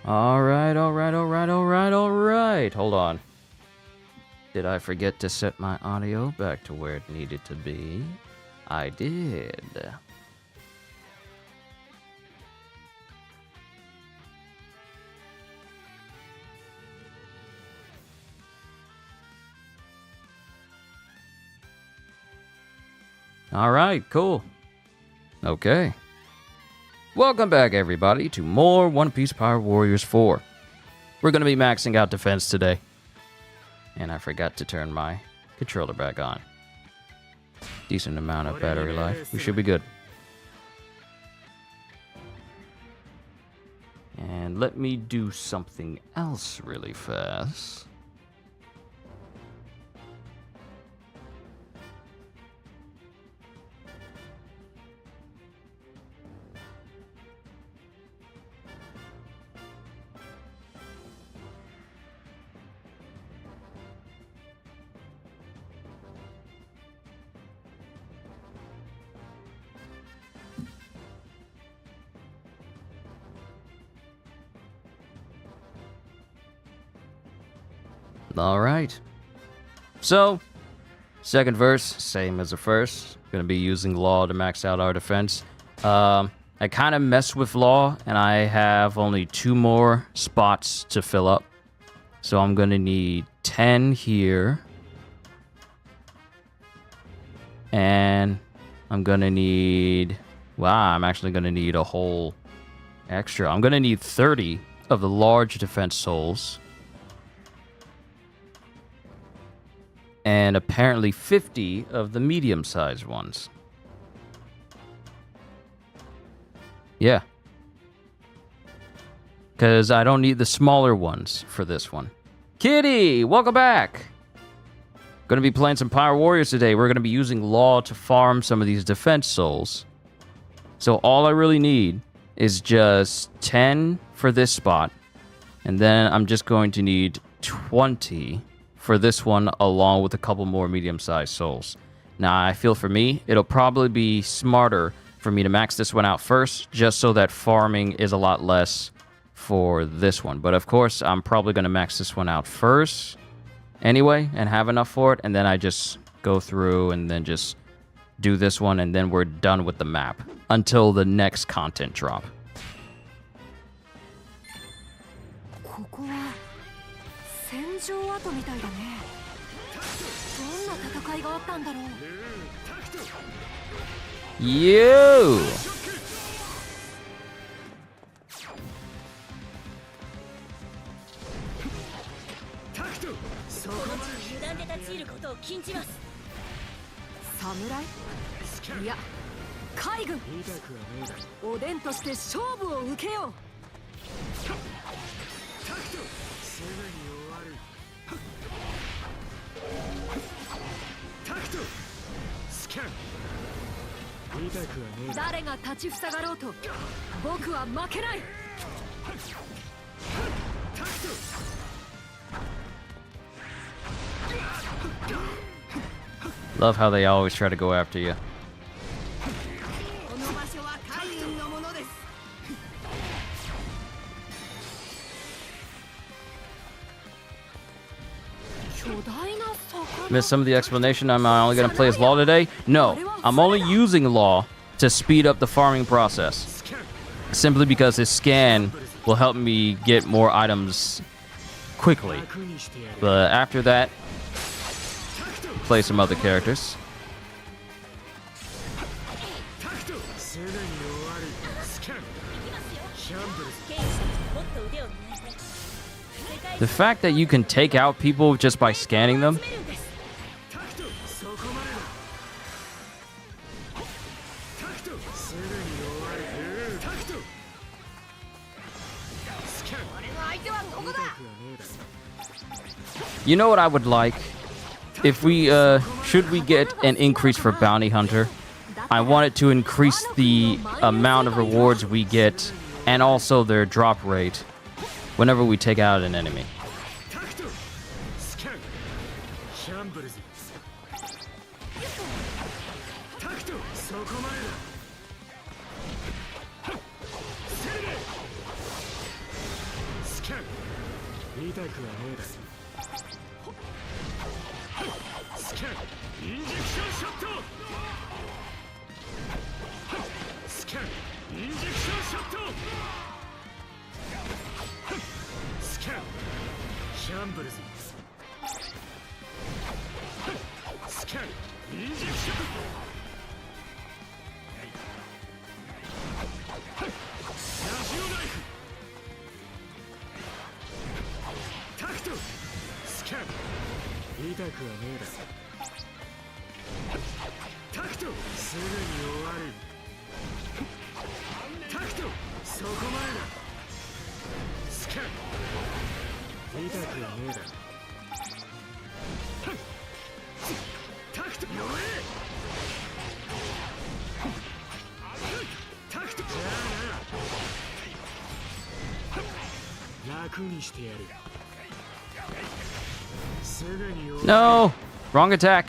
Alright. Hold on. Did I forget to set my audio back to where it needed to be? I did. Alright, cool. Okay. Welcome back, everybody, to more One Piece Power Warriors 4. We're going to be maxing out defense today. And I forgot to turn my controller back on. Decent amount of battery life. We should be good. And let me do something else really fast. Alright. So, second verse, same as the first. Gonna be using Law to max out our defense. I kind of messed with Law, and I have only 2 more spots to fill up. So I'm gonna need 10 here. And I'm gonna need... Wow, I'm actually gonna need a whole extra. I'm gonna need 30 of the large defense souls. And apparently 50 of the medium-sized ones. Yeah. Because I don't need the smaller ones for this one. Kitty, welcome back! Gonna be playing some Power Warriors today. We're gonna be using Law to farm some of these defense souls. So all I really need is just 10 for this spot. And then I'm just going to need 20... for this one, along with a couple more medium-sized souls. Now, I feel for me, it'll probably be smarter for me to max this one out first, just so that farming is a lot less for this one. But of course, I'm probably going to max this one out first anyway, and have enough for it, and then I just go through and then just do this one, and then we're done with the map until the next content drop. 跡みたいだね。どんな戦いがあったんだろう。Yo! そこまで油断で立ち入ることを禁じます。侍？いや、海軍。おでんとして勝負を受けよう。誰が立ちふさがろうと僕は負けない。 Love how they always try to go after you. Missed some of the explanation. I'm only going to play as Law today? No, I'm only using Law to speed up the farming process. Simply because his scan will help me get more items quickly. But after that, play some other characters. The fact that you can take out people just by scanning them. You know what I would like? If we, should we get an increase for Bounty Hunter, I want it to increase the amount of rewards we get and also their drop rate whenever we take out an enemy. No! Wrong attack.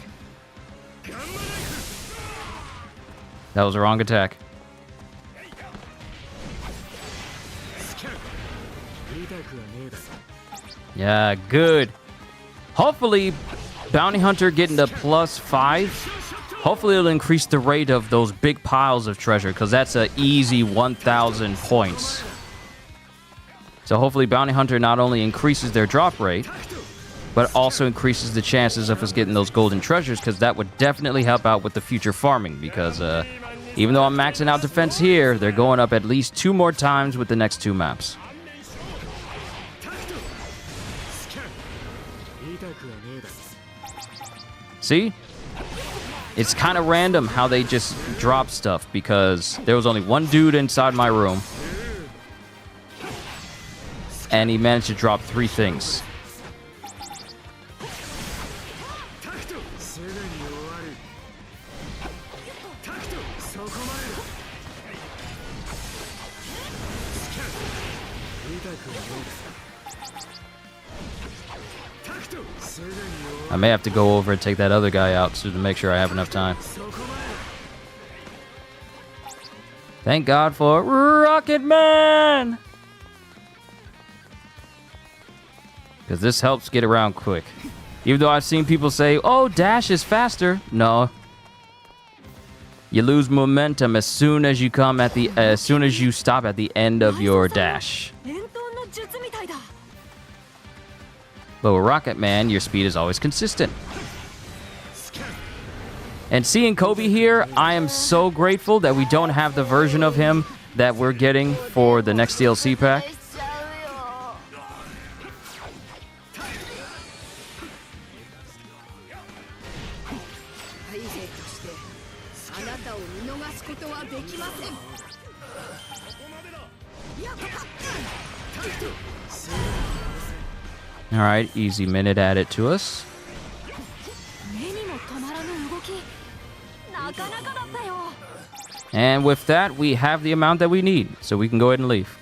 That was a wrong attack. Yeah, good. Hopefully, Bounty Hunter getting to +5. Hopefully, it'll increase the rate of those big piles of treasure, because that's an easy 1,000 points. So hopefully, Bounty Hunter not only increases their drop rate, but also increases the chances of us getting those golden treasures, because that would definitely help out with the future farming, because even though I'm maxing out defense here, they're going up at least 2 more times with the next 2 maps. See? It's kind of random how they just drop stuff, because there was only one dude inside my room, and he managed to drop 3 things. I may have to go over and take that other guy out to make sure I have enough time. Thank God for Rocket Man! Because this helps get around quick. Even though I've seen people say, oh, dash is faster. No. You lose momentum as soon as you stop at the end of your dash. But with Rocket Man, your speed is always consistent. And seeing Kobe here, I am so grateful that we don't have the version of him that we're getting for the next DLC pack. All right, easy minute added to us. And with that, we have the amount that we need, so we can go ahead and leave.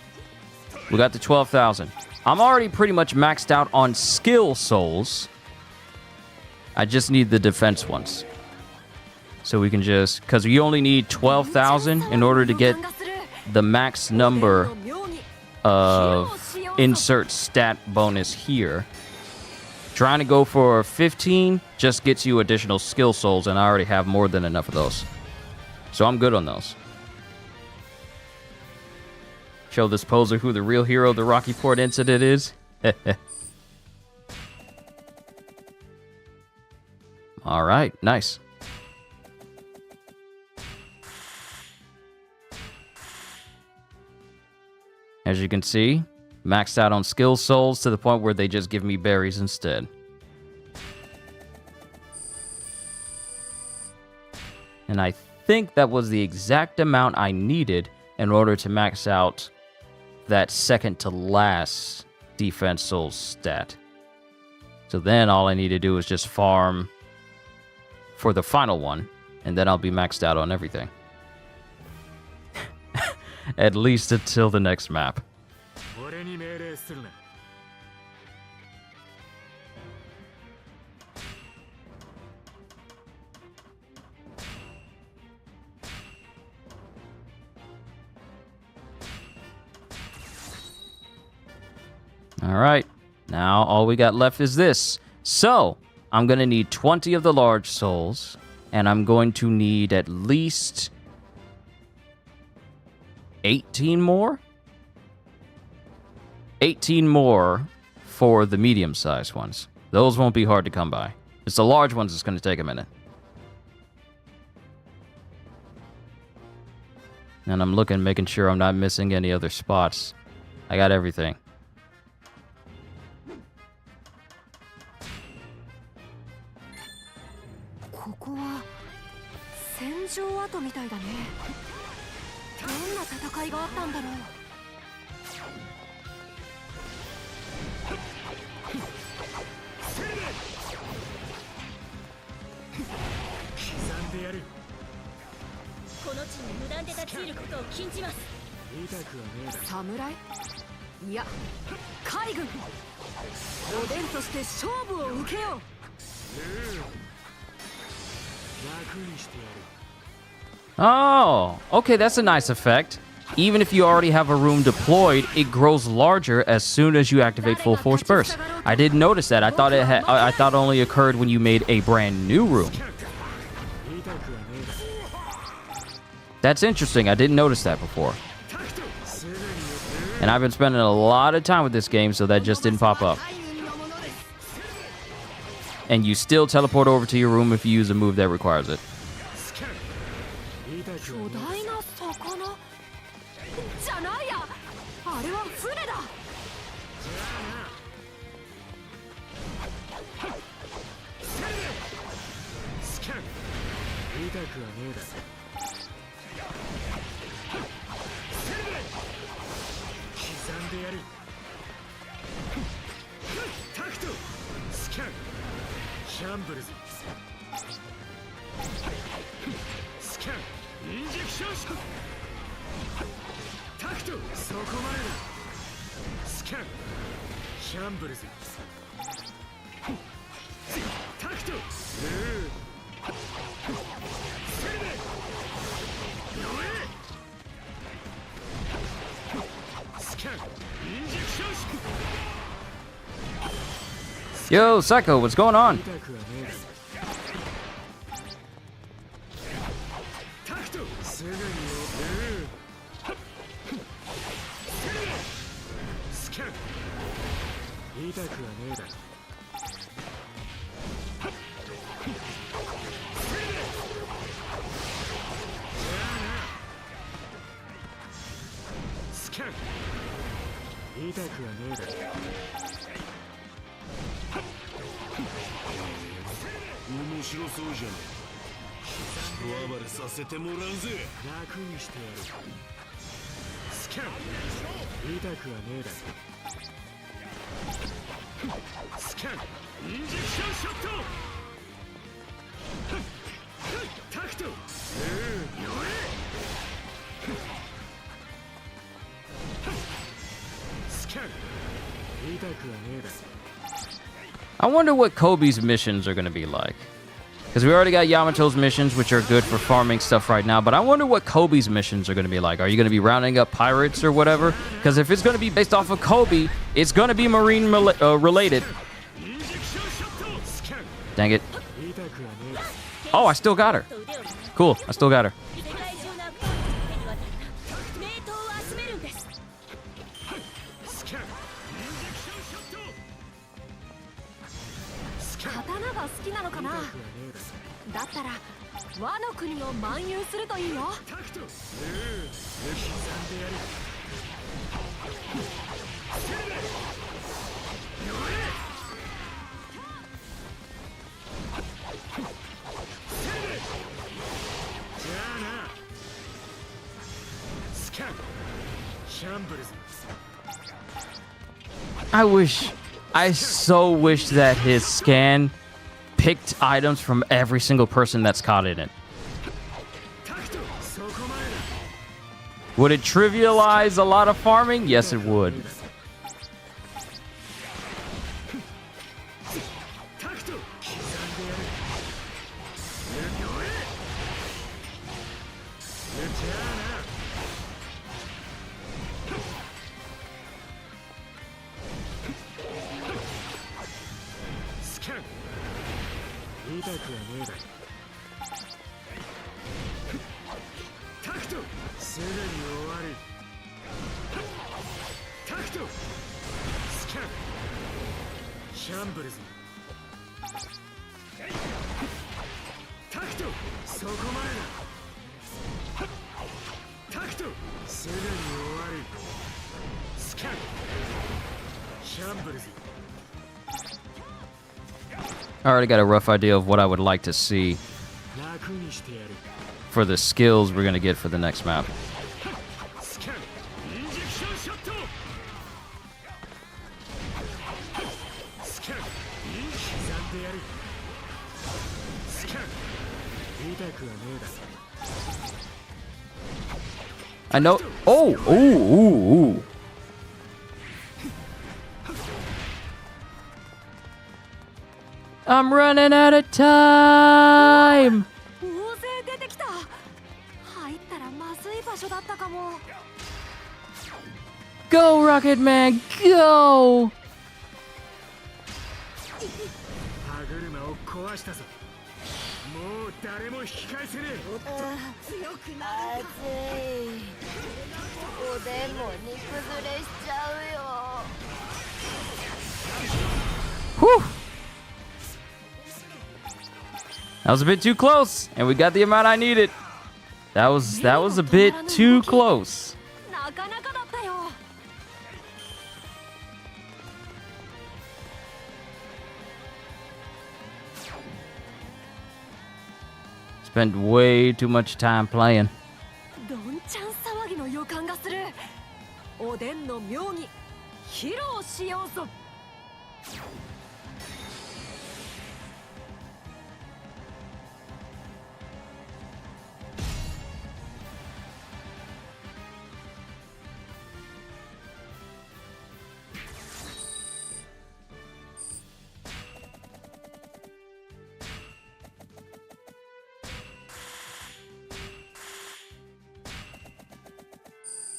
We got the 12,000. I'm already pretty much maxed out on skill souls. I just need the defense ones. So we can just, because you only need 12,000 in order to get the max number of insert stat bonus here. Trying to go for 15 just gets you additional skill souls, and I already have more than enough of those. So I'm good on those. Show this poser who the real hero of the Rocky Port incident is. All right, nice. As you can see, maxed out on skill souls to the point where they just give me berries instead. And I think that was the exact amount I needed in order to max out that second to last defense soul stat. So then all I need to do is just farm for the final one, and then I'll be maxed out on everything. At least until the next map. All right. Now all we got left is this. So I'm going to need 20 of the large souls. And I'm going to need at least 18 more? 18 more for the medium-sized ones. Those won't be hard to come by. It's the large ones that's going to take a minute. And I'm looking, making sure I'm not missing any other spots. I got everything. Samurai? いや、海軍。おでんとして勝負を受けよう。Oh, okay, that's a nice effect. Even if you already have a room deployed, it grows larger as soon as you activate full force burst. I didn't notice that. I thought it only occurred when you made a brand new room. That's interesting. I didn't notice that before. And I've been spending a lot of time with this game, so that just didn't pop up. And you still teleport over to your room if you use a move that requires it. Yo, Psycho, what's going on? I wonder what Kobe's missions are going to be like. Because we already got Yamato's missions, which are good for farming stuff right now. But I wonder what Kobe's missions are going to be like. Are you going to be rounding up pirates or whatever? Because if it's going to be based off of Kobe, it's going to be marine related. Dang it. Oh, I still got her. Cool, I still got her. I so wish that his scan picked items from every single person that's caught in it. Would it trivialize a lot of farming? Yes, it would. I already got a rough idea of what I would like to see for the skills we're gonna get for the next map. I know. Oh, ooh. I'm running out of time. Go, Rocket Man, go! Whew. That was a bit too close, and we got the amount I needed. That was a bit too close. Spent way too much time playing.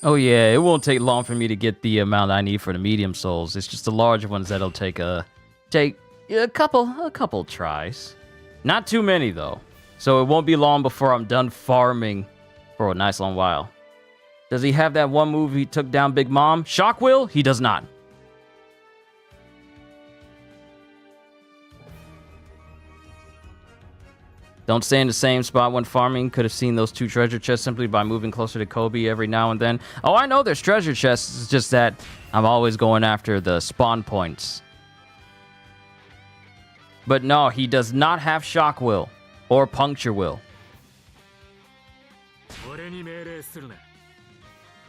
Oh yeah, it won't take long for me to get the amount I need for the medium souls. It's just the larger ones that'll take a couple tries. Not too many though. So it won't be long before I'm done farming for a nice long while. Does he have that one move he took down Big Mom? Shock Will? He does not. Don't stay in the same spot when farming. Could have seen those 2 treasure chests simply by moving closer to Kobe every now and then. Oh, I know there's treasure chests. It's just that I'm always going after the spawn points. But no, he does not have Shock Will or Puncture Will.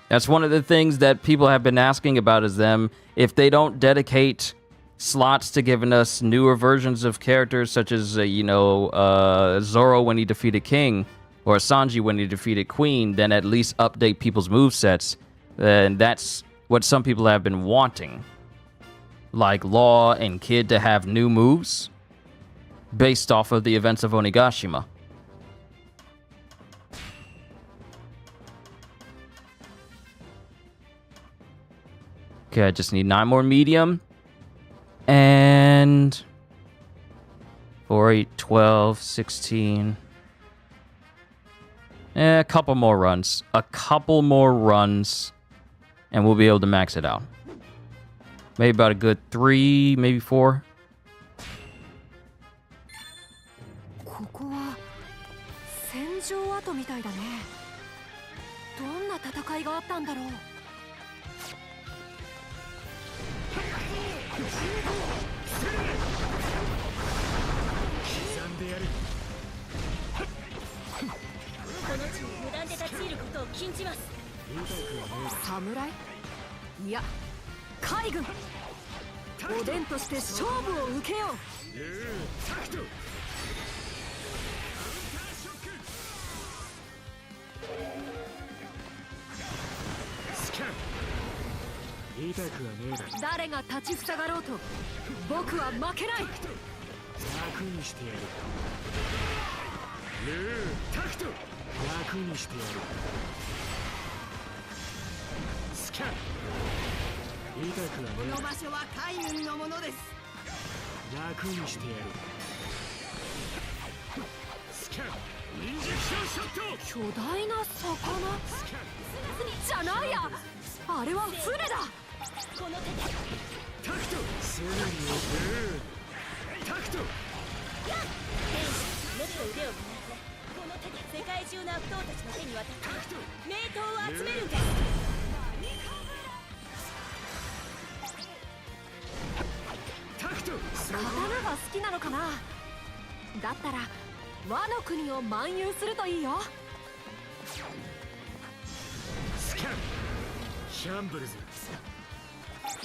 That's one of the things that people have been asking about is them. If they don't dedicate slots to giving us newer versions of characters such as, Zoro when he defeated King or Sanji when he defeated Queen, then at least update people's movesets. And that's what some people have been wanting. Like Law and Kid to have new moves based off of the events of Onigashima. Okay, I just need 9 more medium. And 4, 8, 12, 16. A couple more runs. And we'll be able to max it out. Maybe about a good 3, maybe 4. Samurai? Yeah, Katakuri. Oden として勝負を受けよう。誰が立ちふさがろうと僕は負けない。楽にしてやる。タクト。楽にしてやる。スキャン。この場所は海軍のものです。楽にしてやる。巨大な魚じゃないや、あれは船だ。この手でタクトすぐに行く。タクトやっもっと腕を磨いて、この手で世界中の悪党たちの手に渡って名刀を集めるんです。刀が好きなのかな。だったら和の国を漫遊するといいよ。スキャンシャンブルズ。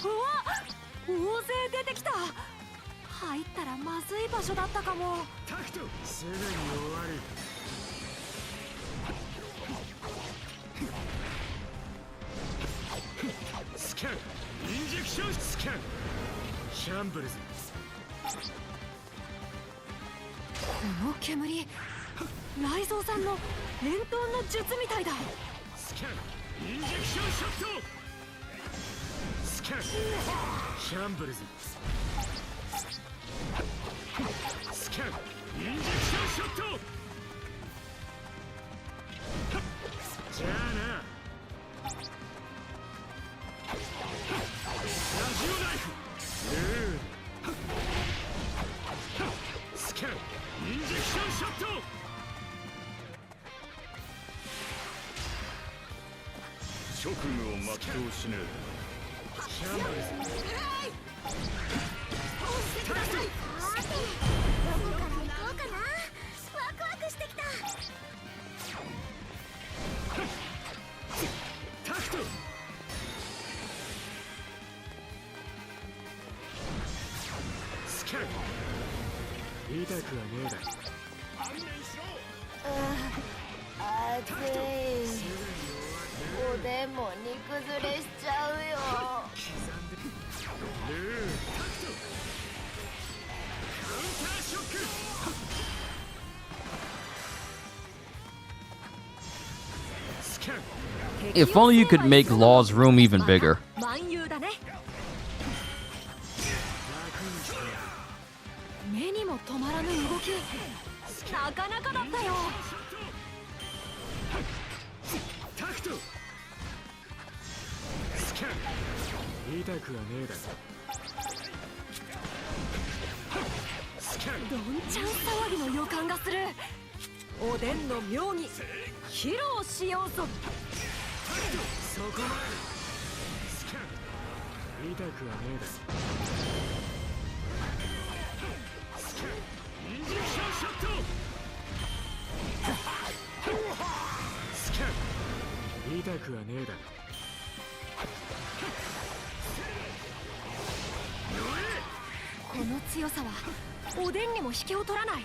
うわっ、大勢出てきた。入ったらまずい場所だったかも。タクトすぐに終わる。スキャンインジェクションスキャンシャンブルズ。この煙、雷蔵さんの伝統の術みたいだ。スキャンインジェクションショット。スキャンシャンブルズ。スキャンインジェクションショット。じゃあな。ラジオナイフ。スキャンインジェクションショット。職務を全うしねえ。シャンブルズ。どこから行こうかな。ワクワクしてきた。タクトスキャン痛くはねえだ。暑い。おでんも煮崩れしちゃうよ。カウンターショック。スキャン If only you could make Law's room even bigger. 漫遊だね。目にも止まらぬ動き、なかなかだったよ。タクトスキャン痛くはねえだ。スキャンどんちゃん騒ぎの予感がする。おでんの妙に披露しようぞ。タクトそこまで。スキャン痛くはねえだ。スキャンインジェクションショット。スキャン痛くはねえだ。この強さはおでんにも引けを取らない。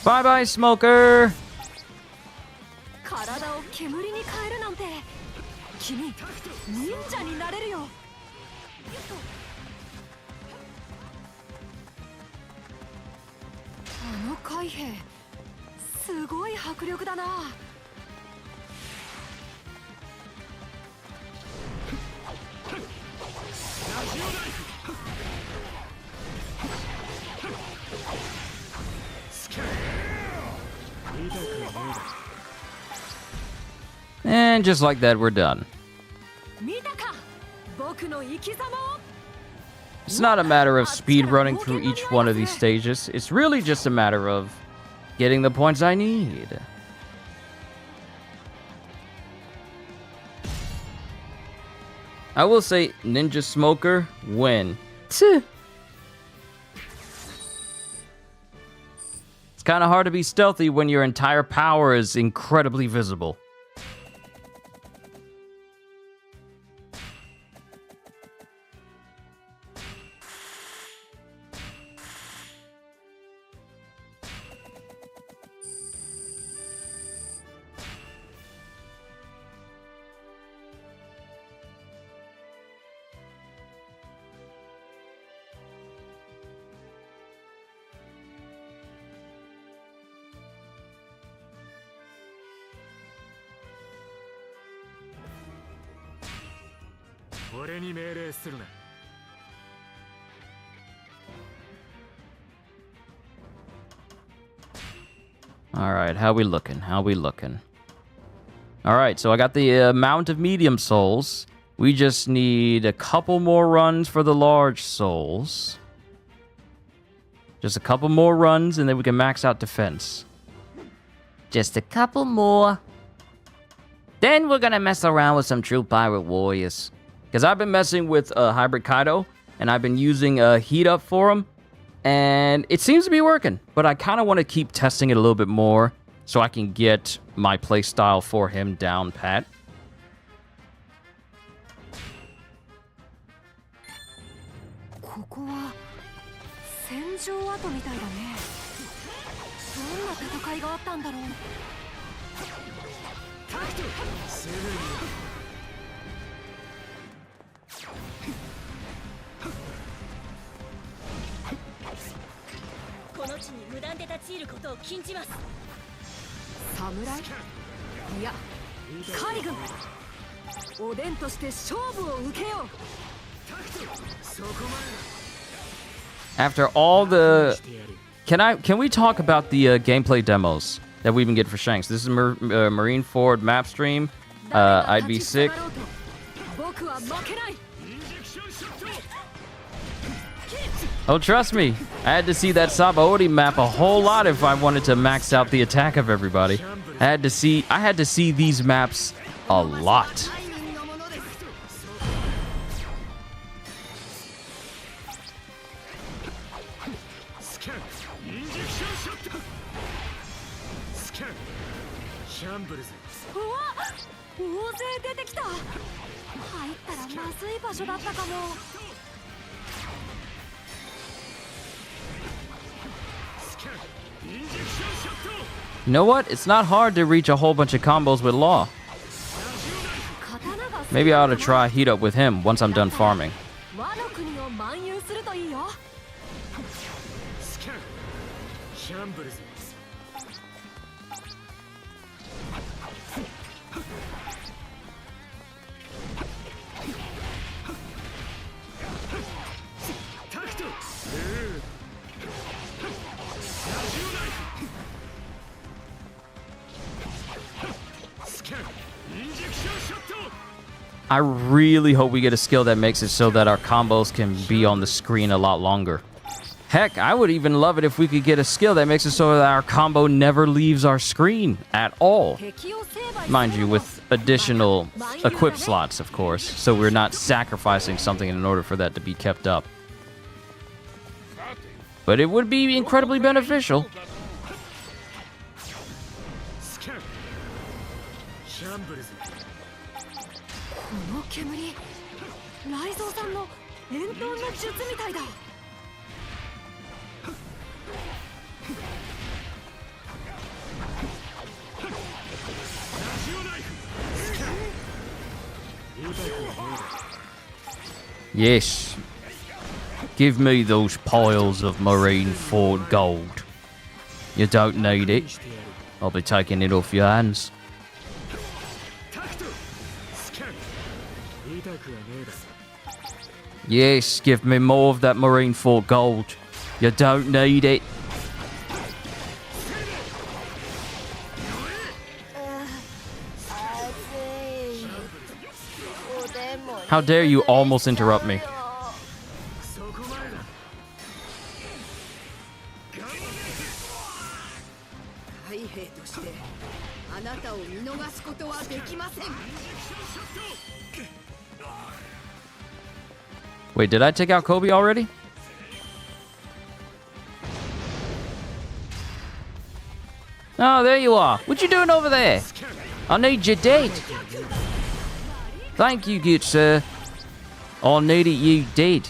Bye bye, Smoker! 体を煙に変えるなんて、君忍者になれるよ。あの海兵、すごい迫力だな。And just like that, we're done. 見たか、僕の生き様を。It's not a matter of speed running through each one of these stages. It's really just a matter of getting the points I need. I will say, Ninja Smoker, win. It's kind of hard to be stealthy when your entire power is incredibly visible. 俺に命令するな。 All right, how we looking? How we looking? All right, so I got the amount of medium souls. We just need a couple more runs for the large souls. Just a couple more runs, and then we can max out defense. Just a couple more. Then we're gonna mess around with some true pirate warriors. Because I've been messing with Hybrid Kaido, and I've been using Heat Up for him. And it seems to be working, but I kind of want to keep testing it a little bit more so I can get my playstyle for him down pat. After all the... Can we talk about the gameplay demos that we've been getting for Shanks? This is Marine Ford map stream. I'd be sick. Oh, trust me. I had to see that Sabaody map a whole lot if I wanted to max out the attack of everybody. I had to see these maps a lot. You know what? It's not hard to reach a whole bunch of combos with Law. Maybe I ought to try Heat Up with him once I'm done farming. I really hope we get a skill that makes it so that our combos can be on the screen a lot longer. Heck, I would even love it if we could get a skill that makes it so that our combo never leaves our screen at all. Mind you, with additional equip slots, of course, so we're not sacrificing something in order for that to be kept up. But it would be incredibly beneficial. Yes. Give me those piles of Marine Ford gold. You don't need it. I'll be taking it off your hands. Yes, give me more of that Marine Ford gold. You don't need it. How dare you almost interrupt me? Wait, did I take out Kobe already? Oh, there you are. What you doing over there? I need your dead. Thank you, good sir. I needed you dead.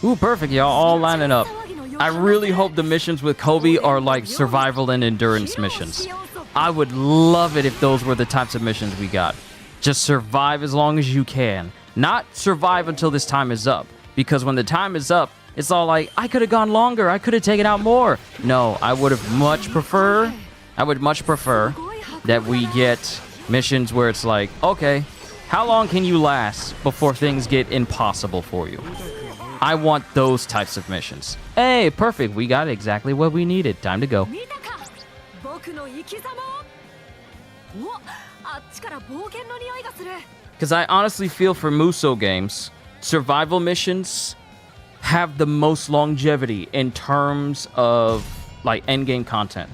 Ooh, perfect, y'all all lining up. I really hope the missions with Kobe are like survival and endurance missions. I would love it if those were the types of missions we got. Just survive as long as you can. Not survive until this time is up. Because when the time is up, it's all like, I could have gone longer. I could have taken out more. No, I would much prefer that we get missions where it's like, okay, how long can you last before things get impossible for you? I want those types of missions. Hey, perfect. We got exactly what we needed. Time to go. Because I honestly feel for Musou games, survival missions have the most longevity in terms of like endgame content.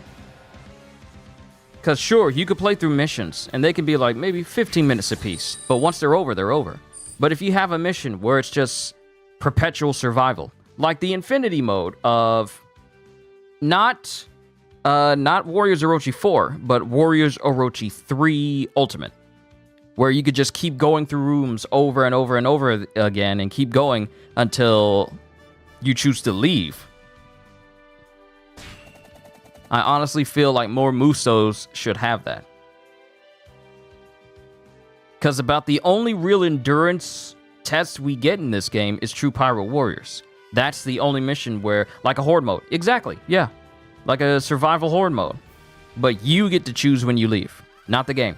Because sure, you could play through missions and they can be like maybe 15 minutes a piece, but once they're over, they're over. But if you have a mission where it's just perpetual survival, like the Infinity mode of not Warriors Orochi 4, but Warriors Orochi 3 Ultimate, where you could just keep going through rooms over and over and over again and keep going until you choose to leave. I honestly feel like more Musous should have that. Because about the only real endurance test we get in this game is True Pirate Warriors. That's the only mission where, like a horde mode. Exactly, yeah. Like a survival horde mode. But you get to choose when you leave, not the game.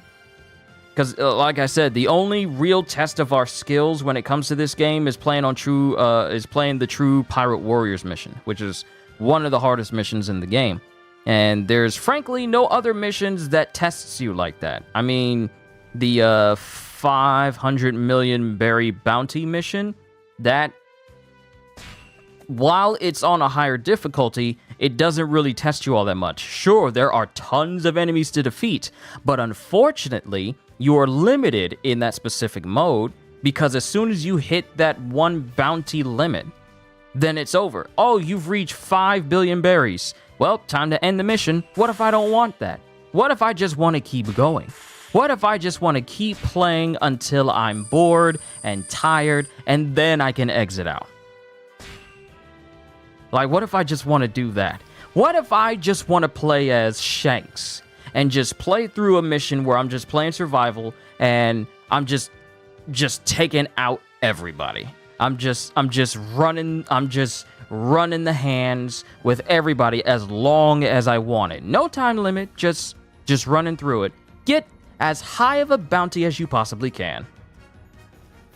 Because, like I said, the only real test of our skills when it comes to this game is playing the True Pirate Warriors mission, which is one of the hardest missions in the game. And there's, frankly, no other missions that tests you like that. I mean, the 500 million berry bounty mission, that, while it's on a higher difficulty, it doesn't really test you all that much. Sure, there are tons of enemies to defeat, but unfortunately, you are limited in that specific mode because as soon as you hit that one bounty limit, then it's over. Oh, you've reached 5 billion berries. Well, time to end the mission. What if I don't want that? What if I just want to keep going? What if I just want to keep playing until I'm bored and tired and then I can exit out? Like, what if I just want to do that? What if I just want to play as Shanks and just play through a mission where I'm just playing survival and I'm just taking out everybody. I'm just running the hands with everybody as long as I want it. No time limit, just running through it. Get as high of a bounty as you possibly can.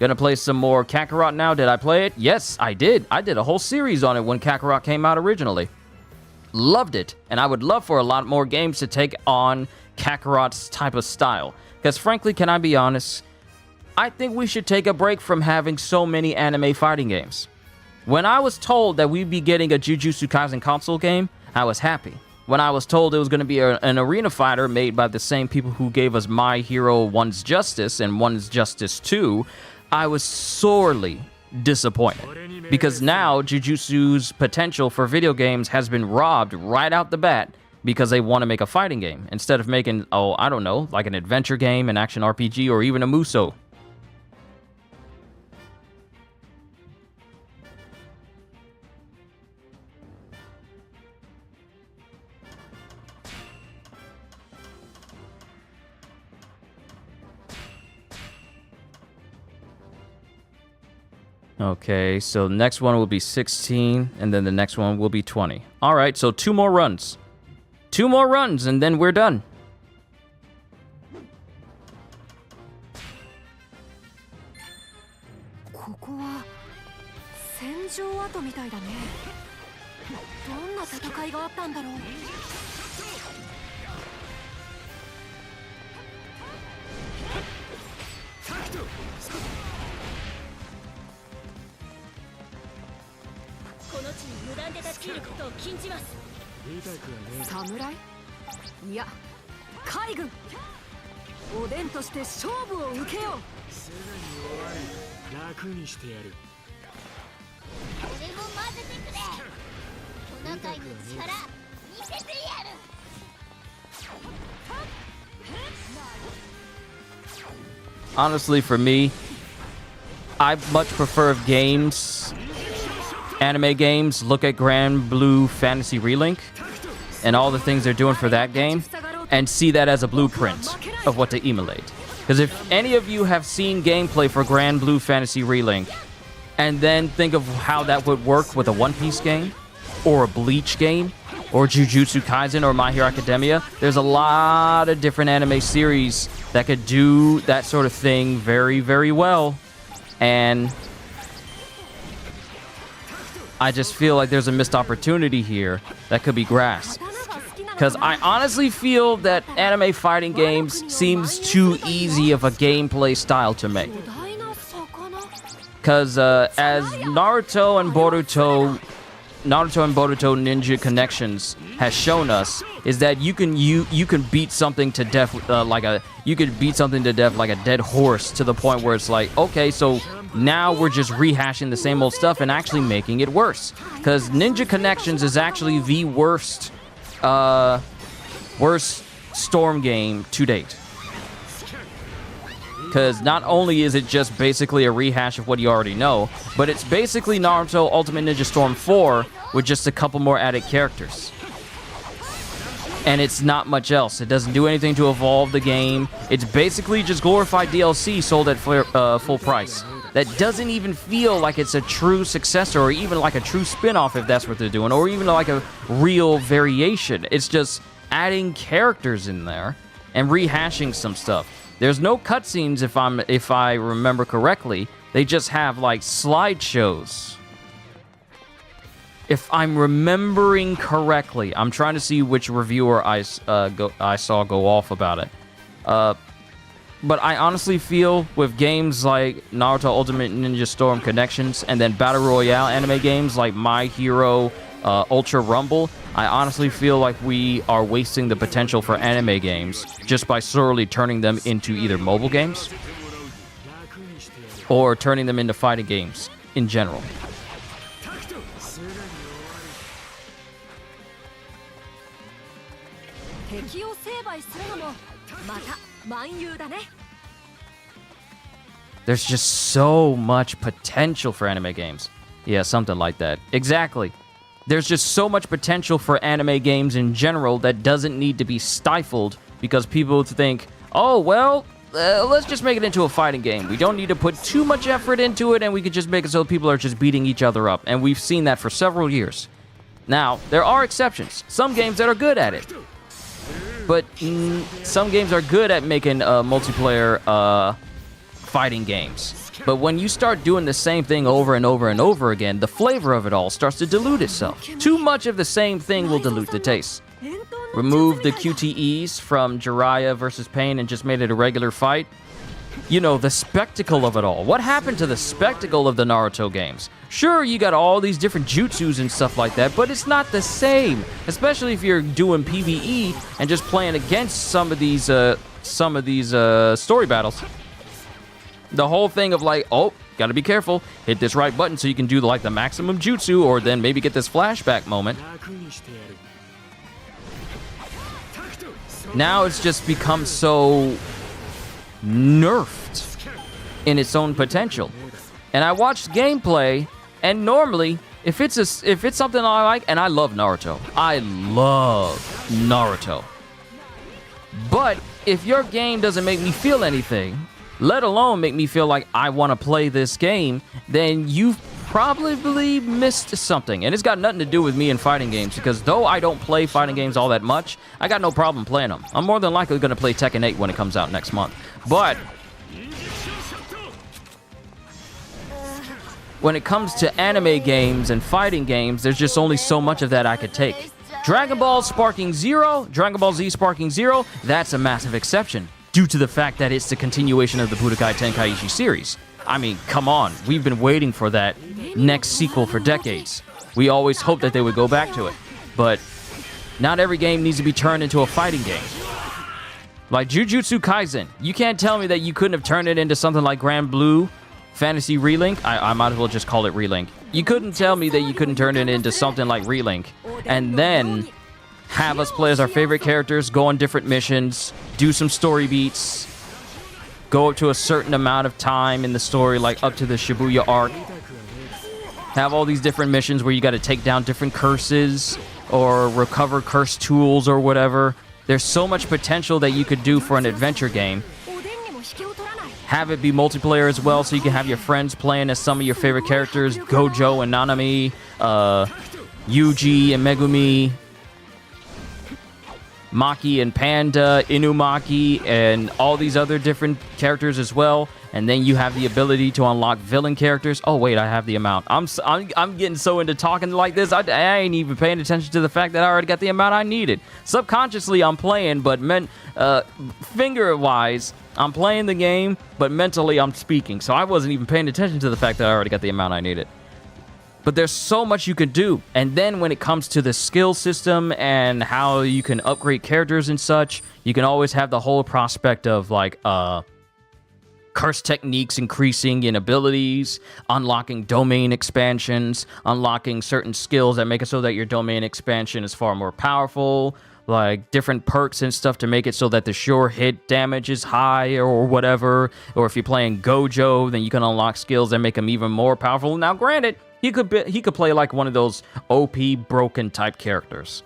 Gonna play some more Kakarot now. Did I play it? Yes, I did. I did a whole series on it when Kakarot came out originally. Loved it, and I would love for a lot more games to take on Kakarot's type of style. Because frankly, can I be honest? I think we should take a break from having so many anime fighting games. When I was told that we'd be getting a Jujutsu Kaisen console game, I was happy. When I was told it was going to be an arena fighter made by the same people who gave us My Hero One's Justice and One's Justice 2, I was sorely disappointed. Because now Jujutsu's potential for video games has been robbed right out the bat because they want to make a fighting game instead of making, oh, I don't know, like an adventure game, an action RPG, or even a Musou. Okay, so the next one will be 16, and then the next one will be 20. All right, so 2 more runs. 2 more runs, and then we're done. Samurai? いや、海軍。おでんとして勝負を受けよう。すぐに終わる。楽にしてやる。俺も混ぜてくれ。トナカイの力見せてやる。Honestly, for me, I much prefer games, anime games. Look at Grand Blue Fantasy Relink and all the things they're doing for that game. and see that as a blueprint of what to emulate. Because if any of you have seen gameplay for Grand Blue Fantasy Relink, and then think of how that would work with a One Piece game, or a Bleach game, or Jujutsu Kaisen, or My Hero Academia, there's a lot of different anime series that could do that sort of thing very, very well. And I just feel like there's a missed opportunity here that could be grasped. Because I honestly feel that anime fighting games seems too easy of a gameplay style to make. Because as Naruto and Boruto Ninja Connections has shown us, is that you can beat something to death like a dead horse, to the point where it's like, okay, so now we're just rehashing the same old stuff and actually making it worse. Because Ninja Connections is actually the worst Storm game to date. Because not only is it just basically a rehash of what you already know, but it's basically Naruto Ultimate Ninja Storm 4 with just a couple more added characters. And it's not much else. It doesn't do anything to evolve the game. It's basically just glorified DLC sold at full price. That doesn't even feel like it's a true successor, or even like a true spin-off, if that's what they're doing, or even like a real variation. It's just adding characters in there and rehashing some stuff. There's no cutscenes, if I remember correctly. They just have like slideshows. If I'm remembering correctly, I'm trying to see which reviewer I saw go off about it. But I honestly feel with games like Naruto Ultimate Ninja Storm Connections, and then Battle Royale anime games like My Hero Ultra Rumble, I honestly feel like we are wasting the potential for anime games just by slowly turning them into either mobile games or turning them into fighting games in general. There's just so much potential for anime games. Yeah, something like that. Exactly. There's just so much potential for anime games in general that doesn't need to be stifled because people think, oh, well, let's just make it into a fighting game. We don't need to put too much effort into it, and we could just make it so people are just beating each other up. And we've seen that for several years. Now, there are exceptions. Some games that are good at it. But some games are good at making multiplayer fighting games. But when you start doing the same thing over and over and over again, the flavor of it all starts to dilute itself. Too much of the same thing will dilute the taste. Remove the QTEs from Jiraiya versus Pain and just made it a regular fight. You know, the spectacle of it all. What happened to the spectacle of the Naruto games? Sure, you got all these different jutsus and stuff like that, but it's not the same. Especially if you're doing PvE and just playing against some of these story battles. The whole thing of like, oh, gotta be careful, hit this right button so you can do like the maximum jutsu, or then maybe get this flashback moment. Now it's just become so nerfed in its own potential. And I watched gameplay, and normally, if it's something I like, and I love Naruto. I love Naruto. But if your game doesn't make me feel anything, let alone make me feel like I want to play this game, then you've probably missed something. And it's got nothing to do with me in fighting games, because though I don't play fighting games all that much, I got no problem playing them. I'm more than likely going to play Tekken 8 when it comes out next month. But when it comes to anime games and fighting games, there's just only so much of that I could take. Dragon Ball Sparking Zero, Dragon Ball Z Sparking Zero, that's a massive exception, due to the fact that it's the continuation of the Budokai Tenkaichi series. I mean, come on, we've been waiting for that next sequel for decades. We always hoped that they would go back to it. But not every game needs to be turned into a fighting game. Like Jujutsu Kaisen, you can't tell me that you couldn't have turned it into something like Grand Blue Fantasy Relink. I might as well just call it Relink. You couldn't tell me that you couldn't turn it into something like Relink, and then have us play as our favorite characters, go on different missions, do some story beats, go up to a certain amount of time in the story, like up to the Shibuya arc. Have all these different missions where you got to take down different curses or recover cursed tools or whatever. There's so much potential that you could do for an adventure game. Have it be multiplayer as well, so you can have your friends playing as some of your favorite characters, Gojo and Nanami, Yuji and Megumi, Maki and Panda, Inumaki, and all these other different characters as well. And then you have the ability to unlock villain characters. Oh wait, I have the amount. I'm getting so into talking like this. I ain't even paying attention to the fact that I already got the amount I needed. Subconsciously, I'm playing, but finger-wise, I'm playing the game, but mentally, I'm speaking. So I wasn't even paying attention to the fact that I already got the amount I needed. But there's so much you could do. And then when it comes to the skill system and how you can upgrade characters and such, you can always have the whole prospect of like curse techniques increasing in abilities, unlocking domain expansions, unlocking certain skills that make it so that your domain expansion is far more powerful, like different perks and stuff to make it so that the sure hit damage is high or whatever. Or if you're playing Gojo, then you can unlock skills that make him even more powerful. Now, granted, he could play like one of those OP broken type characters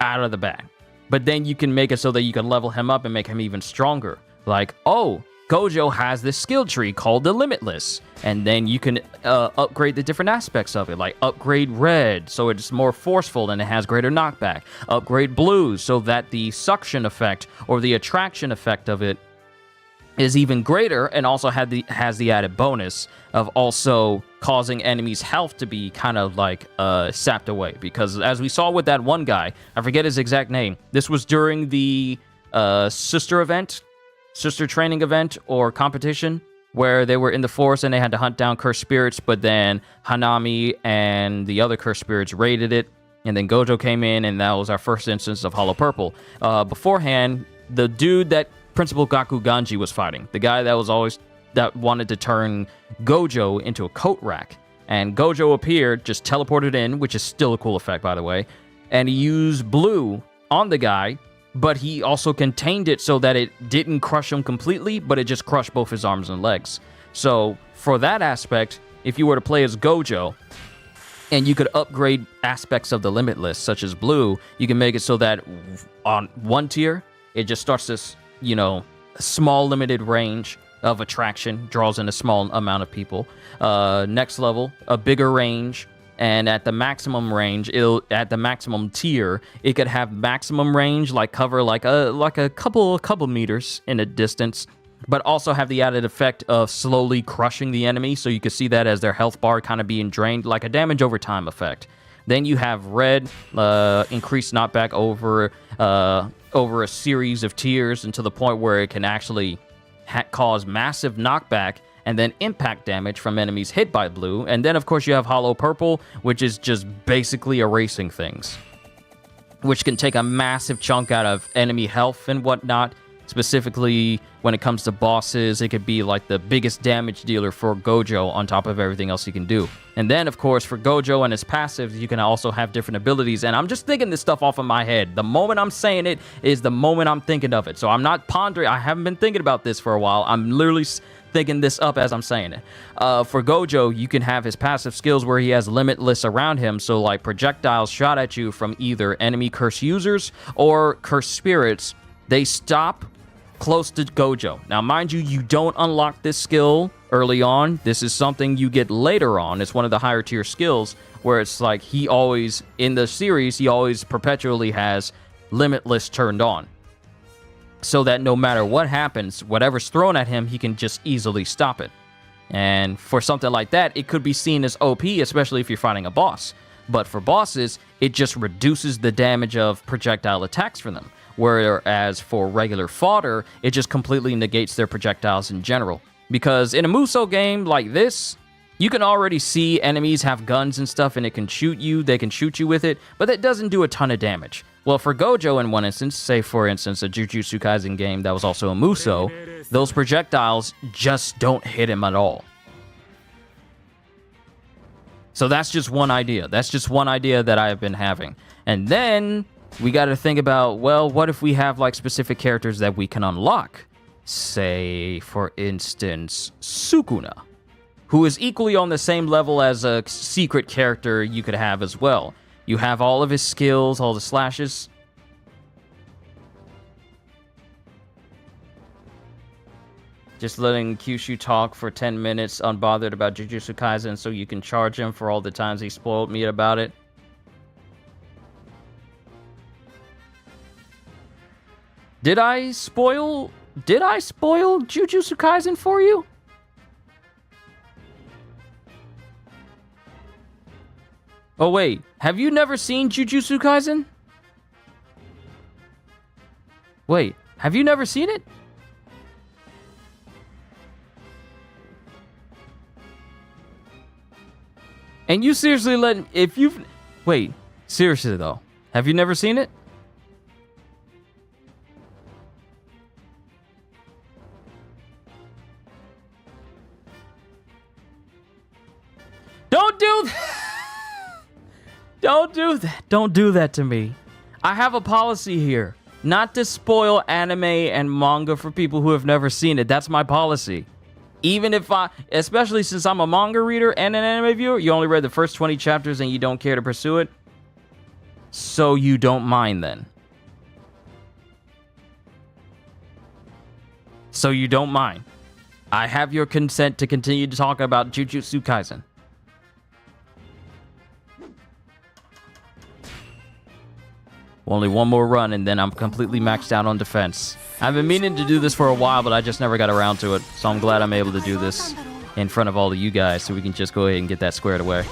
out of the bag. But then you can make it so that you can level him up and make him even stronger. Like, oh, Gojo has this skill tree called the Limitless, and then you can upgrade the different aspects of it, like upgrade Red so it's more forceful and it has greater knockback, upgrade Blue so that the suction effect or the attraction effect of it is even greater, and also has the added bonus of also causing enemies' health to be kind of like sapped away. Because as we saw with that one guy, I forget his exact name, this was during the sister training event or competition, where they were in the forest and they had to hunt down cursed spirits, but then Hanami and the other cursed spirits raided it, and then Gojo came in, and that was our first instance of Hollow Purple. Beforehand, the dude that Principal Gaku Ganji was fighting, the guy that wanted to turn Gojo into a coat rack, and Gojo appeared, just teleported in, which is still a cool effect, by the way, and he used Blue on the guy, but he also contained it so that it didn't crush him completely, but it just crushed both his arms and legs. So for that aspect, if you were to play as Gojo, and you could upgrade aspects of the Limitless, such as Blue, you can make it so that on one tier, it just starts this, small limited range of attraction, draws in a small amount of people. Next level, a bigger range. And at the maximum range, at the maximum tier, it could have maximum range, like cover like a couple meters in a distance, but also have the added effect of slowly crushing the enemy, so you can see that as their health bar kind of being drained, like a damage over time effect. Then you have Red, increased knockback over a series of tiers, and to the point where it can actually cause massive knockback and then impact damage from enemies hit by Blue. And then, of course, you have Hollow Purple, which is just basically erasing things, which can take a massive chunk out of enemy health and whatnot. Specifically, when it comes to bosses, it could be like the biggest damage dealer for Gojo on top of everything else he can do. And then, of course, for Gojo and his passives, you can also have different abilities. And I'm just thinking this stuff off of my head. The moment I'm saying it is the moment I'm thinking of it. So I'm not pondering. I haven't been thinking about this for a while. I'm literally thinking this up as I'm saying it. For Gojo, you can have his passive skills where he has Limitless around him. So like projectiles shot at you from either enemy curse users or cursed spirits, they stop close to Gojo. Now, mind you, you don't unlock this skill early on. This is something you get later on. It's one of the higher tier skills where it's like he always, in the series, he always perpetually has Limitless turned on, so that no matter what happens, whatever's thrown at him, he can just easily stop it. And for something like that, it could be seen as OP, especially if you're fighting a boss. But for bosses, it just reduces the damage of projectile attacks for them. Whereas for regular fodder, it just completely negates their projectiles in general. Because in a Musou game like this, you can already see enemies have guns and stuff and it can shoot you, they can shoot you with it, but that doesn't do a ton of damage. Well, for Gojo in one instance, say for instance a Jujutsu Kaisen game that was also a Musou, those projectiles just don't hit him at all. So that's just one idea. That's just one idea that I've been having. And then we got to think about, well, what if we have like specific characters that we can unlock? Say, for instance, Sukuna, who is equally on the same level as a secret character you could have as well. You have all of his skills, all the slashes. Just letting Kyushu talk for 10 minutes unbothered about Jujutsu Kaisen so you can charge him for all the times he spoiled me about it. Did I spoil Jujutsu Kaisen for you? Oh wait, have you never seen Jujutsu Kaisen? Wait, have you never seen it? And you seriously wait, seriously though, have you never seen it? Don't do that. Don't do that. Don't do that to me. I have a policy here, not to spoil anime and manga for people who have never seen it. That's my policy. Even if especially since I'm a manga reader and an anime viewer, you only read the first 20 chapters and you don't care to pursue it. So you don't mind then. So you don't mind. I have your consent to continue to talk about Jujutsu Kaisen. Only one more run and then I'm completely maxed out on defense. I've been meaning to do this for a while, but I just never got around to it. So I'm glad I'm able to do this in front of all of you guys so we can just go ahead and get that squared away.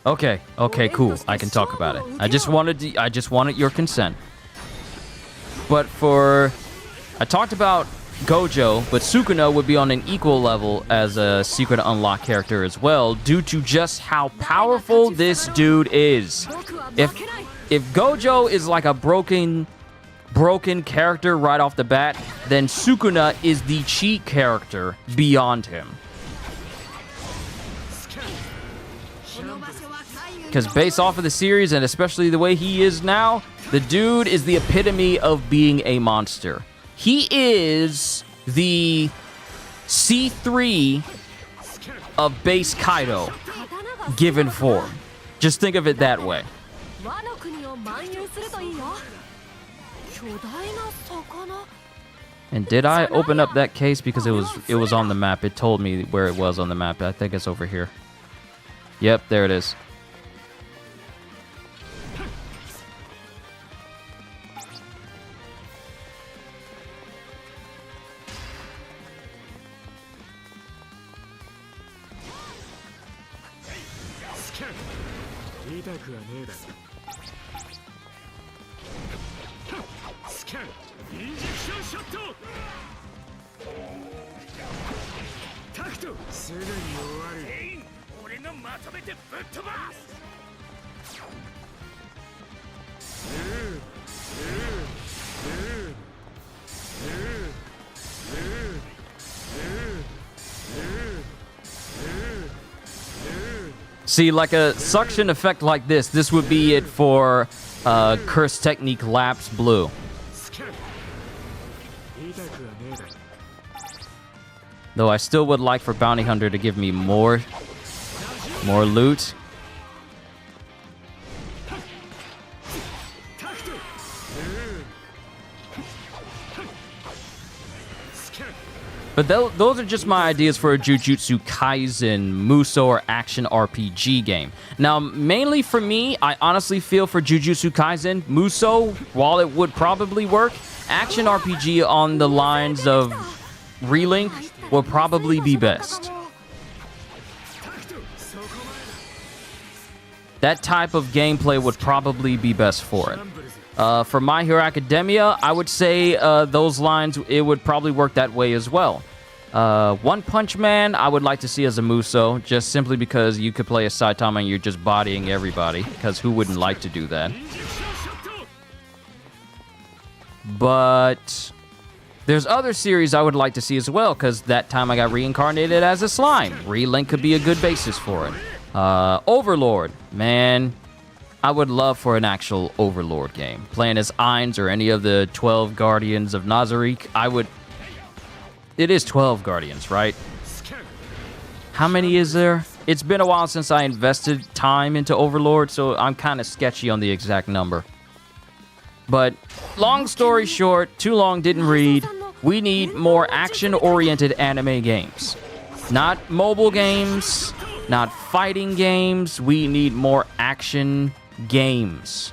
Okay, cool. I can talk about it. I just wanted your consent. But I talked about Gojo, but Sukuna would be on an equal level as a secret unlock character as well, due to just how powerful this dude is. If Gojo is like a broken character right off the bat, then Sukuna is the cheat character beyond him. Because based off of the series, and especially the way he is now, the dude is the epitome of being a monster. He is the C3 of base Kaido, given form. Just think of it that way. And did I open up that case because it was on the map? It told me where it was on the map. I think it's over here. Yep, there it is. See, like a suction effect like this would be it for Curse Technique Lapse Blue. Though I still would like for Bounty Hunter to give me more loot. But those are just my ideas for a Jujutsu Kaisen Musou or action RPG game. Now, mainly for me, I honestly feel for Jujutsu Kaisen, Musou, while it would probably work, action RPG on the lines of Relink would probably be best. That type of gameplay would probably be best for it. For My Hero Academia, I would say those lines, it would probably work that way as well. One Punch Man, I would like to see as a Musou, just simply because you could play a Saitama and you're just bodying everybody, because who wouldn't like to do that? But there's other series I would like to see as well, because that time I got reincarnated as a slime. Relink could be a good basis for it. Overlord, man, I would love for an actual Overlord game. Playing as Ainz or any of the 12 Guardians of Nazarick, It is 12 Guardians, right? How many is there? It's been a while since I invested time into Overlord, so I'm kind of sketchy on the exact number. But long story short, too long, didn't read. We need more action-oriented anime games. Not mobile games, not fighting games. We need more action games.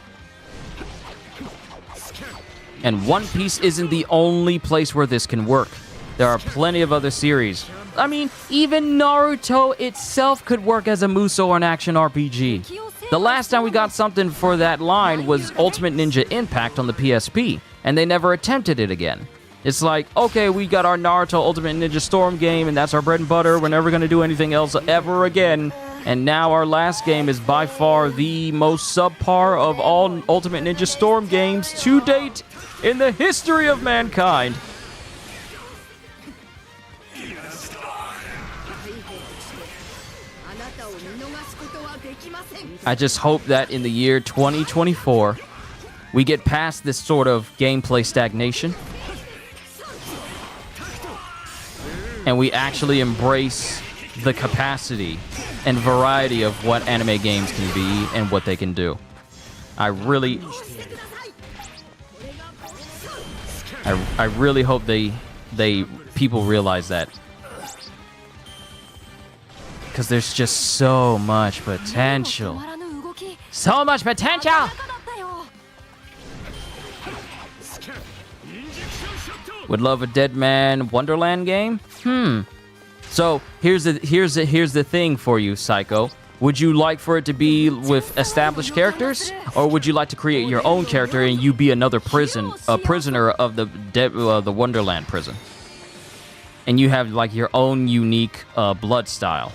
And One Piece isn't the only place where this can work. There are plenty of other series. I mean, even Naruto itself could work as a Musou or an action RPG. The last time we got something for that line was Ultimate Ninja Impact on the PSP, and they never attempted it again. It's like, okay, we got our Naruto Ultimate Ninja Storm game, and that's our bread and butter. We're never going to do anything else ever again. And now our last game is by far the most subpar of all Ultimate Ninja Storm games to date in the history of mankind. I just hope that in the year 2024, we get past this sort of gameplay stagnation, and we actually embrace the capacity and variety of what anime games can be and what they can do. I really hope people realize that. Because there's just so much potential. So much potential! Would love a Dead Man Wonderland game? So here's the thing for you, Psycho. Would you like for it to be with established characters, or would you like to create your own character and you be another prisoner of the Wonderland prison, and you have like your own unique blood style?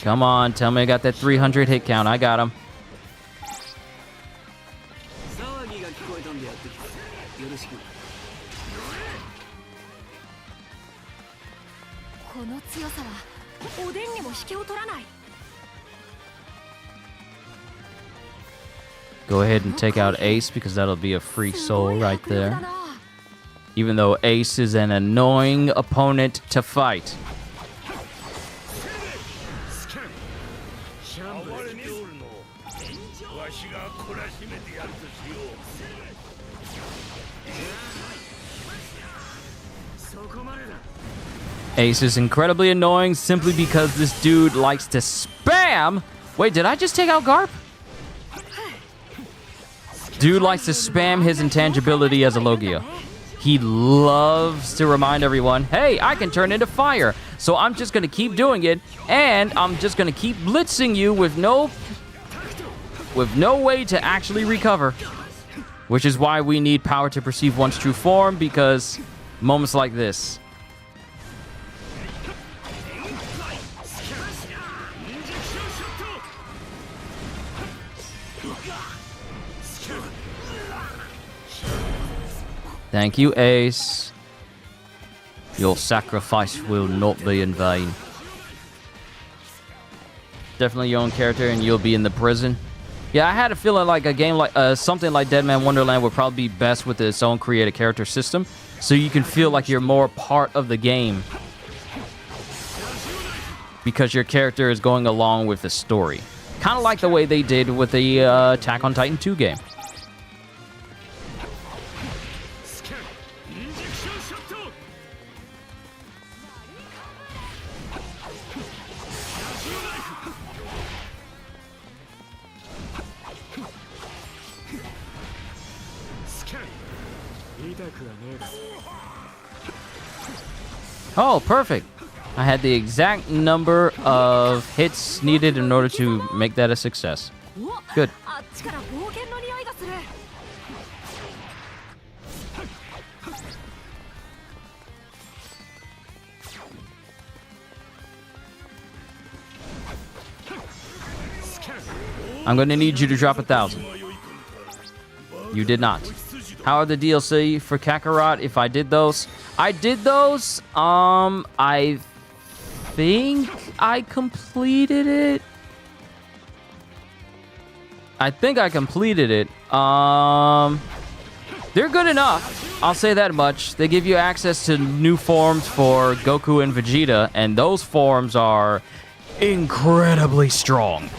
Come on, tell me I got that 300 hit count. I got him. Go ahead and take out Ace, because that'll be a free soul right there. Even though Ace is an annoying opponent to fight. Ace is incredibly annoying simply because this dude likes to spam. Wait, did I just take out Garp? Dude likes to spam his intangibility as a Logia. He loves to remind everyone, hey, I can turn into fire. So I'm just going to keep doing it, and I'm just going to keep blitzing you with no way to actually recover. Which is why we need power to perceive one's true form, because moments like this. Thank you, Ace. Your sacrifice will not be in vain. Definitely your own character, and you'll be in the prison. Yeah, I had a feeling like a game like something like Dead Man Wonderland would probably be best with its own created character system, so you can feel like you're more part of the game because your character is going along with the story. Kind of like the way they did with the Attack on Titan 2 game. Oh, perfect. I had the exact number of hits needed in order to make that a success. Good. I'm going to need you to drop 1,000. You did not. How are the DLC for Kakarot if I did those? I did those. I think I completed it. I think I completed it. They're good enough. I'll say that much. They give you access to new forms for Goku and Vegeta, and those forms are incredibly strong.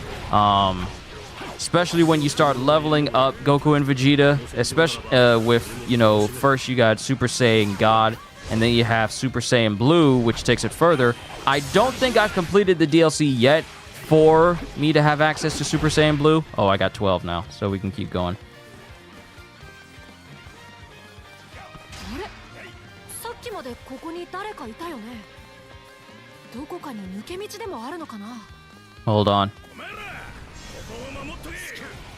Especially when you start leveling up Goku and Vegeta, especially with, you know, first you got Super Saiyan God, and then you have Super Saiyan Blue, which takes it further. I don't think I've completed the DLC yet for me to have access to Super Saiyan Blue. Oh, I got 12 now, so we can keep going. さっきまでここに誰かいたよね。どこかに抜け道でもあるのかな。 Hold on.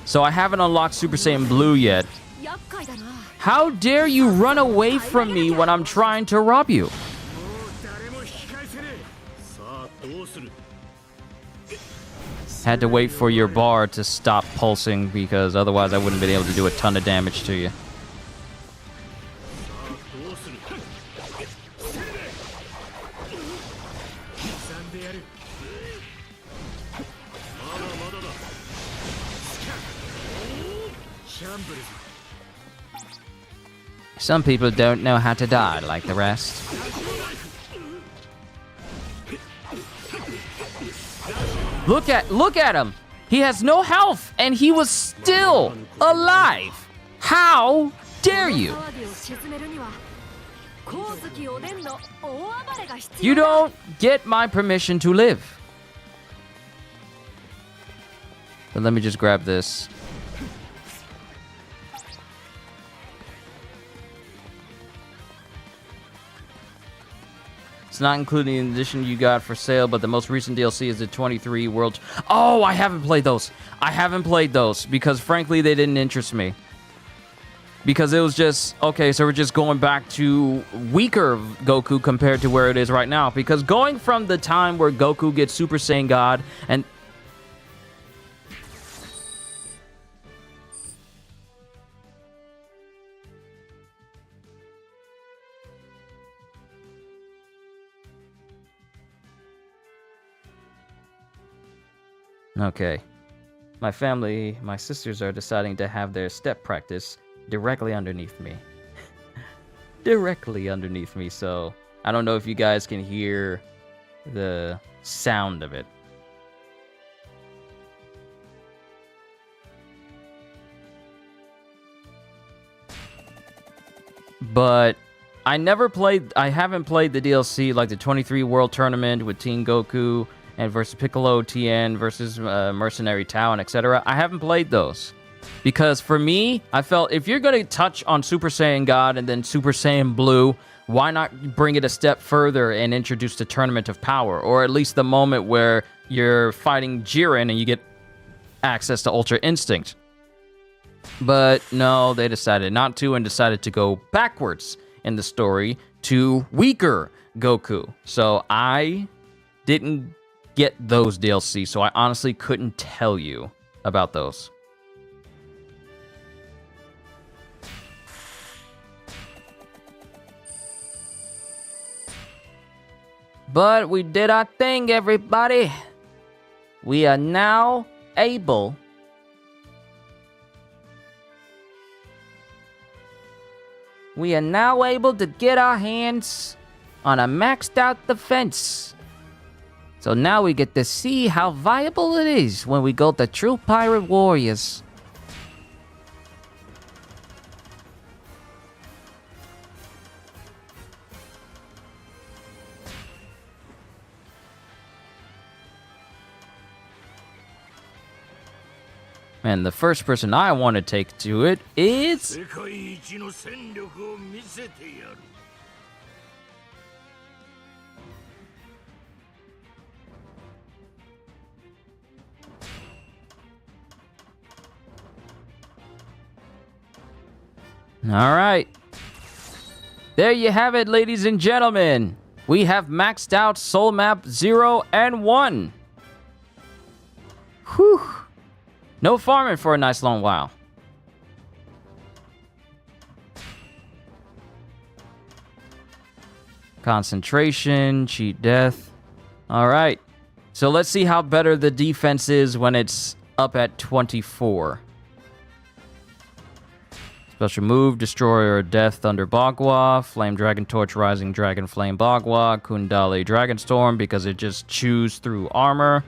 So I haven't unlocked Super Saiyan Blue yet. How dare you run away from me when I'm trying to rob you? Had to wait for your bar to stop pulsing because otherwise I wouldn't have been able to do a ton of damage to you. Some people don't know how to die like the rest. Look at him. He has no health and he was still alive. How dare you? You don't get my permission to live. But let me just grab this. It's not including the edition you got for sale, but the most recent DLC is the 23 World... Oh, I haven't played those. I haven't played those because, frankly, they didn't interest me. Because it was just, okay, so we're just going back to weaker Goku compared to where it is right now. Because going from the time where Goku gets Super Saiyan God and... Okay. My family, my sisters are deciding to have their step practice directly underneath me. Directly underneath me, so I don't know if you guys can hear the sound of it. But I haven't played the DLC, like the 23 World Tournament with Team Goku and versus Piccolo, Tien versus Mercenary Tao, and etc. I haven't played those. Because for me, I felt if you're going to touch on Super Saiyan God and then Super Saiyan Blue, why not bring it a step further and introduce the Tournament of Power? Or at least the moment where you're fighting Jiren and you get access to Ultra Instinct. But no, they decided not to and decided to go backwards in the story to weaker Goku. So I didn't get those DLC, so I honestly couldn't tell you about those. But we did our thing, everybody. We are now able to get our hands on a maxed out defense. So now we get to see how viable it is when we go to true pirate warriors. And the first person I want to take to it is... Alright. There you have it, ladies and gentlemen. We have maxed out Soul Map 0 and 1. Whew. No farming for a nice long while. Concentration, cheat death. All right. So let's see how better the defense is when it's up at 24. Special move, Destroyer of Death, Thunder Bagua, Flame Dragon Torch, Rising Dragon Flame Bagua, Kundali Dragon Storm, because it just chews through armor.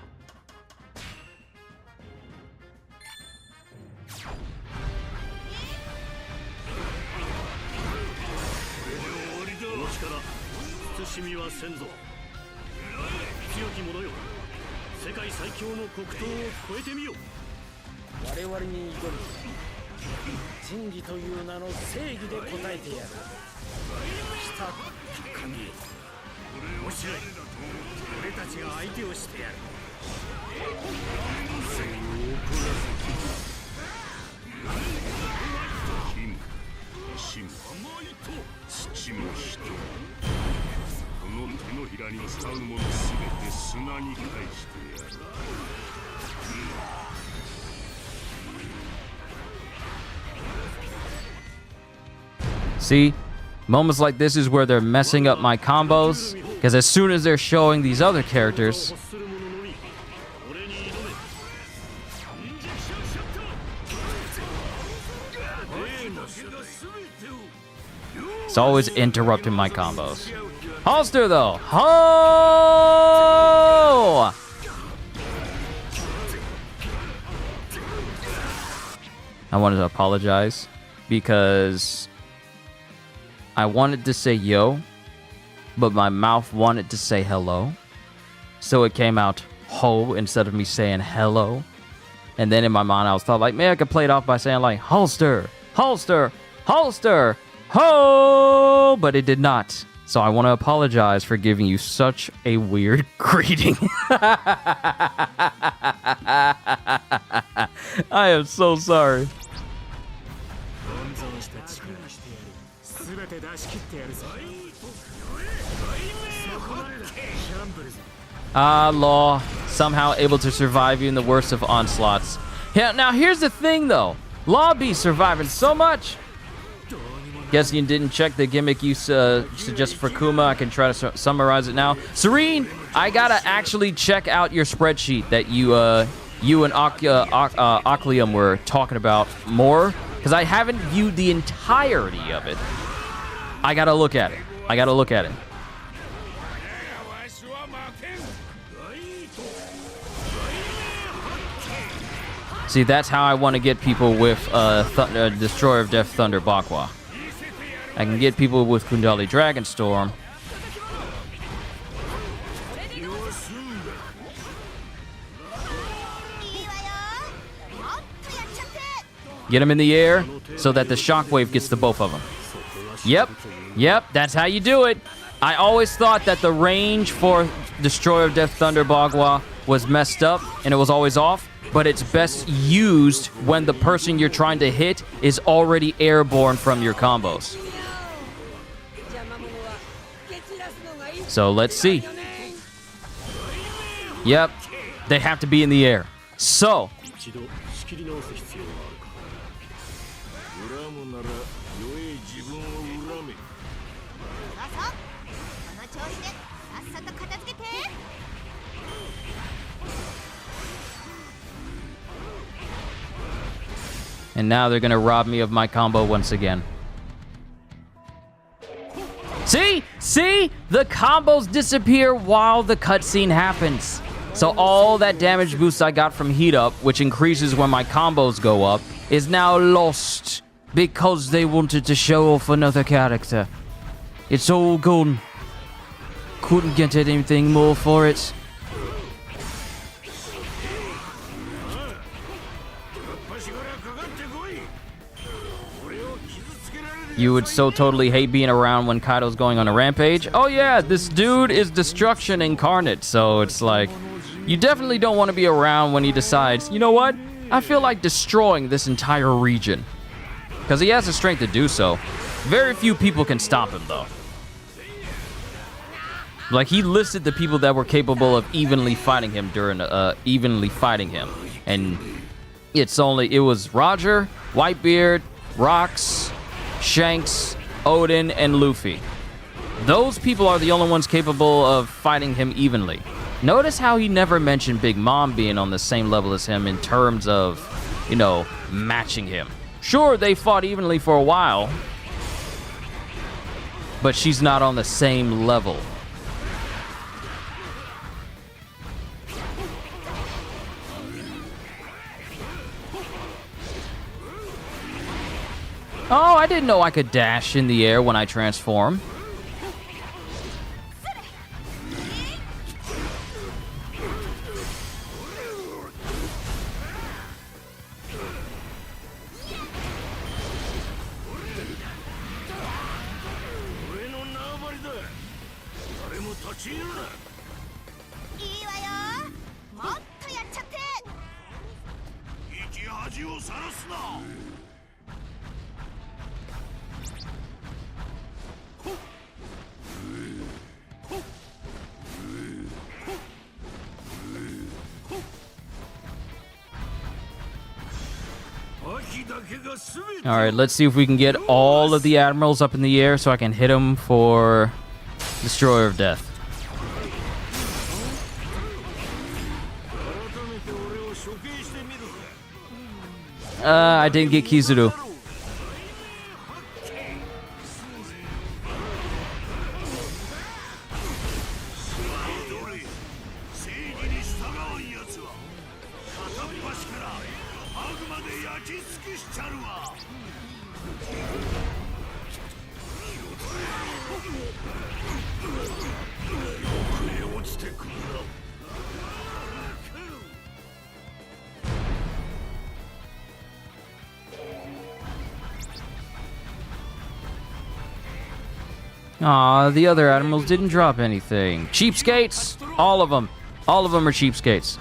See, moments like this is where they're messing up my combos, because as soon as they're showing these other characters, it's always interrupting my combos. Holster though, ho! I wanted to apologize because I wanted to say yo, but my mouth wanted to say hello. So it came out ho instead of me saying hello. And then in my mind I was thought like, man, I could play it off by saying like holster, holster, holster, ho, but it did not. So I want to apologize for giving you such a weird greeting. I am so sorry. Law, somehow able to survive even the worst of onslaughts. Yeah, now here's the thing though. Law be surviving so much. Guess you didn't check the gimmick you suggest for Kuma. I can try to summarize it now. Serene, I gotta actually check out your spreadsheet that you and Aklium were talking about more, because I haven't viewed the entirety of it. I gotta look at it. I gotta look at it. See, that's how I want to get people with Destroyer of Death Thunder Bagua. I can get people with Kundali Dragon Storm. Get them in the air so that the shockwave gets to both of them. Yep, that's how you do it. I always thought that the range for Destroyer of Death Thunder Bagua was messed up and it was always off, but it's best used when the person you're trying to hit is already airborne from your combos. So let's see. Yep, they have to be in the air. So and now they're gonna rob me of my combo once again. See? The combos disappear while the cutscene happens. So all that damage boost I got from heat up, which increases when my combos go up, is now lost because they wanted to show off another character. It's all gone. Couldn't get anything more for it. You would so totally hate being around when Kaido's going on a rampage. Oh yeah, this dude is destruction incarnate, so it's like, you definitely don't want to be around when he decides, you know what? I feel like destroying this entire region. Because he has the strength to do so. Very few people can stop him, though. Like, he listed the people that were capable of evenly fighting him during, And it was Roger, Whitebeard, Rocks, Shanks, Oden, and Luffy. Those people are the only ones capable of fighting him evenly. Notice how he never mentioned Big Mom being on the same level as him in terms of, you know, matching him. Sure, they fought evenly for a while, but she's not on the same level. Oh, I didn't know I could dash in the air when I transform. All right, let's see if we can get all of the admirals up in the air so I can hit them for Destroyer of Death. I didn't get Kizuru. Aw, the other admirals didn't drop anything. Cheapskates! All of them. All of them are cheapskates.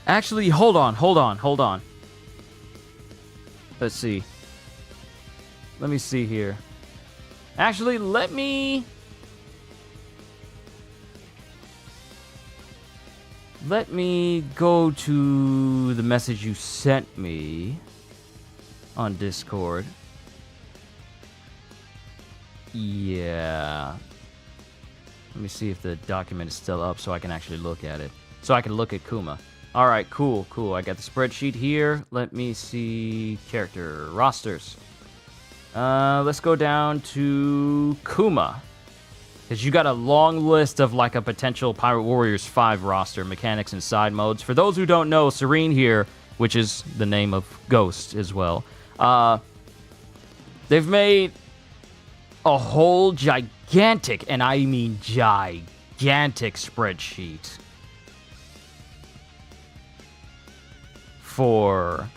Actually, hold on. Let's see. Let me see here. Actually, let me go to the message you sent me on Discord. Yeah. Let me see if the document is still up so I can actually look at it. So I can look at Kuma. All right, cool. I got the spreadsheet here. Let me see character rosters. Let's go down to Kuma. Because you got a long list of like a potential Pirate Warriors 5 roster, mechanics and side modes. For those who don't know, Serene here, which is the name of Ghost as well, they've made a whole gigantic, and I mean gigantic spreadsheet for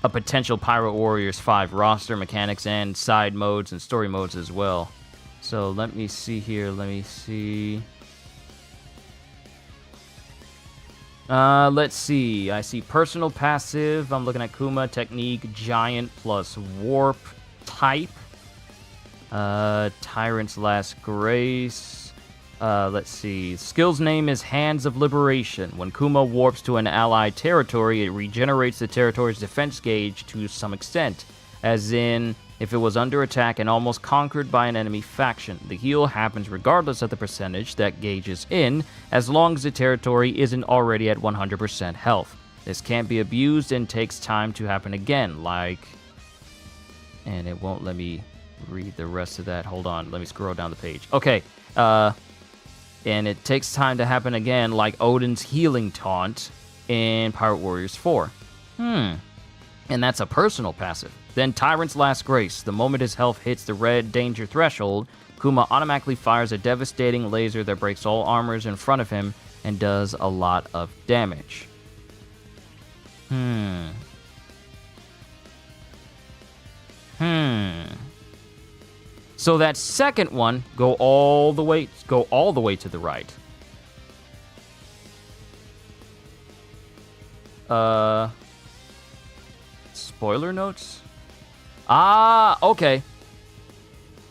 a potential Pirate Warriors 5 roster, mechanics, and side modes and story modes as well. So let me see here. Let's see. I see personal passive. I'm looking at Kuma. Technique, giant plus warp type. Tyrant's Last Grace. Let's see. Skill's name is Hands of Liberation. When Kuma warps to an allied territory, it regenerates the territory's defense gauge to some extent. As in, if it was under attack and almost conquered by an enemy faction. The heal happens regardless of the percentage that gauge is in, as long as the territory isn't already at 100% health. This can't be abused and takes time to happen again, like... And it won't let me read the rest of that. Hold on, let me scroll down the page. Okay, and it takes time to happen again, like Oden's healing taunt in Pirate Warriors 4. And that's a personal passive. Then Tyrant's Last Grace. The moment his health hits the red danger threshold, Kuma automatically fires a devastating laser that breaks all armors in front of him and does a lot of damage. So that second one, go all the way to the right. Spoiler notes? Ah, okay.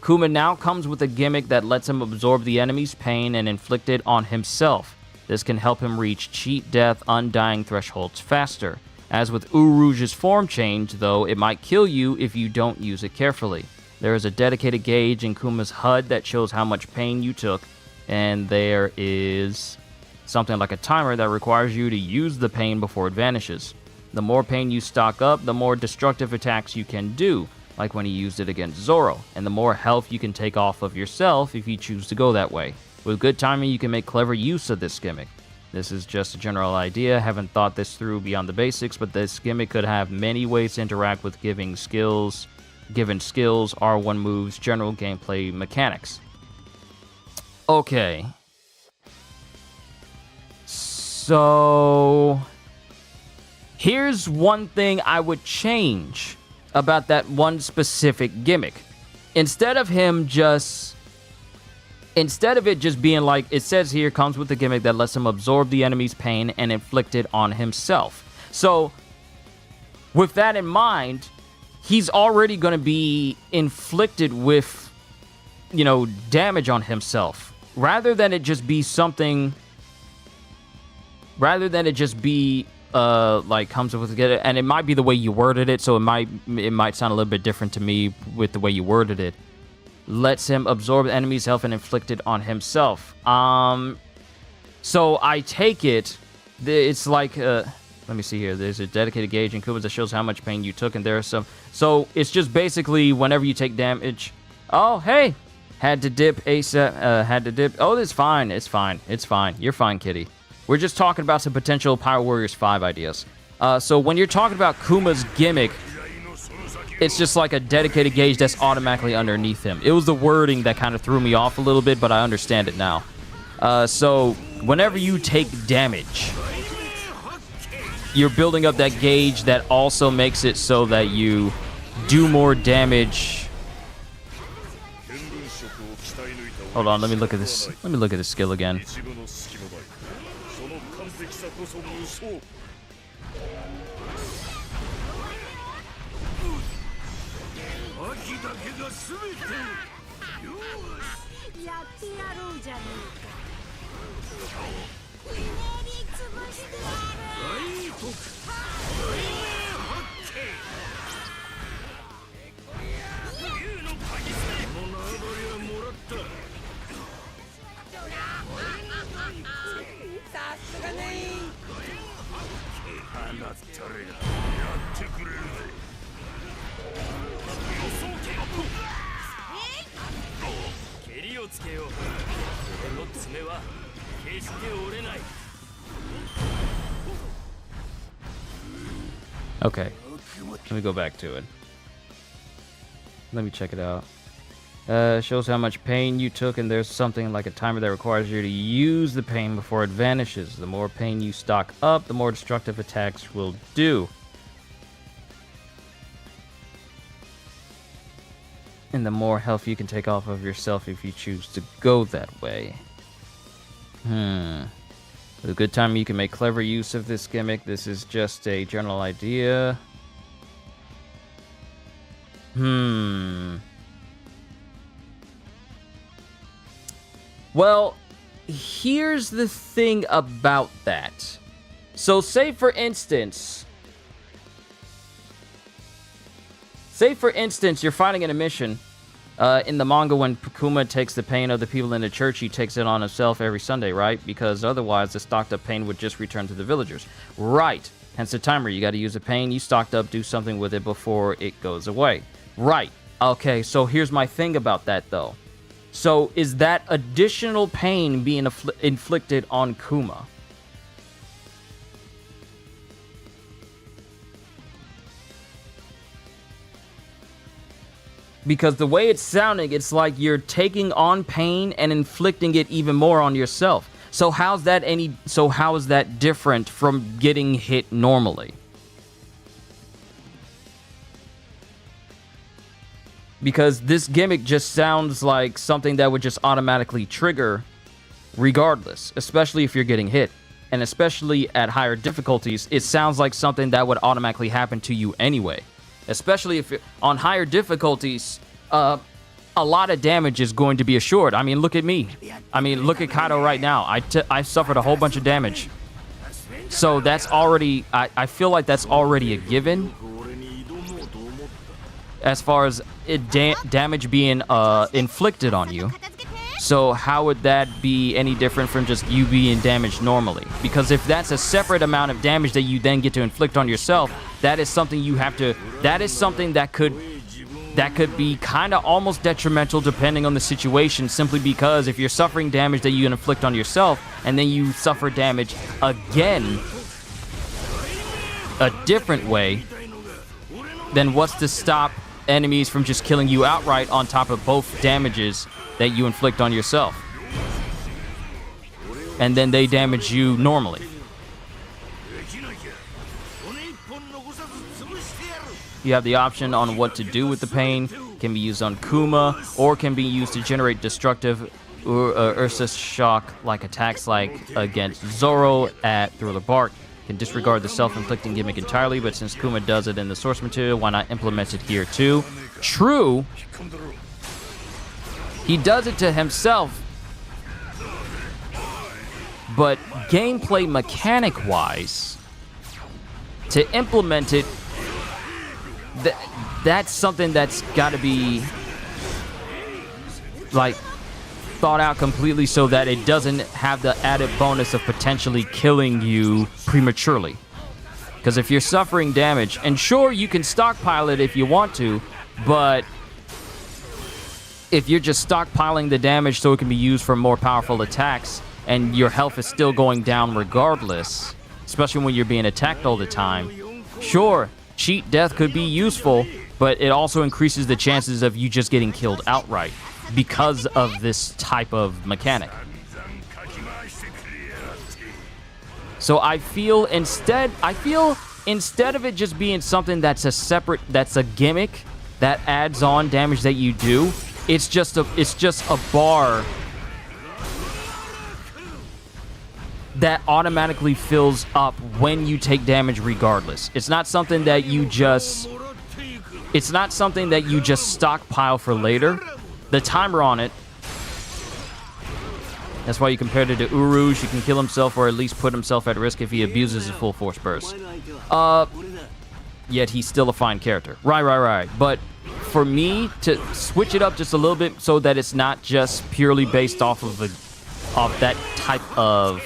Kuma now comes with a gimmick that lets him absorb the enemy's pain and inflict it on himself. This can help him reach cheat death undying thresholds faster. As with Urouge's form change, though, it might kill you if you don't use it carefully. There is a dedicated gauge in Kuma's HUD that shows how much pain you took, and there is something like a timer that requires you to use the pain before it vanishes. The more pain you stock up, the more destructive attacks you can do, like when he used it against Zoro, and the more health you can take off of yourself if you choose to go that way. With good timing, you can make clever use of this gimmick. This is just a general idea, haven't thought this through beyond the basics, but this gimmick could have many ways to interact with given skills, R1 moves, general gameplay mechanics. Okay. So... here's one thing I would change about that one specific gimmick. Instead of it just being like, it says here, comes with the gimmick that lets him absorb the enemy's pain and inflict it on himself. So, with that in mind, he's already going to be inflicted with, damage on himself. Rather than it just be something... Rather than it just be... comes with it, and it might be the way you worded it, so it might sound a little bit different to me with the way you worded it. Lets him absorb the enemy's health and inflict it on himself. So I take it, it's like, let me see here. There's a dedicated gauge in Kuma that shows how much pain you took, and there are some. So it's just basically whenever you take damage. Oh, hey, had to dip ASAP. Had to dip. Oh, it's fine. It's fine. It's fine. You're fine, kitty. We're just talking about some potential Pirate Warriors 5 ideas. So when you're talking about Kuma's gimmick, it's just like a dedicated gauge that's automatically underneath him. It was the wording that kind of threw me off a little bit, but I understand it now. So whenever you take damage, you're building up that gauge that also makes it so that you do more damage. Hold on, let me look at this. Let me look at this skill again. Okay, let me go back to it. Let me check it out. Shows how much pain you took, and there's something like a timer that requires you to use the pain before it vanishes. The more pain you stock up, the more destructive attacks will do. And the more health you can take off of yourself if you choose to go that way. With a good time, you can make clever use of this gimmick. This is just a general idea. Well, here's the thing about that. So say, for instance, Say, for instance, you're fighting in a mission. In the manga, when Kuma takes the pain of the people in the church, he takes it on himself every Sunday, right? Because otherwise, the stocked up pain would just return to the villagers. Right. Hence the timer. You got to use the pain you stocked up, do something with it before it goes away. Right. Okay, so here's my thing about that, though. So is that additional pain being inflicted on Kuma? Because the way it's sounding, it's like you're taking on pain and inflicting it even more on yourself. So how is that different from getting hit normally? Because this gimmick just sounds like something that would just automatically trigger regardless, especially if you're getting hit. And especially at higher difficulties, it sounds like something that would automatically happen to you anyway. Especially if on higher difficulties, a lot of damage is going to be assured. I mean, look at me. I mean, look at Kaido right now. I suffered a whole bunch of damage. So that's already, I feel like that's already a given. As far as damage being inflicted on you. So how would that be any different from just you being damaged normally? Because if that's a separate amount of damage that you then get to inflict on yourself, that is something you have to, that is something that could be kind of almost detrimental depending on the situation, simply because if you're suffering damage that you can inflict on yourself and then you suffer damage again a different way, then what's to stop enemies from just killing you outright on top of both damages that you inflict on yourself? And then they damage you normally. You have the option on what to do with the pain. Can be used on Kuma, or can be used to generate destructive Ursus shock-like attacks, like against Zoro at Thriller Bark. Can disregard the self-inflicting gimmick entirely, but since Kuma does it in the source material, why not implement it here too? True. He does it to himself, but gameplay mechanic-wise, to implement it, that's something that's got to be like thought out completely so that it doesn't have the added bonus of potentially killing you prematurely. Because if you're suffering damage, and sure, you can stockpile it if you want to, but if you're just stockpiling the damage so it can be used for more powerful attacks and your health is still going down regardless, especially when you're being attacked all the time, sure, cheat death could be useful, but it also increases the chances of you just getting killed outright because of this type of mechanic. So I feel instead of it just being something that's a gimmick that adds on damage that you do, it's just a bar that automatically fills up when you take damage regardless. It's not something that you just stockpile for later. The timer on it, that's why you compared it to Uruj. He can kill himself or at least put himself at risk if he abuses his full force burst. Yet he's still a fine character. Right. But for me to switch it up just a little bit so that it's not just purely based off of that type of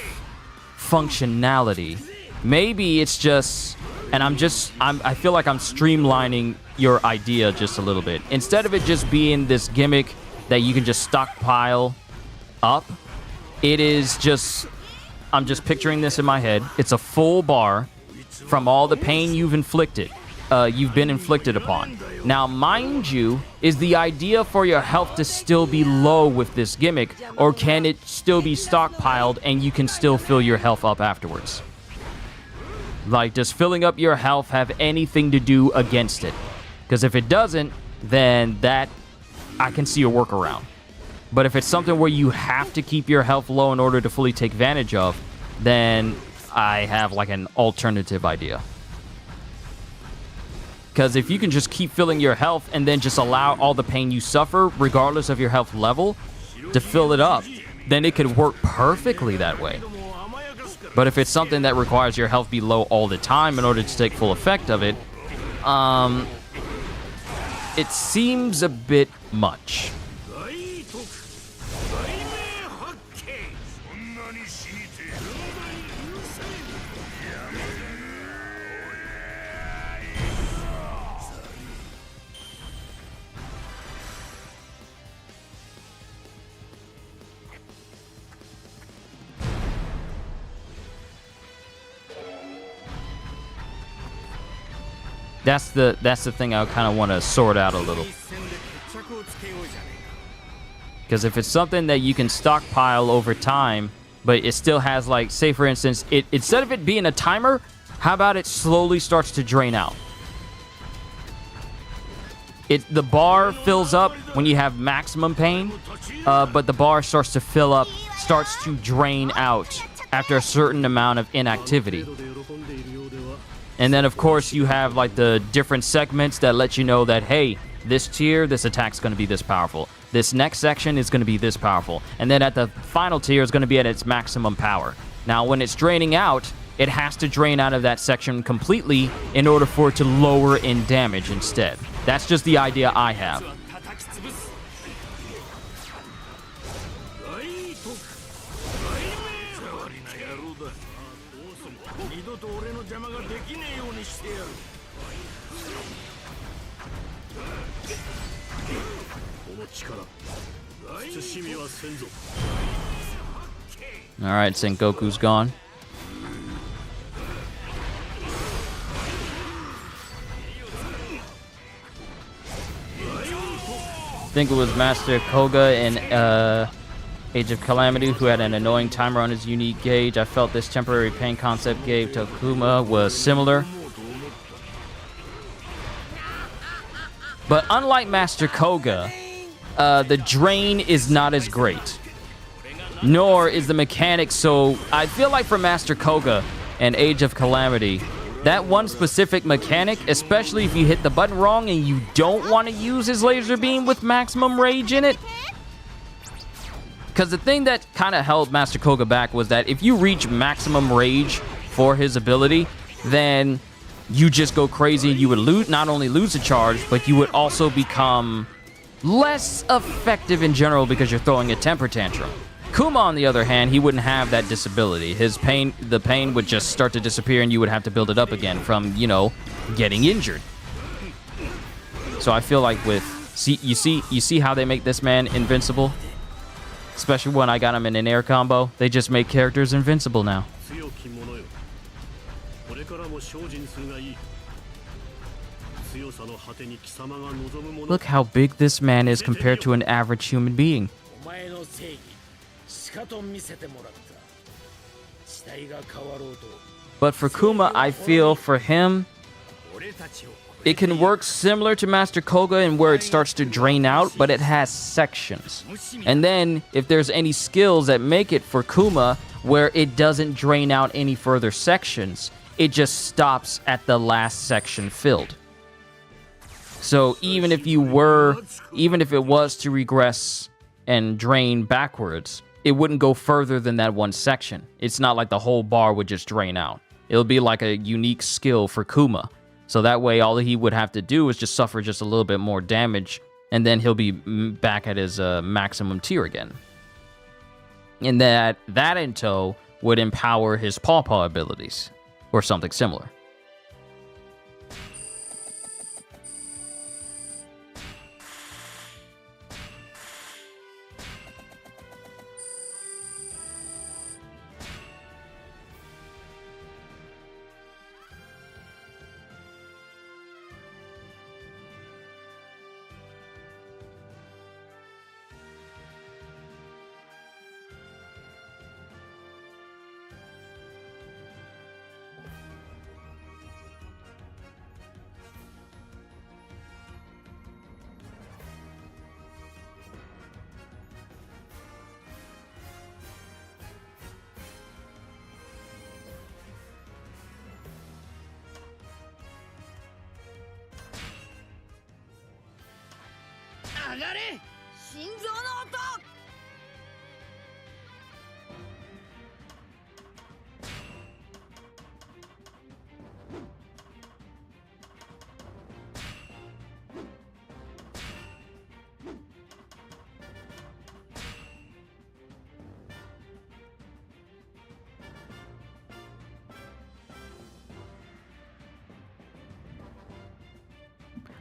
functionality, maybe it's just, and I feel like I'm streamlining your idea just a little bit. Instead of it just being this gimmick that you can just stockpile up, it is just, I'm just picturing this in my head. It's a full bar from all the pain you've been inflicted upon. Now, mind you, is the idea for your health to still be low with this gimmick, or can it still be stockpiled and you can still fill your health up afterwards? Like, does filling up your health have anything to do against it? Because if it doesn't, then that, I can see a workaround. But if it's something where you have to keep your health low in order to fully take advantage of, then I have like an alternative idea. Because if you can just keep filling your health and then just allow all the pain you suffer, regardless of your health level, to fill it up, then it could work perfectly that way. But if it's something that requires your health be low all the time in order to take full effect of it, it seems a bit much. That's the thing I kind of want to sort out a little. Because if it's something that you can stockpile over time, but it still has, like, say for instance, it instead of it being a timer, how about it slowly starts to drain out? The bar fills up when you have maximum pain, but the bar starts to fill up, starts to drain out after a certain amount of inactivity. And then, of course, you have, like, the different segments that let you know that, hey, this tier, this attack's going to be this powerful. This next section is going to be this powerful. And then at the final tier, it's going to be at its maximum power. Now, when it's draining out, it has to drain out of that section completely in order for it to lower in damage instead. That's just the idea I have. Alright, Sengoku's gone. I think it was Master Koga in Age of Calamity who had an annoying timer on his unique gauge. I felt this temporary pain concept gave to Kuma was similar. But unlike Master Koga, the drain is not as great. Nor is the mechanic so... I feel like for Master Koga and Age of Calamity, that one specific mechanic, especially if you hit the button wrong and you don't want to use his laser beam with maximum rage in it. Because the thing that kind of held Master Koga back was that if you reach maximum rage for his ability, then you just go crazy and you would not only lose a charge, but you would also become less effective in general because you're throwing a temper tantrum. Kuma, on the other hand, he wouldn't have that disability. The pain would just start to disappear and you would have to build it up again from, you know, getting injured. So I feel like with... You see how they make this man invincible? Especially when I got him in an air combo. They just make characters invincible now. Look how big this man is compared to an average human being. But for Kuma, I feel for him, it can work similar to Master Koga in where it starts to drain out, but it has sections. And then, if there's any skills that make it for Kuma, where it doesn't drain out any further sections, it just stops at the last section filled. So even if it was to regress and drain backwards, it wouldn't go further than that one section. It's not like the whole bar would just drain out. It'll be like a unique skill for Kuma. So that way, all he would have to do is just suffer just a little bit more damage, and then he'll be back at his maximum tier again. And that in tow would empower his Paw abilities, or something similar.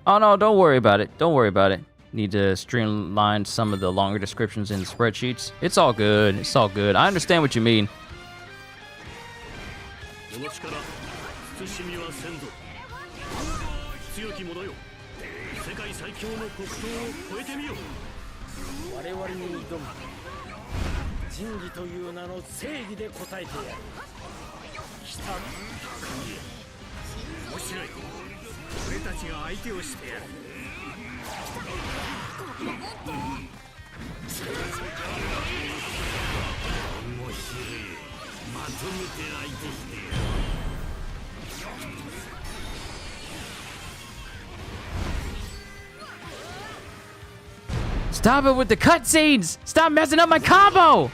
Oh no, don't worry about it. Don't worry about it. Need to streamline some of the longer descriptions in the spreadsheets. It's all good. It's all good. I understand what you mean. Stop it with the cutscenes! Stop messing up my combo!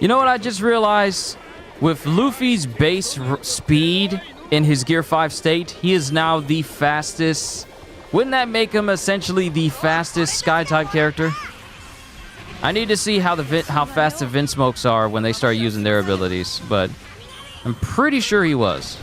You know what I just realized? With Luffy's base speed in his Gear 5 state, he is now the fastest. Wouldn't that make him essentially the fastest Sky-type character? I need to see how fast the Vinsmokes are when they start using their abilities, but I'm pretty sure he was.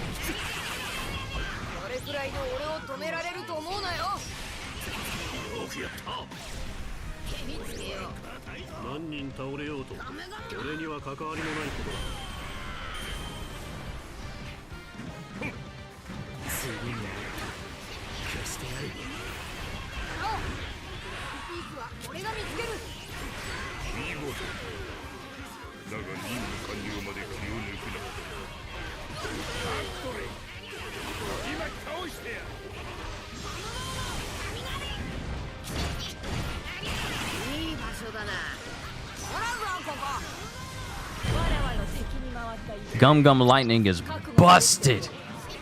Gum Gum Lightning is busted.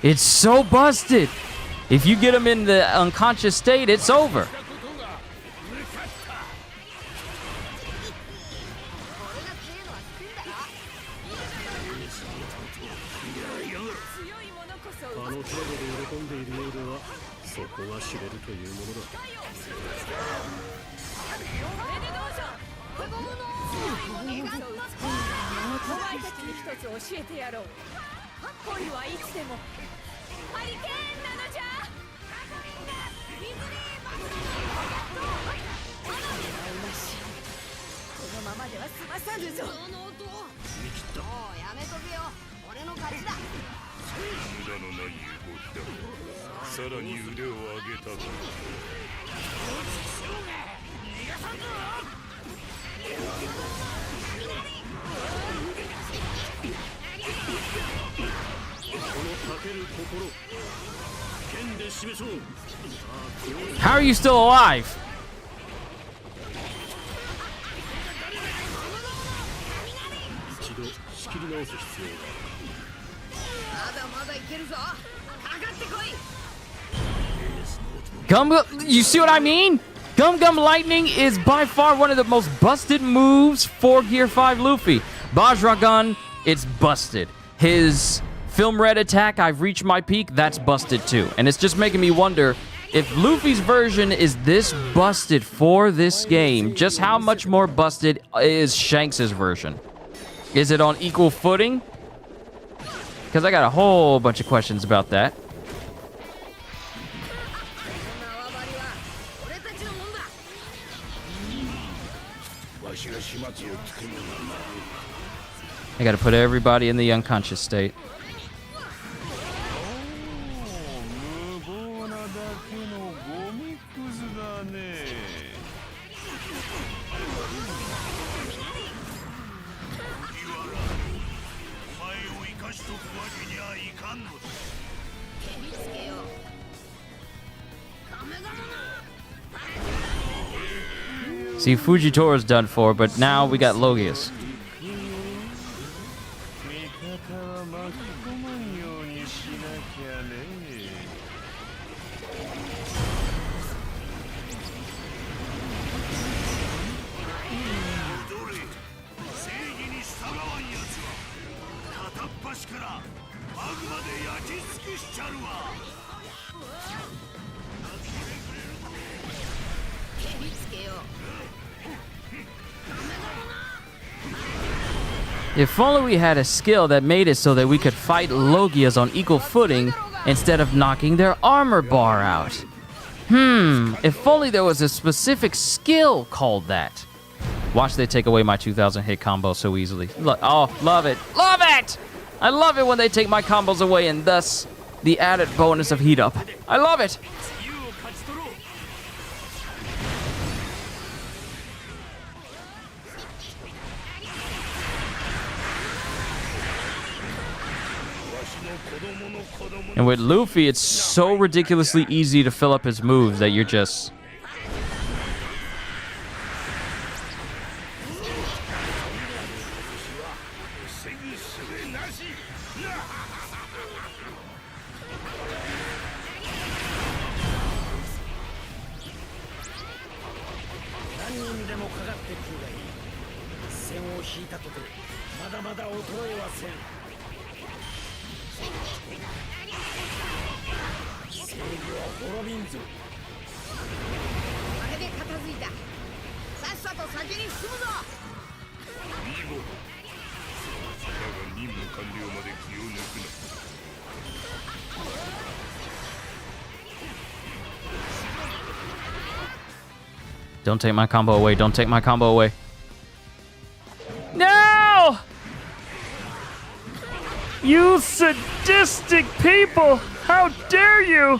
It's so busted. If you get him in the unconscious state, it's over. How are you still alive? You see what I mean? Gum Gum Lightning is by far one of the most busted moves for Gear 5 Luffy. Bajragun, it's busted. His Film Red attack, I've reached my peak, that's busted too. And it's just making me wonder, if Luffy's version is this busted for this game, just how much more busted is Shanks' version? Is it on equal footing? Because I got a whole bunch of questions about that. I gotta put everybody in the unconscious state. See, Fujitora's done for, but now we got Logius. 込まんようにしなきゃね。踊れ。正義に従わんやつは片っ端からマグマで焼き尽くしちゃるわ。蹴りつけよう。 If only we had a skill that made it so that we could fight Logias on equal footing instead of knocking their armor bar out. If only there was a specific skill called that. Watch they take away my 2000 hit combo so easily. Oh, love it. Love it! I love it when they take my combos away and thus the added bonus of heat up. I love it! And with Luffy, it's so ridiculously easy to fill up his moves that you're just... Don't take my combo away. Don't take my combo away. No! You sadistic people! How dare you!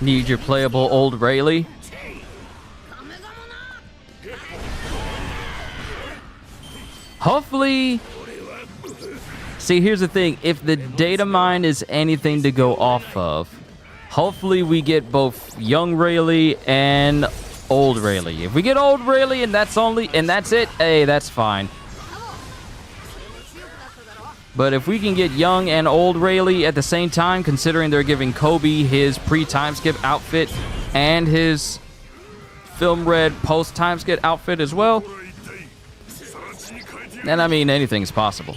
Need your playable old Rayleigh? Hopefully... See, here's the thing. If the data mine is anything to go off of, hopefully we get both young Rayleigh and old Rayleigh. If we get old Rayleigh and that's it, hey, that's fine. But if we can get young and old Rayleigh at the same time, considering they're giving Kobe his pre-time skip outfit and his film red post-time skip outfit as well, then I mean anything's possible.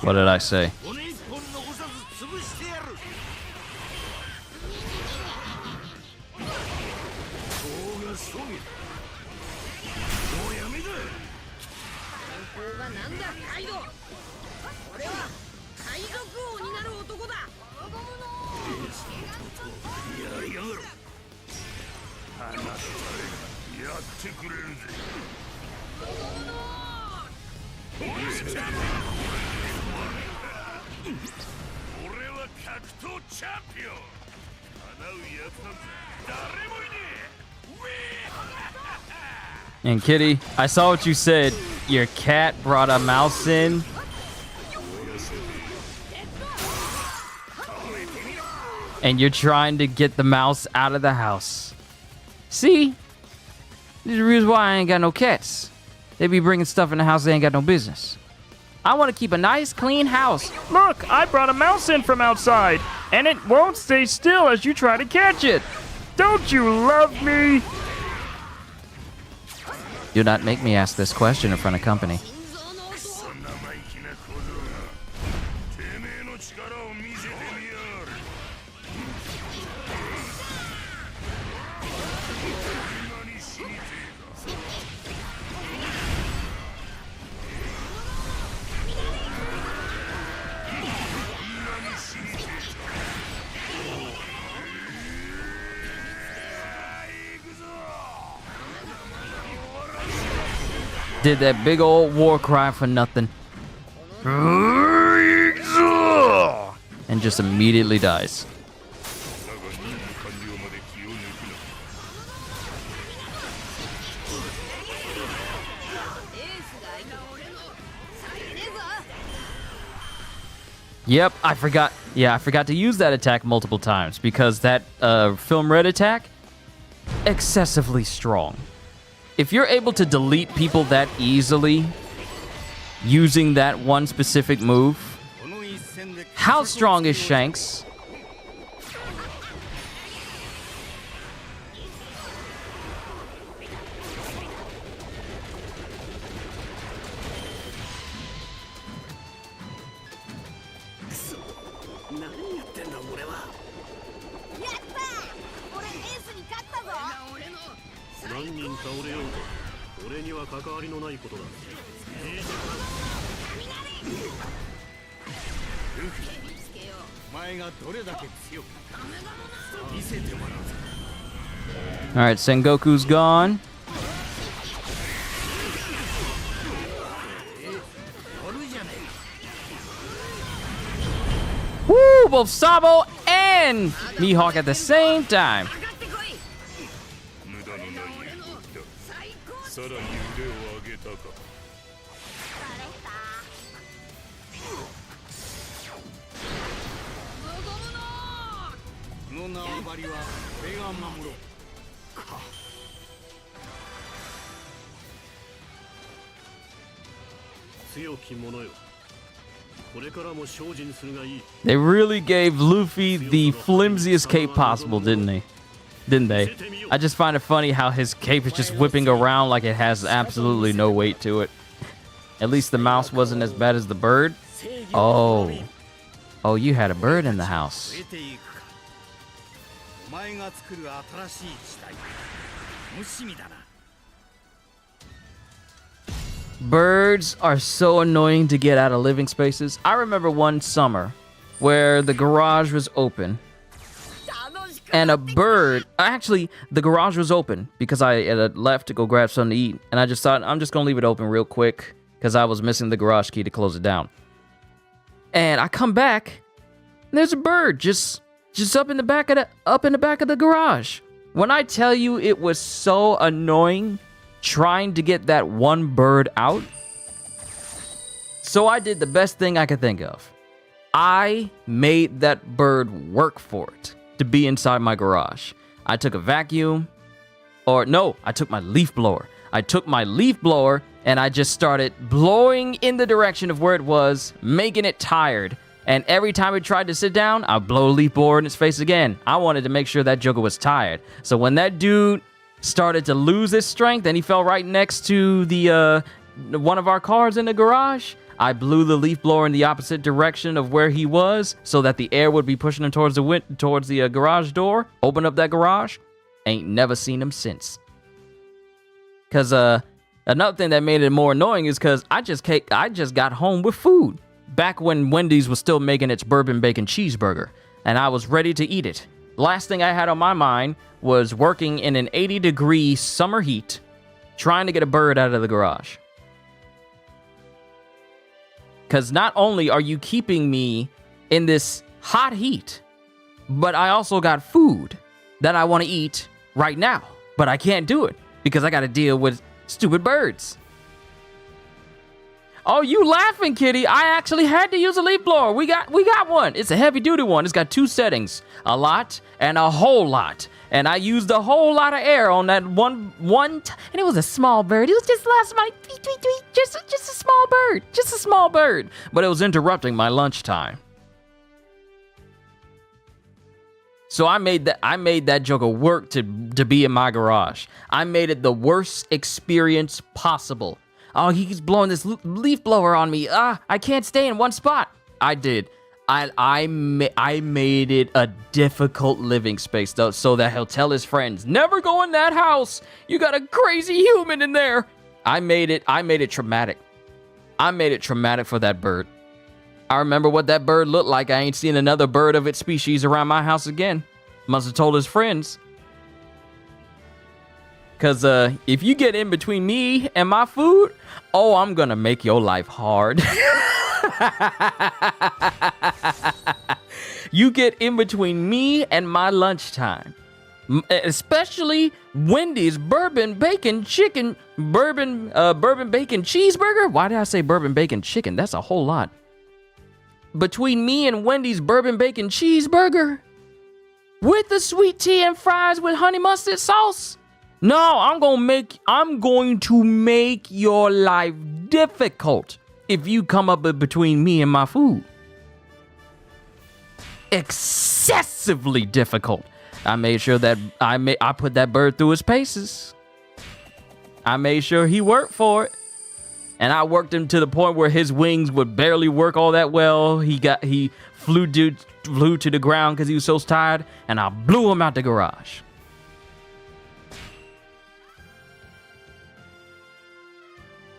What did I say? タクトチャンピオン叶うやつなんて誰もいねえウィー And Kitty, I saw what you said. Your cat brought a mouse in. And you're trying to get the mouse out of the house. See? This is the reason why I ain't got no cats. They be bringing stuff in the house they ain't got no business. I want to keep a nice, clean house. Look, I brought a mouse in from outside, and it won't stay still as you try to catch it. Don't you love me? Do not make me ask this question in front of company. そんな生意気な小僧がてめえの力を見せてみやがる今に死にてえか Did that big old war cry for nothing. And just immediately dies. Yep, I forgot. Yeah, I forgot to use that attack multiple times because that film red attack, excessively strong. If you're able to delete people that easily using that one specific move, how strong is Shanks? All right, Sengoku's gone. Woo! Both Sabo and Mihawk at the same time. 無駄のない動きださらに腕を上げたか の縄張りは俺が守ろうか強き者よこれからも精進するがいい They really gave Luffy the flimsiest cape possible, didn't they? Didn't they? I just find it funny how his cape is just whipping around like it has absolutely no weight to it. At least the mouse wasn't as bad as the bird. Oh. Oh, you had a bird in the house. お前が作る新しい時代楽しみだな Birds are so annoying to get out of living spaces. I remember one summer where the garage was open and a bird, actually the garage was open because I had left to go grab something to eat, and I just thought I'm just gonna leave it open real quick because I was missing the garage key to close it down. And I come back and there's a bird just up in the back of the garage. When I tell you it was so annoying trying to get that one bird out, so I did the best thing I could think of. I made that bird work for it to be inside my garage. I took a vacuum, or no, I took my leaf blower. I took my leaf blower and I just started blowing in the direction of where it was, making it tired. And every time it tried to sit down, I'd blow a leaf blower in its face again. I wanted to make sure that Joker was tired. So when that dude started to lose his strength and he fell right next to the one of our cars in the garage, I blew the leaf blower in the opposite direction of where he was so that the air would be pushing him towards the garage door. Open up that garage. Ain't never seen him since. Cause another thing that made it more annoying is cause I just got home with food back when Wendy's was still making its bourbon bacon cheeseburger, and I was ready to eat it. Last thing I had on my mind was working in an 80-degree summer heat, trying to get a bird out of the garage. Because not only are you keeping me in this hot heat, but I also got food that I want to eat right now, but I can't do it because I got to deal with stupid birds. Oh, you laughing, kitty? I actually had to use a leaf blower. We got one. It's a heavy duty one. It's got 2 settings, a lot and a whole lot. And I used a whole lot of air on that one, and it was a small bird. It was just last night, just a small bird, but it was interrupting my lunchtime. So I made that joker work to be in my garage. I made it the worst experience possible. Oh, he's blowing this leaf blower on me. I can't stay in one spot. I did. I made it a difficult living space, though, so that he'll tell his friends, never go in that house. You got a crazy human in there. I made it traumatic. I made it traumatic for that bird. I remember what that bird looked like. I ain't seen another bird of its species around my house again. Must have told his friends. Because if you get in between me and my food, oh, I'm going to make your life hard. You get in between me and my lunchtime. Especially Wendy's bourbon bacon chicken, bourbon bacon cheeseburger. Why did I say bourbon bacon chicken? That's a whole lot. Between me and Wendy's bourbon bacon cheeseburger with the sweet tea and fries with honey mustard sauce. No, I'm going to make your life difficult if you come up between me and my food. Excessively difficult. I made sure that I put that bird through his paces. I made sure he worked for it. And I worked him to the point where his wings would barely work all that well. He flew to the ground because he was so tired, and I blew him out the garage.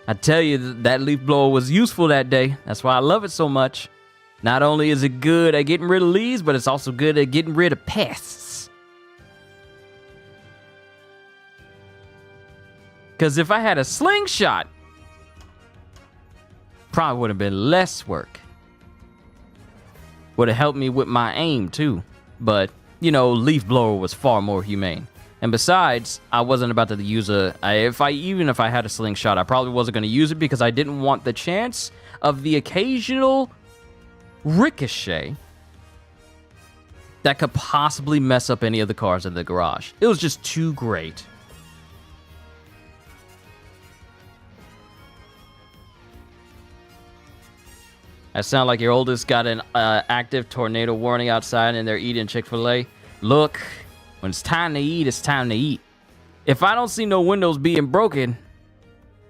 I tell you, that leaf blower was useful that day. That's why I love it so much. Not only is it good at getting rid of leaves, but it's also good at getting rid of pests. Because if I had a slingshot, probably would have been less work. Would have helped me with my aim too. But, leaf blower was far more humane. And besides, I wasn't about to use even if I had a slingshot, I probably wasn't going to use it because I didn't want the chance of the occasional ricochet that could possibly mess up any of the cars in the garage. It was just too great. I sound like your oldest got an active tornado warning outside and they're eating Chick-fil-A. Look, when it's time to eat, it's time to eat. If I don't see no windows being broken,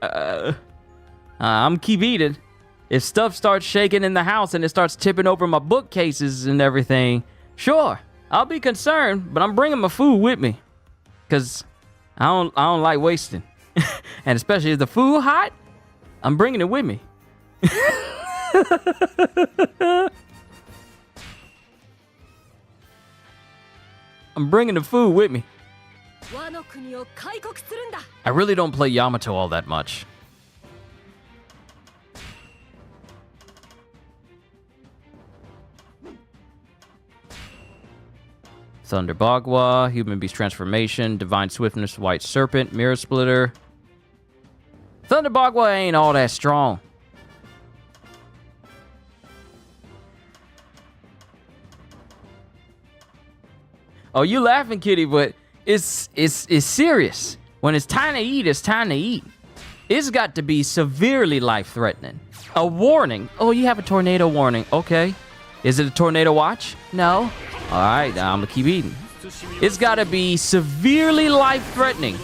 I'm keep eating. If stuff starts shaking in the house and it starts tipping over my bookcases and everything, sure, I'll be concerned, but I'm bringing my food with me. Because I don't like wasting. And especially if the food hot, I'm bringing it with me. I'm bringing the food with me. I really don't play Yamato all that much. Thunder Bagua, Human Beast Transformation, Divine Swiftness, White Serpent, Mirror Splitter. Thunder Bagua ain't all that strong. Oh, you laughing, kitty, but it's serious. When it's time to eat, it's time to eat. It's got to be severely life-threatening. A warning. Oh, you have a tornado warning. Okay. Is it a tornado watch? No. All right, now I'm gonna keep eating. It's got to be severely life-threatening.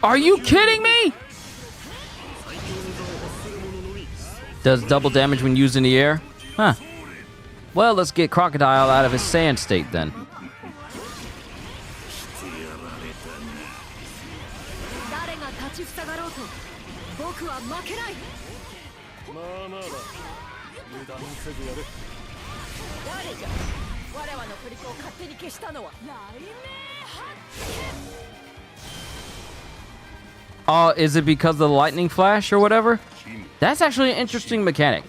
Are you kidding me? Does double damage when used in the air? Huh. Well, let's get Crocodile out of his sand state then. 誰が立ちふさがろうと僕は負けない。まあまあだ、油断せずやれ。誰じゃ我々のプリコを勝手に消したのは。雷鳴発見。 Is it because of the lightning flash or whatever? That's actually an interesting mechanic.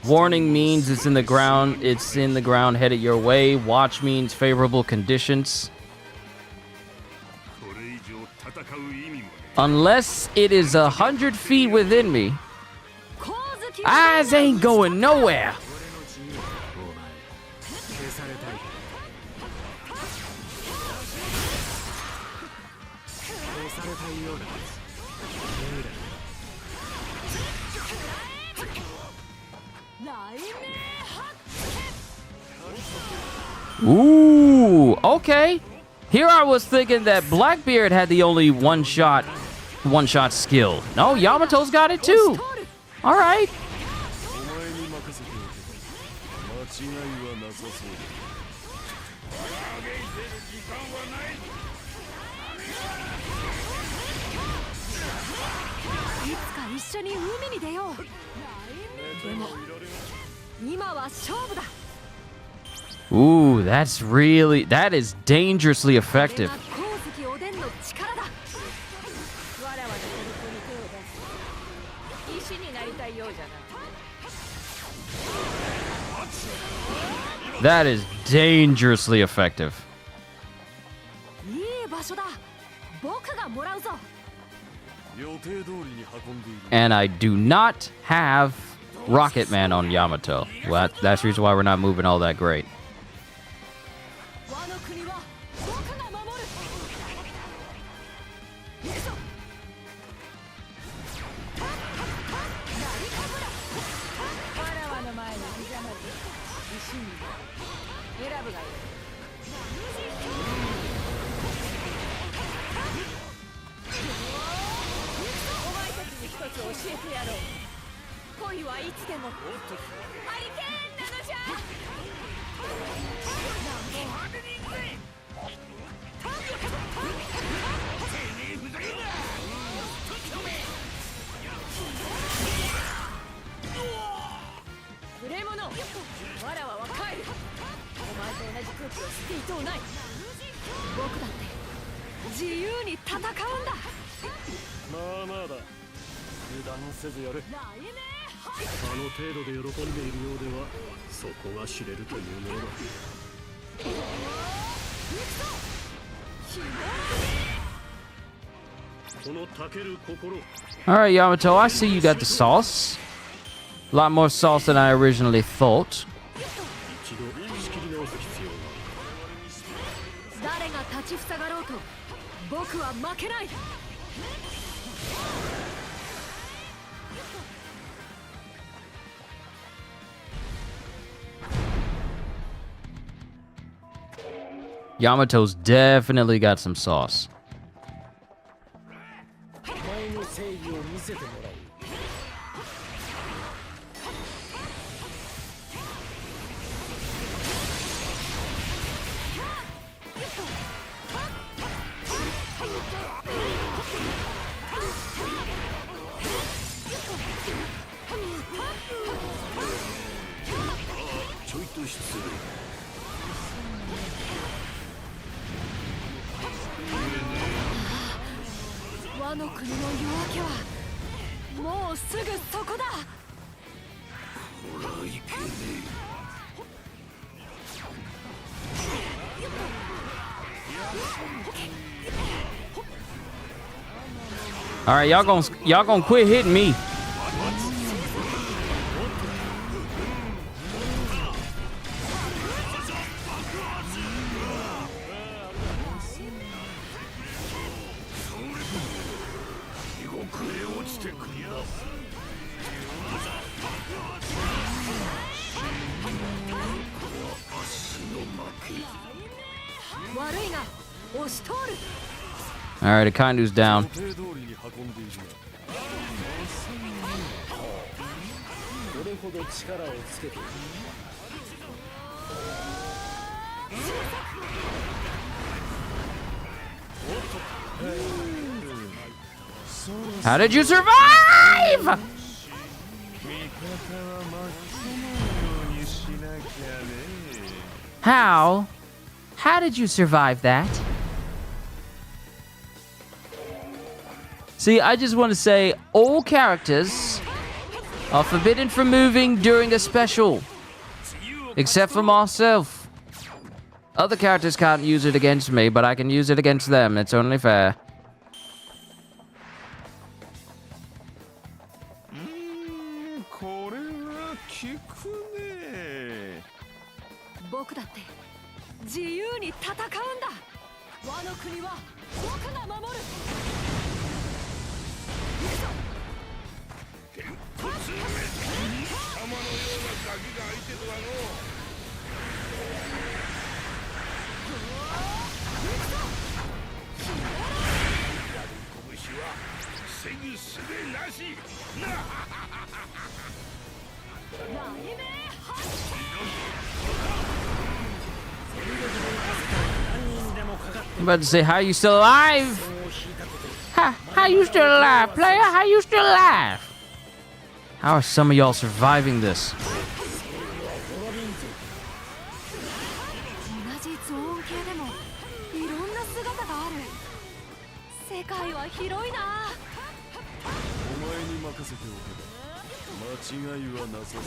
Warning means it's in the ground. It's in the ground headed your way. Watch means favorable conditions. Unless it is 100 feet within me, eyes ain't going nowhere. Ooh, okay. Here I was thinking that Blackbeard had the only one-shot skill. No, Yamato's got it too. All right. Ooh, that is dangerously effective. That is dangerously effective. And I do not have Rocket Man on Yamato. Well, that's the reason why we're not moving all that great. Alright, Yamato, I see you got the sauce. A lot more sauce than I originally thought. Yamato's definitely got some sauce. All right, y'all gonna quit hitting me. All right, Akainu's down. How did you survive? How? How did you survive that? See, I just want to say all characters are forbidden from moving during a special. Except for myself. Other characters can't use it against me, but I can use it against them. It's only fair. 僕だって自由に戦うんだ。ワノ国は僕が守る。行くぞ。天突貴様のようなガキが相手とはの。行くぞ。拳は防ぐ術なし。雷鳴発生。 I'm about to say, how are you still alive? How you still alive, player? How you still alive? How are some of y'all surviving this? 同じゾーン系でもいろんな姿がある。世界は広いな。お前に任せておけば間違いはなさそう。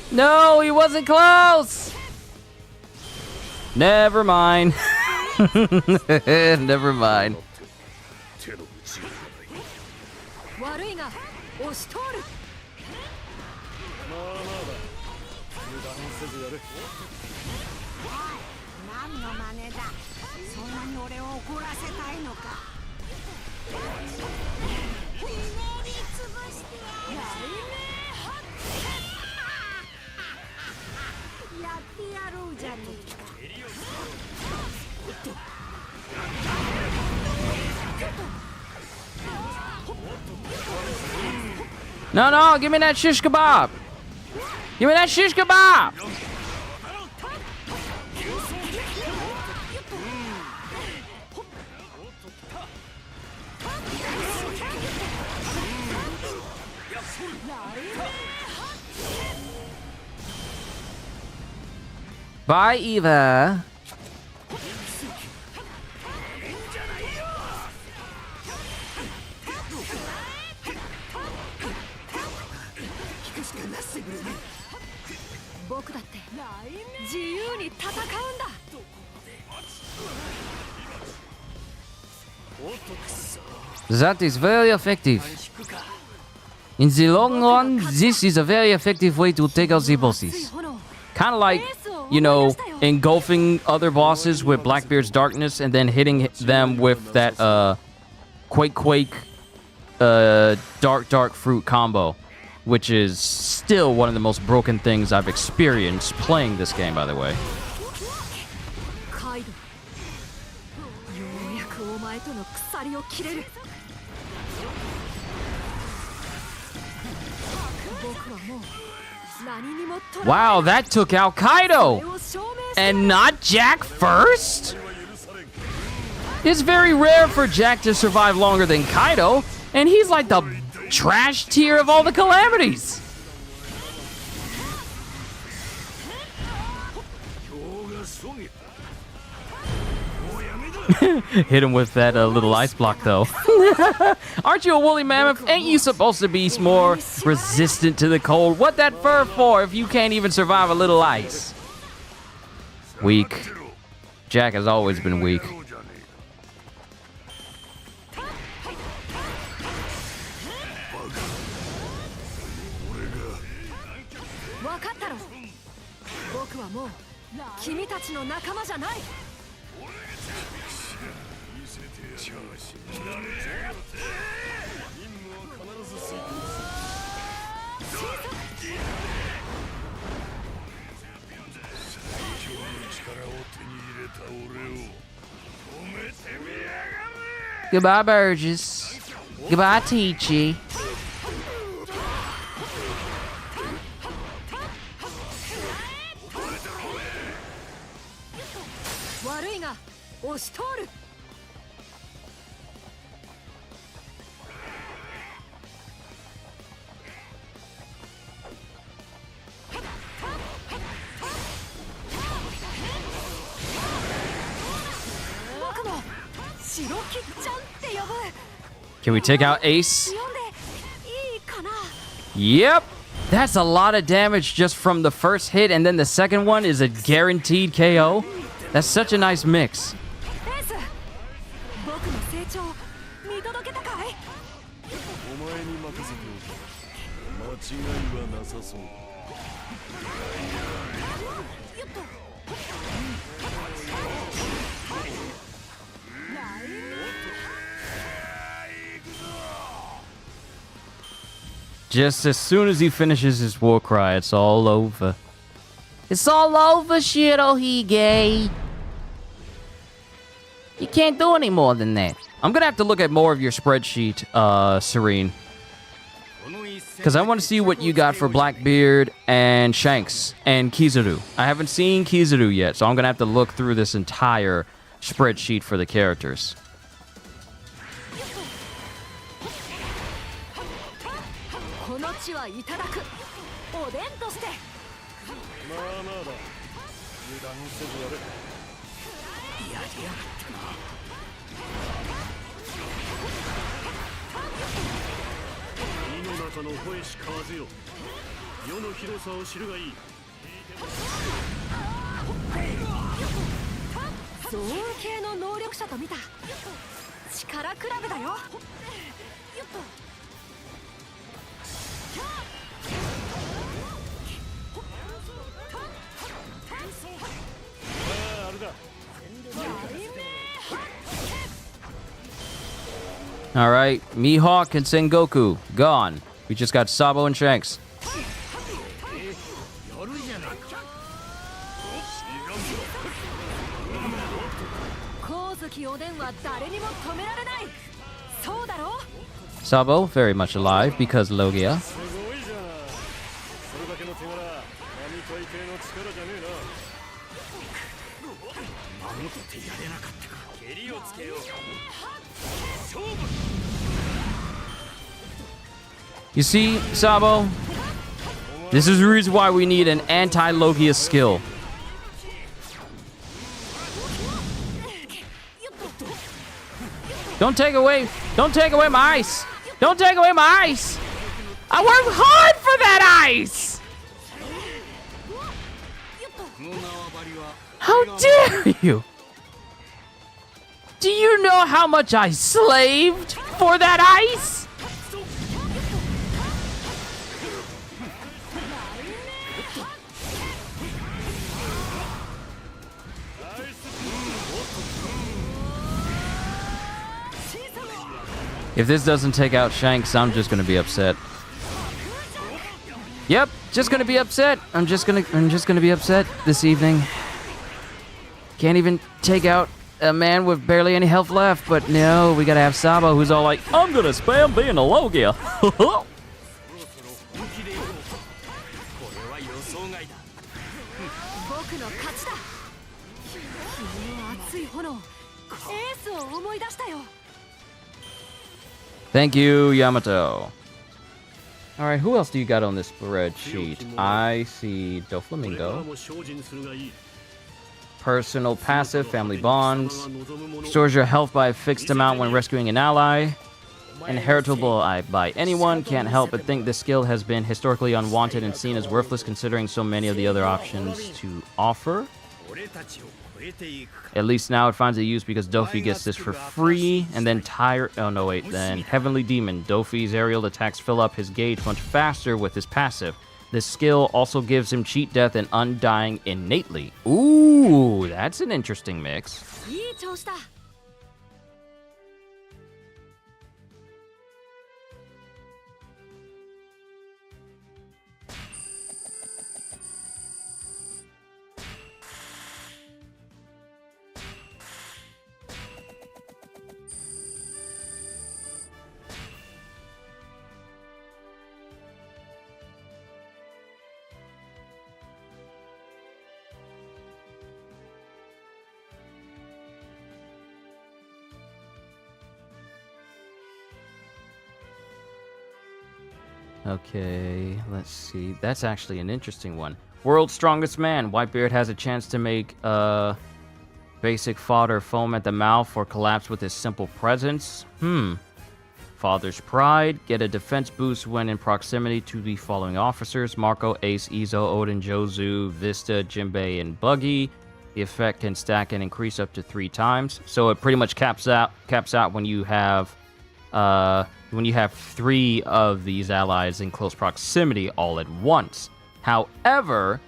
No, he wasn't close. Never mind. Never mind. 悪いが押し通る。まあまあだ。油断せずやれ。何の真似だ。そんなに俺を怒らせたいのか。ひねりつぶしてやる。やってやろうじゃねえか。 No, no, give me that shish kebab. Give me that shish kebab. Bye, Eva. That is very effective. In the long run, this is a very effective way to take out the bosses. Kind of like, you know, engulfing other bosses with Blackbeard's darkness and then hitting them with that Quake Dark Fruit combo, which is still one of the most broken things I've experienced playing this game, by the way. Wow, that took out Kaido! And not Jack first? It's very rare for Jack to survive longer than Kaido, and he's like the trash tier of all the calamities! Hit him with that little ice block, though. Aren't you a woolly mammoth? Ain't you supposed to be more resistant to the cold? What that fur for if you can't even survive a little ice? Weak. Jack has always been weak. Goodbye, Burgess. Goodbye, Teachy. 悪いが押し通る。僕も白キッちゃんって呼ぶ。 Can we take out Ace? 呼んでいいかな。 Yep. That's a lot of damage just from the first hit, and then the second one is a guaranteed KO. That's such a nice mix. エース、僕の成長見届けたかい？お前に任せておく。間違いはなさそう。Just as soon as he finishes his war cry, it's all over. It's all over, Shirohige. You can't do any more than that. I'm gonna have to look at more of your spreadsheet, Serene. Because I want to see what you got for Blackbeard and Shanks and Kizaru. I haven't seen Kizaru yet, so I'm gonna have to look through this entire spreadsheet for the characters. この地はいただく。おでんとして。まあまあだ。油断せずやれ。やりやがったな。海の中の吠えし風よ。世の広さを知るがいい。造運系の能力者と見た。力比べだよ。All right, Mihawk and Sengoku gone. We just got Sabo and Shanks. 光月おでんは誰にも止められない。そうだろ？ Sabo, very much alive because Logia. すごいじゃない。それだけの手柄、並大抵の力じゃねえな。守ってやれなかったか。蹴りをつけよう。勝負。 You see, Sabo? This is the reason why we need an anti-Logia skill. Don't take away my ice! Don't take away my ice! I worked hard for that ice! How dare you! Do you know how much I slaved for that ice? If this doesn't take out Shanks, I'm just gonna be upset. Yep, just gonna be upset. I'm just gonna be upset this evening. Can't even take out a man with barely any health left, but no, we gotta have Sabo, who's all like, I'm gonna spam being a Logia. Thank you, Yamato. All right, who else do you got on this spreadsheet? I see Doflamingo. Personal passive, family bonds. Restores your health by a fixed amount when rescuing an ally. Inheritable by anyone. Can't help but think this skill has been historically unwanted and seen as worthless considering so many of the other options to offer. At least now it finds a use because Dofi gets this for free, and then then Heavenly Demon. Dofi's aerial attacks fill up his gauge much faster with his passive. This skill also gives him cheat death and undying innately. Ooh, that's an interesting mix. Okay, let's see. That's actually an interesting one. World's strongest man. Whitebeard has a chance to make basic fodder foam at the mouth or collapse with his simple presence. Father's pride. Get a defense boost when in proximity to the following officers: Marco, Ace, Izo, Oden, Jozu, Vista, Jinbei, and Buggy. The effect can stack and increase up to 3 times. So it pretty much caps out when you have 3 of these allies in close proximity all at once. However,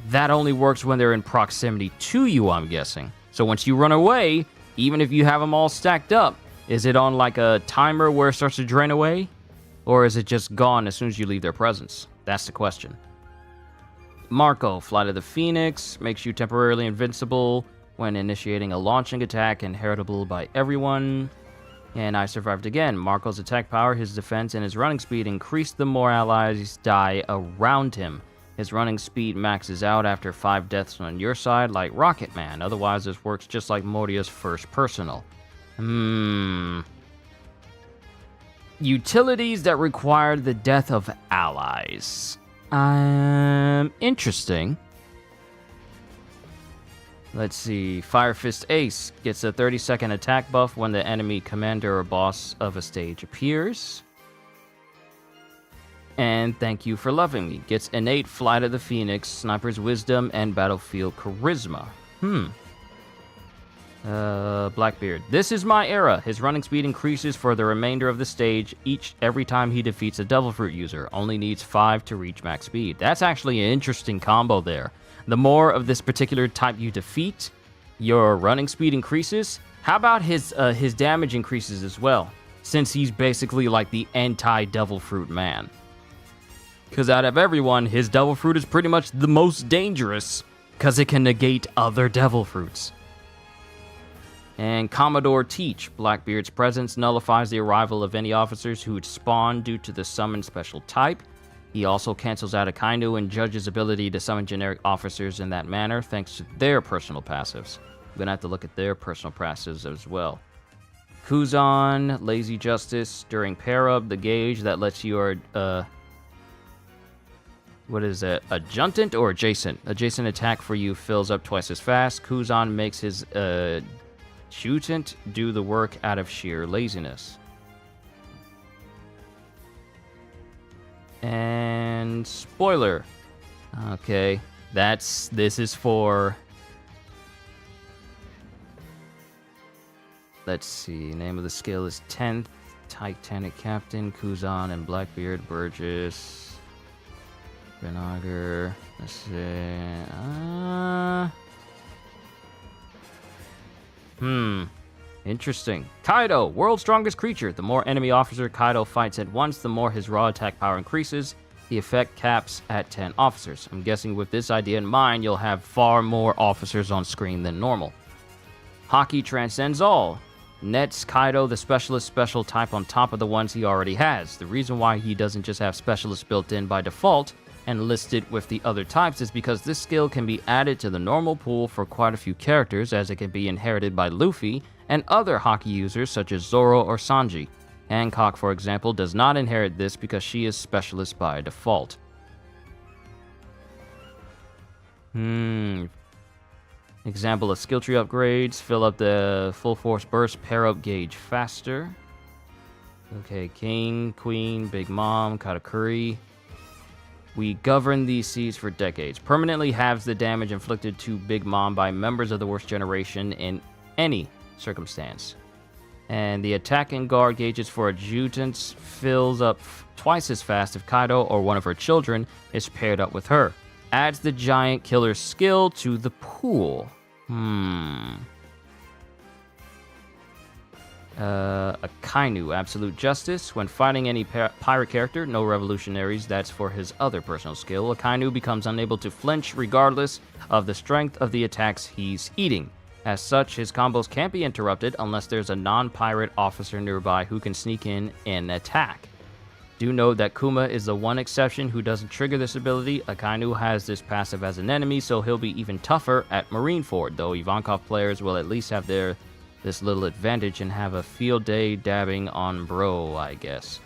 that only works when they're in proximity to you, I'm guessing. So once you run away, even if you have them all stacked up, is it on like a timer where it starts to drain away? Or is it just gone as soon as you leave their presence? That's the question. Marco, Flight of the Phoenix, makes you temporarily invincible when initiating a launching attack, inheritable by everyone. And I survived again. Marco's attack power, his defense, and his running speed increase the more allies die around him. His running speed maxes out after 5 deaths on your side, like Rocket Man. Otherwise, this works just like Moria's first personal. Utilities that require the death of allies. Interesting. Let's see. Fire Fist Ace gets a 30-second attack buff when the enemy commander or boss of a stage appears. And Thank You for Loving Me gets innate Flight of the Phoenix, Sniper's Wisdom, and Battlefield Charisma. Blackbeard. This is my era. His running speed increases for the remainder of the stage every time he defeats a Devil Fruit user. Only needs 5 to reach max speed. That's actually an interesting combo there. The more of this particular type you defeat, your running speed increases. How about his damage increases as well, since he's basically like the anti-Devil Fruit man? Because out of everyone, his Devil Fruit is pretty much the most dangerous, because it can negate other Devil Fruits. And Commodore Teach. Blackbeard's presence nullifies the arrival of any officers who would spawn due to the summon special type. He also cancels out Akainu and Judge's ability to summon generic officers in that manner, thanks to their personal passives. I'm going to have to look at their personal passives as well. Kuzan, Lazy Justice. During pair-up, the gauge that lets you what is it? Adjutant or adjacent? Adjacent attack for you fills up twice as fast. Kuzan makes his adjutant do the work out of sheer laziness. And spoiler. Okay, this is for, let's see, name of the skill is 10th Titanic Captain, Kuzan and Blackbeard, Burgess, Benager. Let's see. Interesting. Kaido, world's strongest creature. The more enemy officer Kaido fights at once, the more his raw attack power increases. The effect caps at 10 officers. I'm guessing with this idea in mind, you'll have far more officers on screen than normal. Haki transcends all. Nets Kaido the specialist special type on top of the ones he already has. The reason why he doesn't just have specialist built in by default and listed with the other types is because this skill can be added to the normal pool for quite a few characters, as it can be inherited by Luffy and other Haki users such as Zoro or Sanji. Hancock, for example, does not inherit this because she is specialist by default. Example of skill tree upgrades. Fill up the full force burst pair-up gauge faster. Okay, King, Queen, Big Mom, Katakuri. We govern these seas for decades. Permanently halves the damage inflicted to Big Mom by members of the worst generation in any circumstance. And the attack and guard gauges for adjutants fills up twice as fast if Kaido or one of her children is paired up with her. Adds the giant killer's skill to the pool. Akainu, Absolute Justice. When fighting any pirate character, no revolutionaries, that's for his other personal skill. Akainu becomes unable to flinch regardless of the strength of the attacks he's eating. As such, his combos can't be interrupted unless there's a non-pirate officer nearby who can sneak in and attack. Do note that Kuma is the one exception who doesn't trigger this ability. Akainu has this passive as an enemy, so he'll be even tougher at Marineford, though Ivankov players will at least have this little advantage and have a field day dabbing on bro, I guess.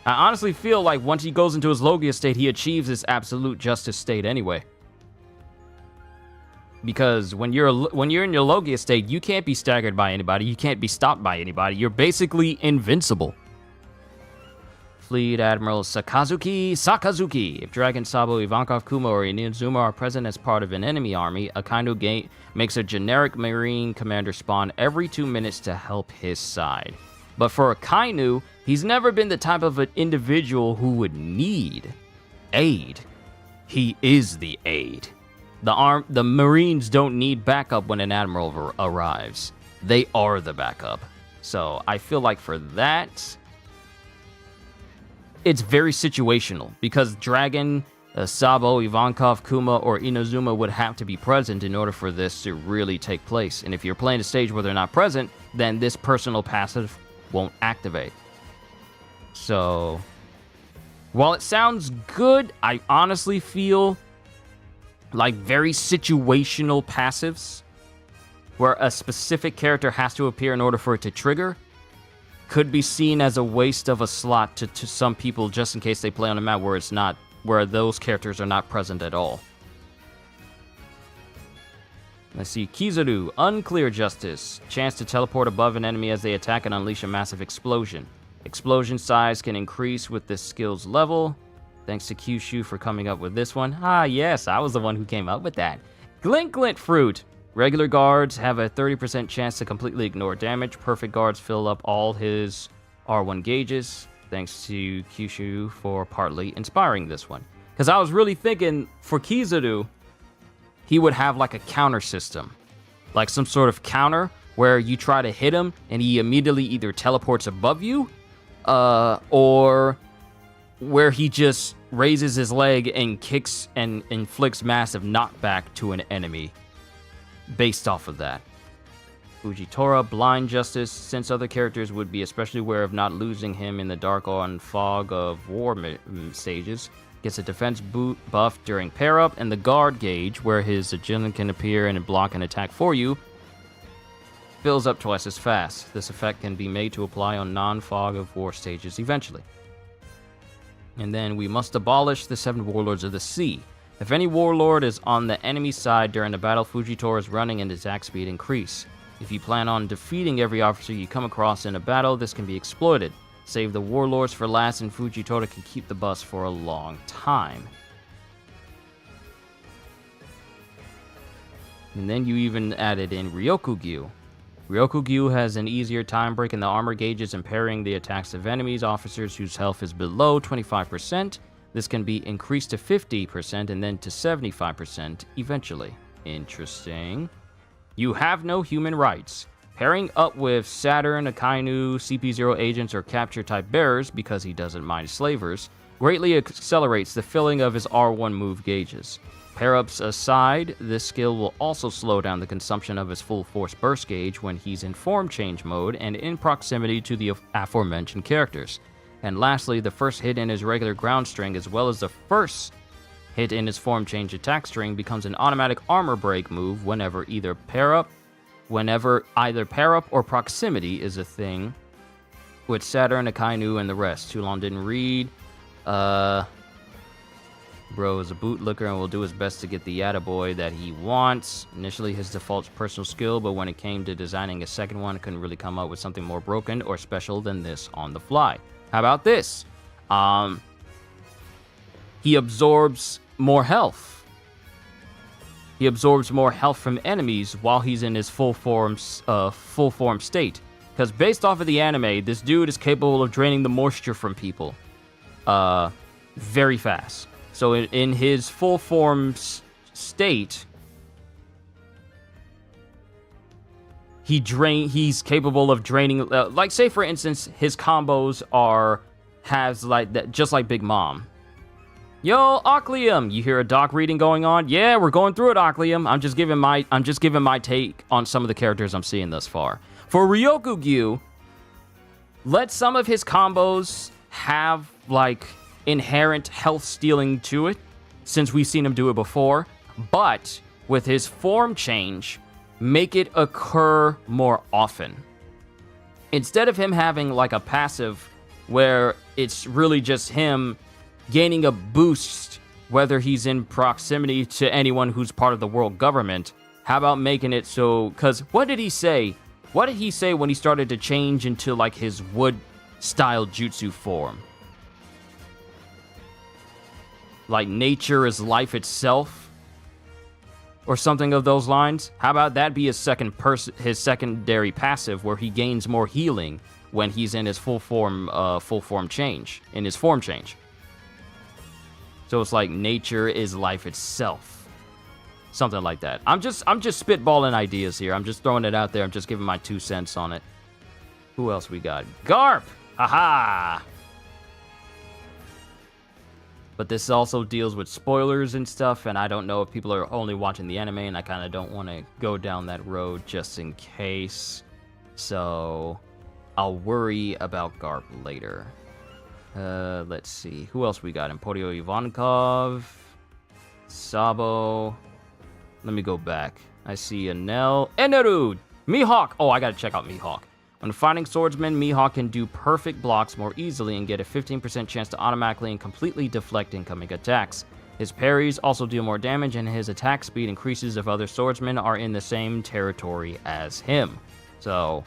I honestly feel like once he goes into his Logia state, he achieves this absolute justice state anyway. Because when you're in your Logia state, you can't be staggered by anybody. You can't be stopped by anybody. You're basically invincible. Fleet Admiral Sakazuki. If Dragon, Sabo, Ivankov, Kuma, or Inazuma are present as part of an enemy army, Akainu makes a generic Marine commander spawn every 2 minutes to help his side. But for Akainu, he's never been the type of an individual who would need aid. He is the aid. The Marines don't need backup when an admiral arrives. They are the backup. So I feel like for that, it's very situational, because Dragon, Sabo, Ivankov, Kuma, or Inazuma would have to be present in order for this to really take place. And if you're playing a stage where they're not present, then this personal passive won't activate. So, while it sounds good, I honestly feel like very situational passives, where a specific character has to appear in order for it to trigger, could be seen as a waste of a slot to some people, just in case they play on a map where those characters are not present at all. Let's see, Kizaru, Unclear Justice. Chance to teleport above an enemy as they attack and unleash a massive explosion. Explosion size can increase with this skill's level. Thanks to Kyushu for coming up with this one. Ah, yes, I was the one who came up with that. Glint Glint Fruit. Regular guards have a 30% chance to completely ignore damage. Perfect guards fill up all his R1 gauges. Thanks to Kyushu for partly inspiring this one. Because I was really thinking, for Kizaru, he would have like a counter system. Like some sort of counter where you try to hit him and he immediately either teleports above you, or where he just raises his leg and kicks and inflicts massive knockback to an enemy based off of that. Fujitora, Blind Justice. Since other characters would be especially aware of not losing him in the dark or fog of war stages, gets a defense buff during pair-up, and the guard gauge, where his agility can appear and block an attack for you, fills up twice as fast. This effect can be made to apply on non-fog of war stages eventually. And then we must abolish the 7 Warlords of the Sea. If any warlord is on the enemy side during the battle, Fujitora's running and attack speed increase. If you plan on defeating every officer you come across in a battle, this can be exploited. Save the warlords for last, and Fujitora can keep the bus for a long time. And then you even added in Ryokugyu. Ryokugyu has an easier time breaking the armor gauges and parrying the attacks of enemies, officers whose health is below 25%. This can be increased to 50% and then to 75% eventually. Interesting. You have no human rights. Pairing up with Saturn, Akainu, CP0 agents, or capture-type bearers, because he doesn't mind slavers, greatly accelerates the filling of his R1 move gauges. Pair-ups aside, this skill will also slow down the consumption of his full force burst gauge when he's in form change mode and in proximity to the aforementioned characters. And lastly, the first hit in his regular ground string, as well as the first hit in his form change attack string, becomes an automatic armor break move whenever either pair-up or proximity is a thing with Saturn, Akainu, and the rest. Too long didn't read. Bro is a bootlicker and will do his best to get the Attaboy that he wants. Initially his default personal skill, but when it came to designing a second one, couldn't really come up with something more broken or special than this on the fly. How about this? He absorbs more health. He absorbs more health from enemies while he's in his full form state. Because based off of the anime, this dude is capable of draining the moisture from people very fast. So in his full form state, he's capable of draining. Like, say for instance, his combos has like that, just like Big Mom. Yo, Oclium, you hear a doc reading going on? Yeah, we're going through it, Oclium. I'm just giving my take on some of the characters I'm seeing thus far. For Ryokugyu, let some of his combos have like inherent health stealing to it, since we've seen him do it before, but with his form change, make it occur more often. Instead of him having like a passive where it's really just him gaining a boost, whether he's in proximity to anyone who's part of the world government. How about making it so, because what did he say? What did he say when he started to change into like his wood-style jutsu form? Like nature is life itself? Or something of those lines? How about that be his secondary passive, where he gains more healing when he's in his full form change, in his form change. So it's like nature is life itself. Something like that. I'm just spitballing ideas here. I'm just throwing it out there. I'm just giving my 2 cents on it. Who else we got? Garp! Haha! But this also deals with spoilers and stuff, and I don't know if people are only watching the anime, and I kind of don't want to go down that road just in case. So I'll worry about Garp later. Let's see. Who else we got? Emporio Ivankov. Sabo. Let me go back. I see Enel. Enerud! Mihawk! Oh, I gotta check out Mihawk. When fighting swordsmen, Mihawk can do perfect blocks more easily and get a 15% chance to automatically and completely deflect incoming attacks. His parries also deal more damage, and his attack speed increases if other swordsmen are in the same territory as him. So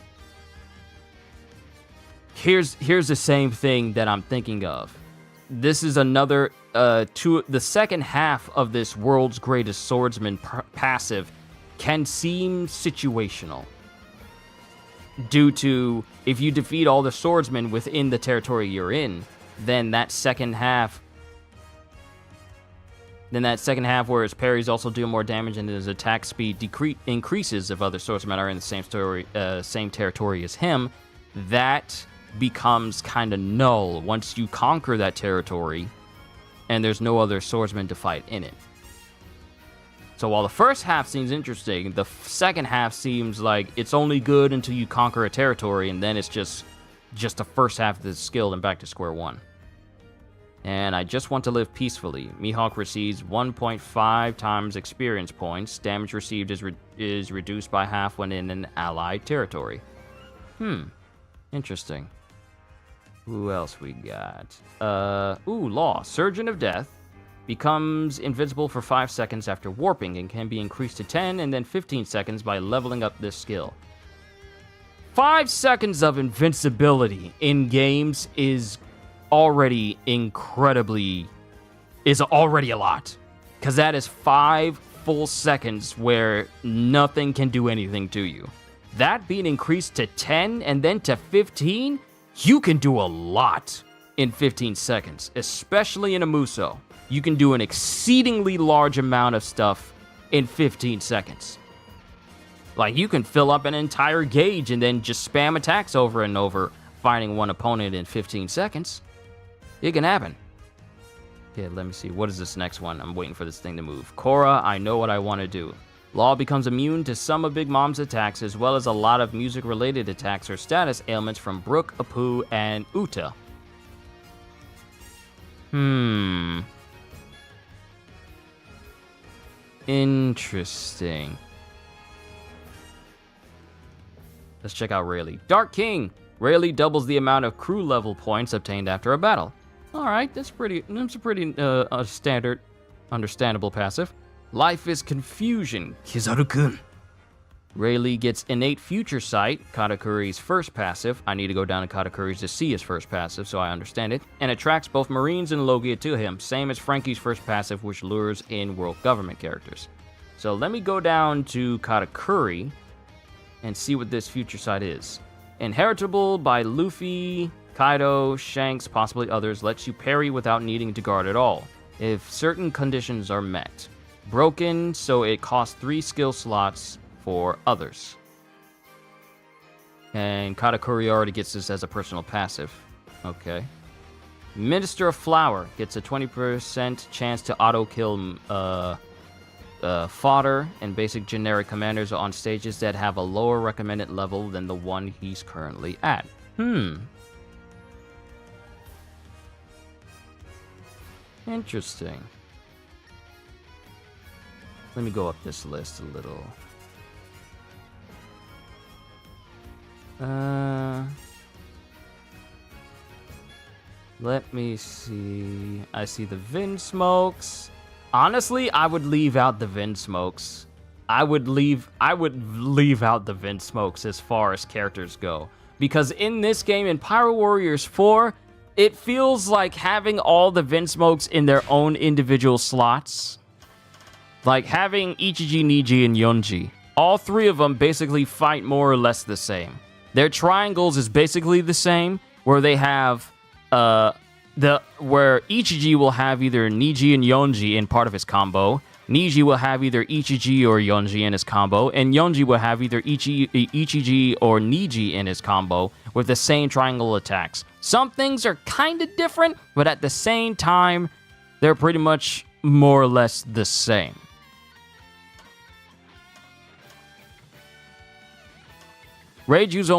here's the same thing that I'm thinking of. This is another the second half of this World's Greatest Swordsman passive can seem situational, due to if you defeat all the swordsmen within the territory you're in, then that second half where his parries also do more damage and his attack speed increases if other swordsmen are in the same territory as him, that becomes kind of null once you conquer that territory and there's no other swordsman to fight in it. So while the first half seems interesting, the second half seems like it's only good until you conquer a territory, and then it's just the first half of the skill and back to square one. And I just want to live peacefully. Mihawk receives 1.5 times experience points. Damage received is reduced by half when in an allied territory. Interesting. Who else we got? Law. Surgeon of Death. Becomes invincible for 5 seconds after warping and can be increased to 10 and then 15 seconds by leveling up this skill. 5 seconds of invincibility in games is already a lot. Because that is 5 full seconds where nothing can do anything to you. That being increased to 10 and then to 15, you can do a lot in 15 seconds, especially in a Musou. You can do an exceedingly large amount of stuff in 15 seconds. Like, you can fill up an entire gauge and then just spam attacks over and over, fighting one opponent in 15 seconds. It can happen. Okay, let me see. What is this next one? I'm waiting for this thing to move. Korra, I know what I want to do. Law becomes immune to some of Big Mom's attacks, as well as a lot of music-related attacks or status ailments from Brook, Apu, and Uta. Interesting. Let's check out Rayleigh. Dark King. Rayleigh doubles the amount of crew level points obtained after a battle. All right, that's a pretty standard, understandable passive. Life is Confusion. Kizaru-kun. Rayleigh gets Innate Future Sight, Katakuri's first passive. I need to go down to Katakuri's to see his first passive, so I understand it. And attracts both Marines and Logia to him, same as Frankie's first passive, which lures in world government characters. So let me go down to Katakuri and see what this Future Sight is. Inheritable by Luffy, Kaido, Shanks, possibly others, lets you parry without needing to guard at all, if certain conditions are met. Broken, so it costs 3 skill slots for others. And Katakuri already gets this as a personal passive. Okay. Minister of Flower gets a 20% chance to auto-kill fodder and basic generic commanders on stages that have a lower recommended level than the one he's currently at. Interesting. Let me go up this list a little. Let me see. I see the Vin Smokes. Honestly, I would leave out the Vin Smokes. I would leave out the Vin Smokes as far as characters go. Because in this game, in Pyro Warriors 4, it feels like having all the Vin Smokes in their own individual slots. Like having Ichiji, Niji, and Yonji. All three of them basically fight more or less the same. Their triangles is basically the same, where they have where Ichiji will have either Niji and Yonji in part of his combo. Niji will have either Ichiji or Yonji in his combo, and Yonji will have either Ichiji or Niji in his combo with the same triangle attacks. Some things are kind of different, but at the same time, they're pretty much more or less the same. Reiju's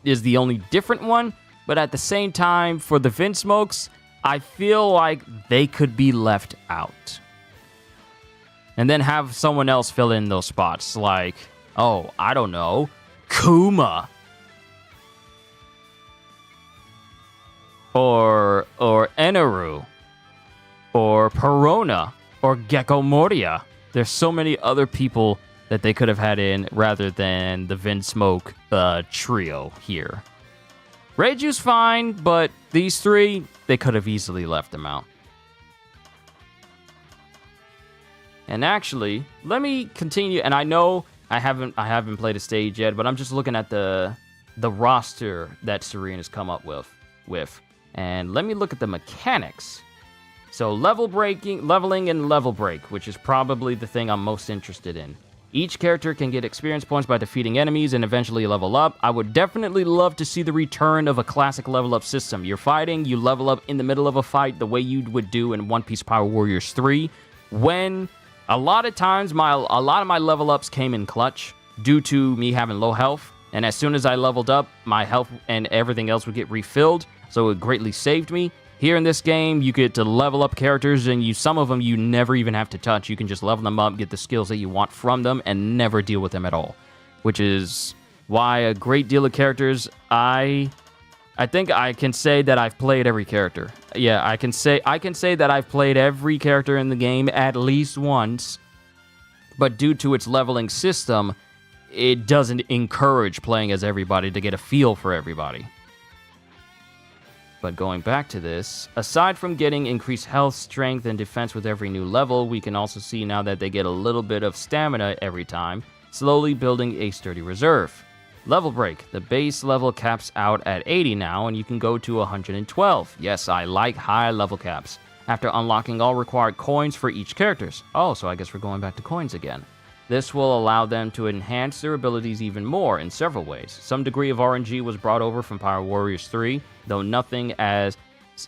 is the only different one, but at the same time, for the Vin Smokes, I feel like they could be left out. And then have someone else fill in those spots, like, oh, I don't know, Kuma. Or Eneru. Or Perona. Or Gecko Moria. There's so many other people that they could have had in rather than the Vin Smoke trio here. Reiju's fine, but these three, they could have easily left them out. And actually, let me continue. And I know I haven't played a stage yet, but I'm just looking at the roster that Serene has come up with. And let me look at the mechanics. So leveling and level break, which is probably the thing I'm most interested in. Each character can get experience points by defeating enemies and eventually level up. I would definitely love to see the return of a classic level up system. You're fighting, you level up in the middle of a fight the way you would do in One Piece Power Warriors 3. When a lot of times, a lot of my level ups came in clutch due to me having low health. And as soon as I leveled up, my health and everything else would get refilled. So it greatly saved me. Here in this game, you get to level up characters, and some of them you never even have to touch. You can just level them up, get the skills that you want from them, and never deal with them at all. Which is why a great deal of characters, I think I can say that I've played every character. Yeah, I can say that I've played every character in the game at least once. But due to its leveling system, it doesn't encourage playing as everybody to get a feel for everybody. But going back to this, aside from getting increased health, strength, and defense with every new level, we can also see now that they get a little bit of stamina every time, slowly building a sturdy reserve. Level break. The base level caps out at 80 now, and you can go to 112. Yes, I like high level caps. After unlocking all required coins for each characters. Oh, so I guess we're going back to coins again. This will allow them to enhance their abilities even more in several ways. Some degree of RNG was brought over from Power Warriors 3, though nothing as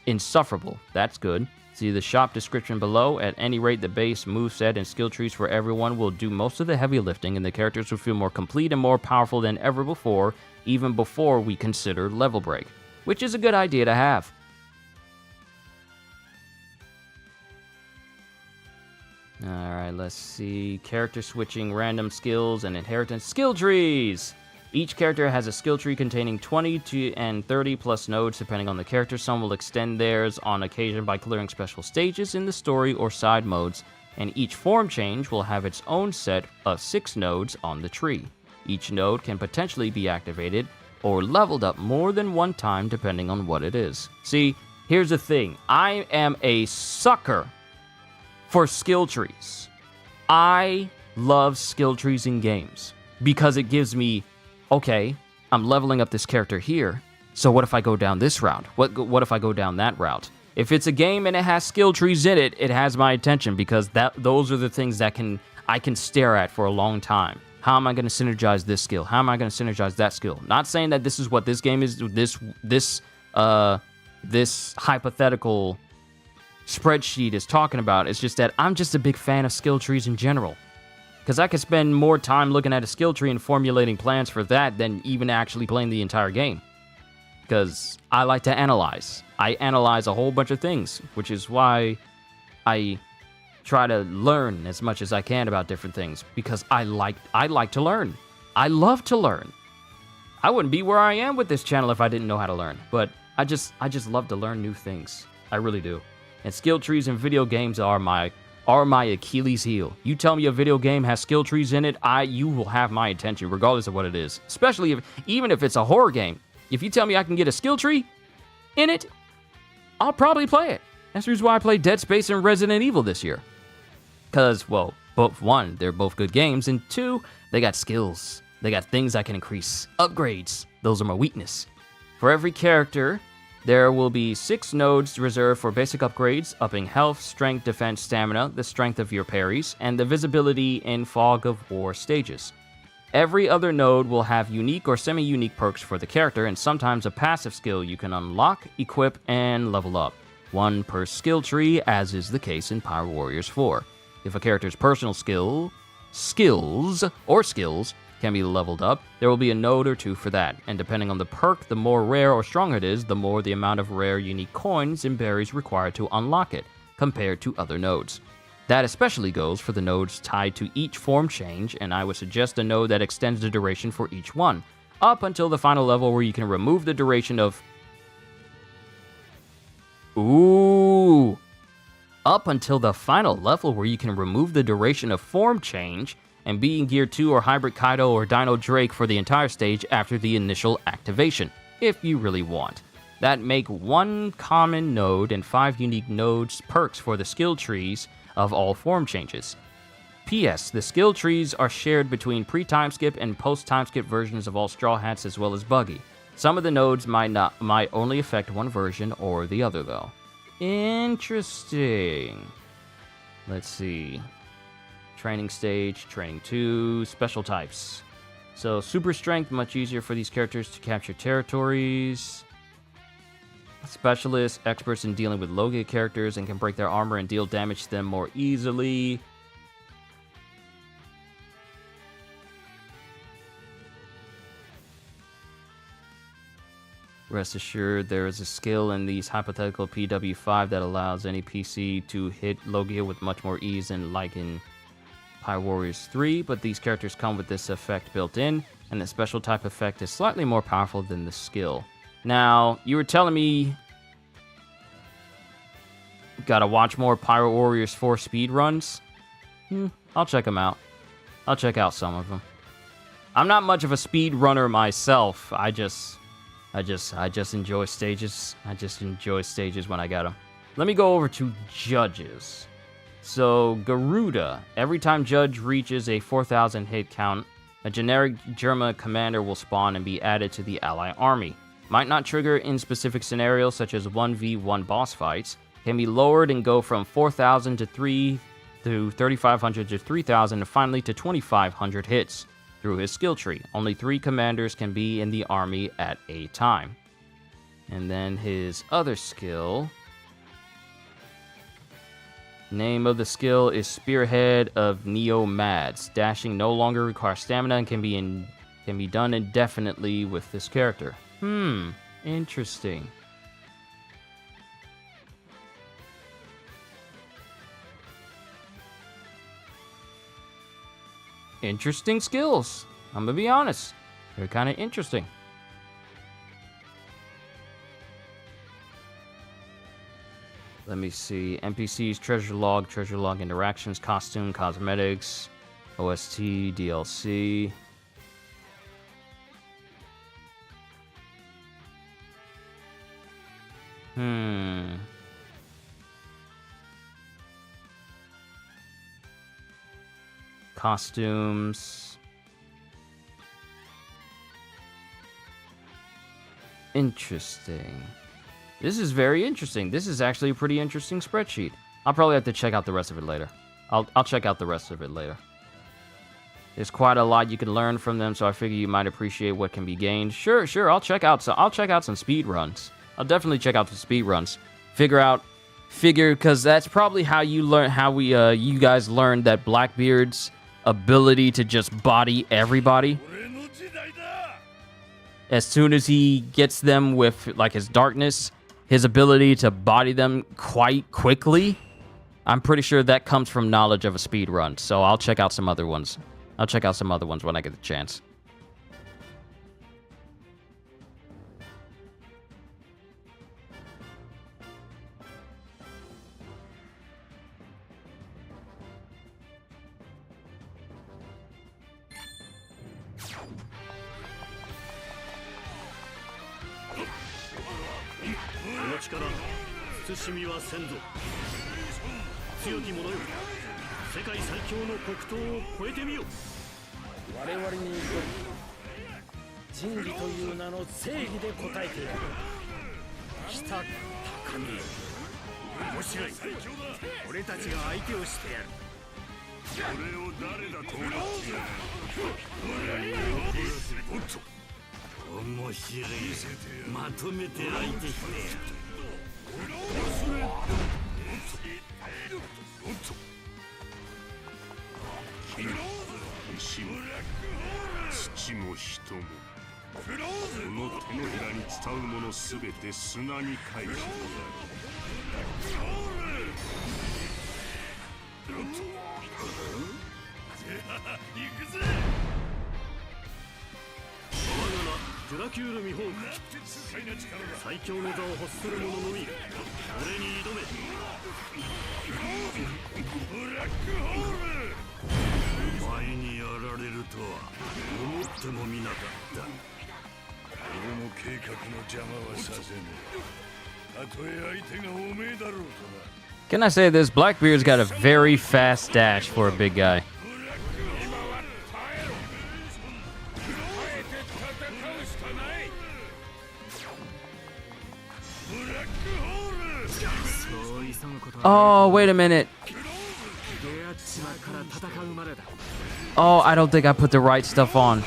insufferable. That's good. See the shop description below. At any rate, the base moveset and skill trees for everyone will do most of the heavy lifting, and the characters will feel more complete and more powerful than ever before, even before we consider level break, which is a good idea to have. Alright, let's see. Character switching, random skills, and inheritance skill trees! Each character has a skill tree containing 20 and 30 plus nodes depending on the character. Some will extend theirs on occasion by clearing special stages in the story or side modes, and each form change will have its own set of 6 nodes on the tree. Each node can potentially be activated or leveled up more than one time depending on what it is. See, here's the thing. I am a sucker for skill trees. I love skill trees in games because it gives me, okay, I'm leveling up this character here, so what if I go down this route? What if I go down that route? If it's a game and it has skill trees in it, it has my attention because those are the things that I can stare at for a long time. How am I going to synergize this skill? How am I going to synergize that skill? Not saying that this is what this game is, this hypothetical spreadsheet is talking about. It's just that I'm just a big fan of skill trees in general. Because I could spend more time looking at a skill tree and formulating plans for that than even actually playing the entire game. Because I like to analyze. I analyze a whole bunch of things, which is why I try to learn as much as I can about different things. Because I like to learn. I love to learn. I wouldn't be where I am with this channel if I didn't know how to learn. But I just love to learn new things. I really do. And skill trees in video games are my Achilles heel. You tell me a video game has skill trees in it, you will have my attention regardless of what it is. Especially even if it's a horror game. If you tell me I can get a skill tree in it, I'll probably play it. That's the reason why I played Dead Space and Resident Evil this year. Because, well, both one, they're both good games, and two, they got skills. They got things I can increase. Upgrades. Those are my weakness. For every character, there will be 6 nodes reserved for basic upgrades, upping health, strength, defense, stamina, the strength of your parries, and the visibility in Fog of War stages. Every other node will have unique or semi-unique perks for the character, and sometimes a passive skill you can unlock, equip, and level up. 1 per skill tree, as is the case in Pyro Warriors 4. If a character's personal skills can be leveled up, there will be a node or 2 for that, and depending on the perk, the more rare or strong it is, the more the amount of rare unique coins and berries required to unlock it, compared to other nodes. That especially goes for the nodes tied to each form change, and I would suggest a node that extends the duration for each one, up until the final level where you can remove the duration of... Up until the final level where you can remove the duration of form change and be in Gear 2 or Hybrid Kaido or Dino Drake for the entire stage after the initial activation, if you really want. That make 1 common node and 5 unique nodes perks for the skill trees of all form changes. P.S. The skill trees are shared between pre-time skip and post-time skip versions of all Straw Hats as well as Buggy. Some of the nodes might only affect one version or the other though. Interesting. Let's see. Training stage, training 2, special types. So super strength, much easier for these characters to capture territories. Specialists, experts in dealing with Logia characters and can break their armor and deal damage to them more easily. Rest assured, there is a skill in these hypothetical PW5 that allows any PC to hit Logia with much more ease than like in Pyro Warriors 3, but these characters come with this effect built in, and the special type effect is slightly more powerful than the skill. Now, you were telling me gotta watch more Pyro Warriors 4 speedruns? I'll check them out. I'll check out some of them. I'm not much of a speedrunner myself. I just enjoy stages. I just enjoy stages when I got them. Let me go over to judges. So, Garuda. Every time Judge reaches a 4,000 hit count, a generic Germa commander will spawn and be added to the ally army. Might not trigger in specific scenarios such as 1v1 boss fights. Can be lowered and go from 4,000 to 3,500 to 3,000 and finally to 2,500 hits. Through his skill tree. Only 3 commanders can be in the army at a time. And then his other skill. Name of the skill is Spearhead of Neo-Mads. Dashing no longer requires stamina and can be done indefinitely with this character. Interesting. Interesting skills. I'm gonna be honest. They're kind of interesting. Let me see. NPCs, treasure log interactions, costume, cosmetics, OST, DLC. Costumes. Interesting. This is very interesting. This is actually a pretty interesting spreadsheet. I'll probably have to check out the rest of it later. I'll check out the rest of it later. There's quite a lot you can learn from them, so I figure you might appreciate what can be gained. Sure. I'll check out some speed runs. I'll definitely check out the speed runs. Because that's probably how you guys learned that Blackbeard's ability to just body everybody. As soon as he gets them with like his darkness, his ability to body them quite quickly, I'm pretty sure that comes from knowledge of a speed run. So I'll check out some other ones. I'll check out some other ones when I get the chance. 力慎みはせんぞ。強き者よ、世界最強の黒刀を超えてみよ。我々に挑み真理という名の正義で答えている。北高見、面白い。俺たちが相手をしてやる。俺を誰だと思ってやる。おっと面白い。まとめて相手してやる。おっと石も土も人もこの手のひらに伝うものすべて砂に返してやる。行くぜ。我が名ドラキュールミホーク。最強の座を欲する者のみ俺に挑め。ブラックホール。お前にやられるとは思ってもみなかった。俺の計画の邪魔はさせねえ。たとえ相手がおめえだろうとな。Can I say this? Blackbeard's got a very fast dash for a big guy. Oh, wait a minute. Oh, I don't think I put the right stuff on.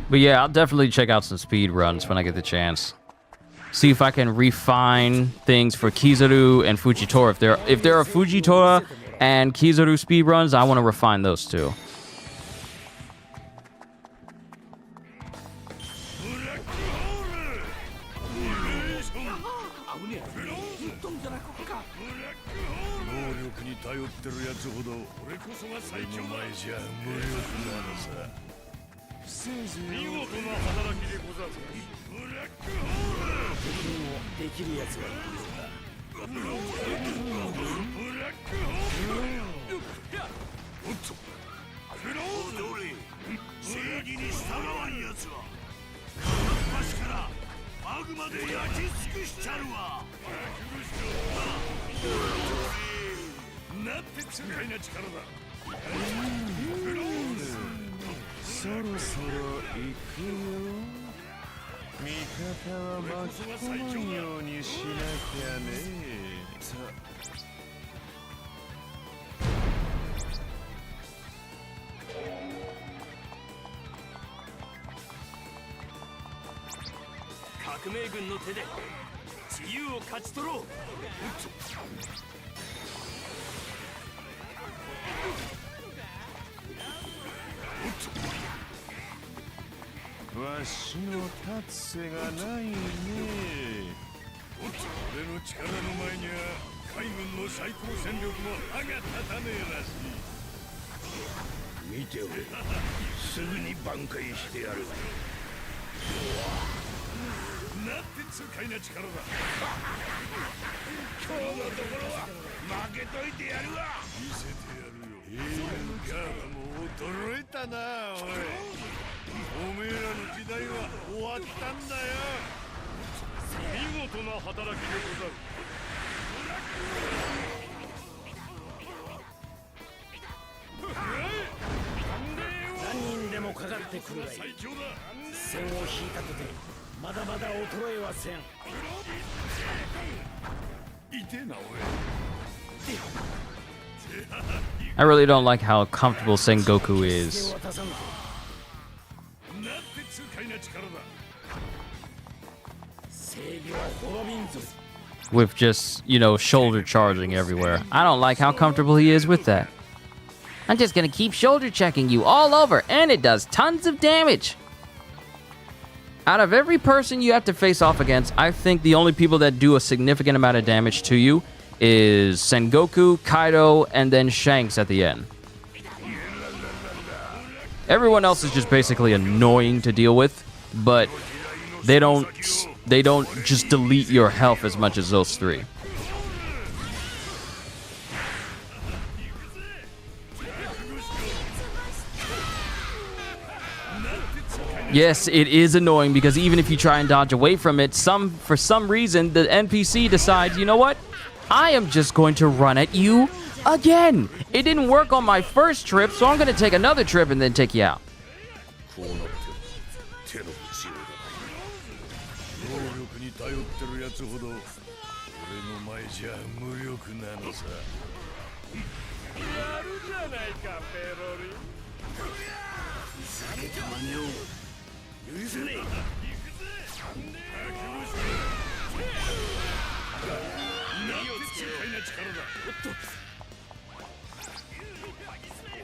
But yeah, I'll definitely check out some speed runs when I get the chance. See if I can refine things for Kizaru and Fujitora. If there are Fujitora and Kizaru speed runs, I want to refine those too. で焼き尽くしちゃるわ。なんて痛快な力だ。そろそろ行くよ。味方は巻き込まんようにしなきゃね。革命軍の手で自由を勝ち取ろう。わしの立つ瀬がないね。俺の力の前には海軍の最高戦力も歯が立たねえらしい。見ておれ、すぐに挽回してやる。なんて痛快な力だ。今日のところは負けといてやるわ。見せてやるよ。ギャラも驚いたな。おい、おめえらの時代は終わったんだよ。見事な働きでござる。何人でもかかってくるがいい。線を引いたとてまだまだ衰えはせん。痛えなおい。I really don't like how comfortable Sengoku is なんて痛快な力だ。正義は滅びんぞ。 with just, you know, shoulder charging everywhere. I don't like how comfortable he is with that. I'm just gonna keep shoulder checking you all over, and it does tons of damage. Out of every person you have to face off against, I think the only people that do a significant amount of damage to you is Sengoku, Kaido, and then Shanks at the end. Everyone else is just basically annoying to deal with, but they don't just delete your health as much as those three. Yes, it is annoying because even if you try and dodge away from it, for some reason the NPC decides, you know what? I am just going to run at you again. It didn't work on my first trip, so I'm going to take another trip and then take you out. こうなって手の打ちようだ。能力に頼ってるやつほど俺の前じゃ無力なのさ。やるじゃないかペロリ。避けた真似を許せねえ。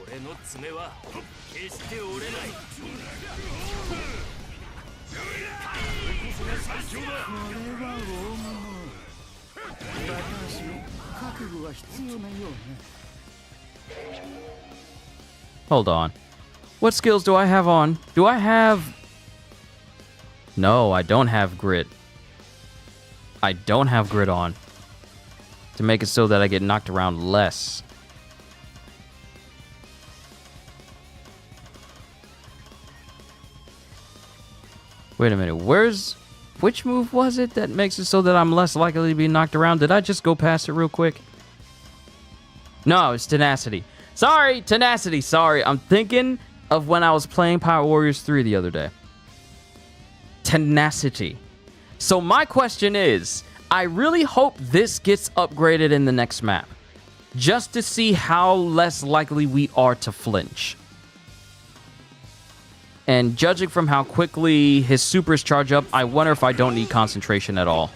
俺の爪は決して折れない。最強だ。私の覚悟が必要なようね。 Hold on. What skills do I have on? Do I have... No, I don't have grit. I don't have grit on. To make it so that I get knocked around less. Wait a minute, which move was it that makes it so that I'm less likely to be knocked around? Did I just go past it real quick? No, it's tenacity. Sorry, tenacity, sorry. I'm thinking of when I was playing Power Warriors 3 the other day. Tenacity. So my question is, I really hope this gets upgraded in the next map. Just to see how less likely we are to flinch. And judging from how quickly his supers charge up, I wonder if I don't need concentration at all.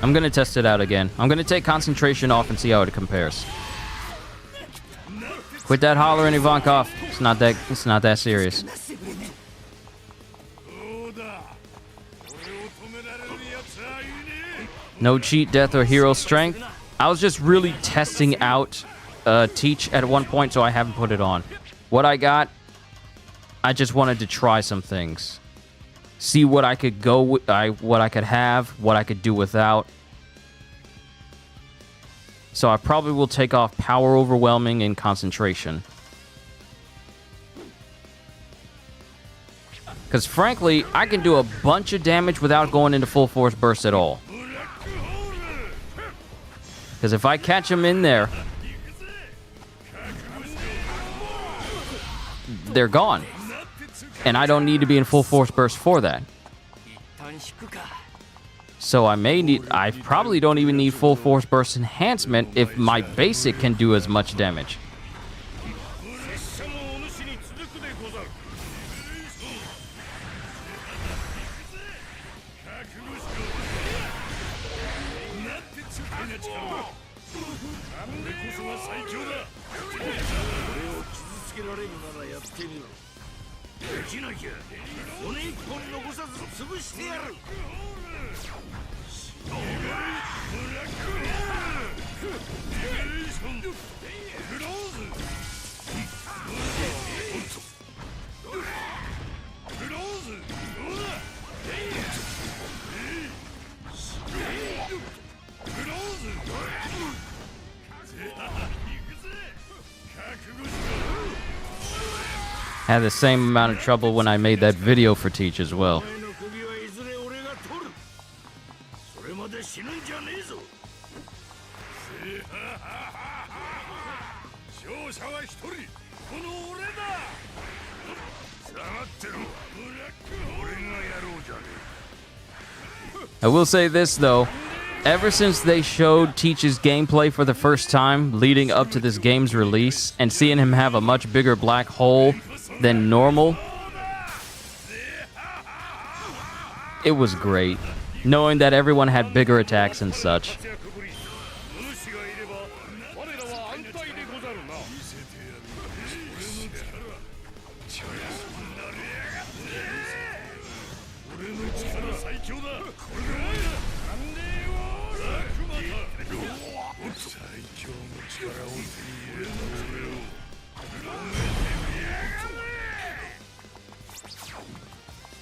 I'm gonna test it out again. I'm gonna take concentration off and see how it compares. Quit that hollering, Ivankov. It's not that serious. No cheat, death, or hero strength. I was just really testing out Teach at one point, so I haven't put it on. What I got, I just wanted to try some things. see what I could go with, what I could have, what I could do without. So I probably will take off Power Overwhelming and Concentration. Because frankly, I can do a bunch of damage without going into full force burst at all. Because if I catch him in there, they're gone. And I don't need to be in full force burst for that. So I probably don't even need full force burst enhancement if my basic can do as much damage. Had the same amount of trouble when I made that video for Teach as well. I will say this though, ever since they showed Teach's gameplay for the first time leading up to this game's release and seeing him have a much bigger black hole than normal, it was great, knowing that everyone had bigger attacks and such.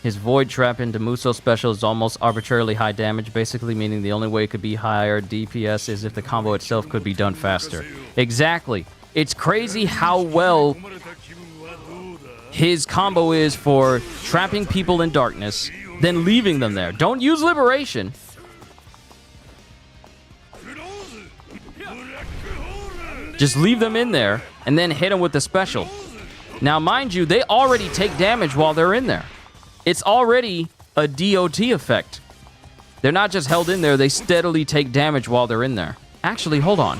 His Void Trap into Musou special is almost arbitrarily high damage, basically meaning the only way it could be higher DPS is if the combo itself could be done faster. Exactly. It's crazy how well his combo is for trapping people in darkness, then leaving them there. Don't use Liberation. Just leave them in there and then hit them with the special. Now, mind you, they already take damage while they're in there. It's already a DOT effect. They're not just held in there, they steadily take damage while they're in there. Actually, hold on.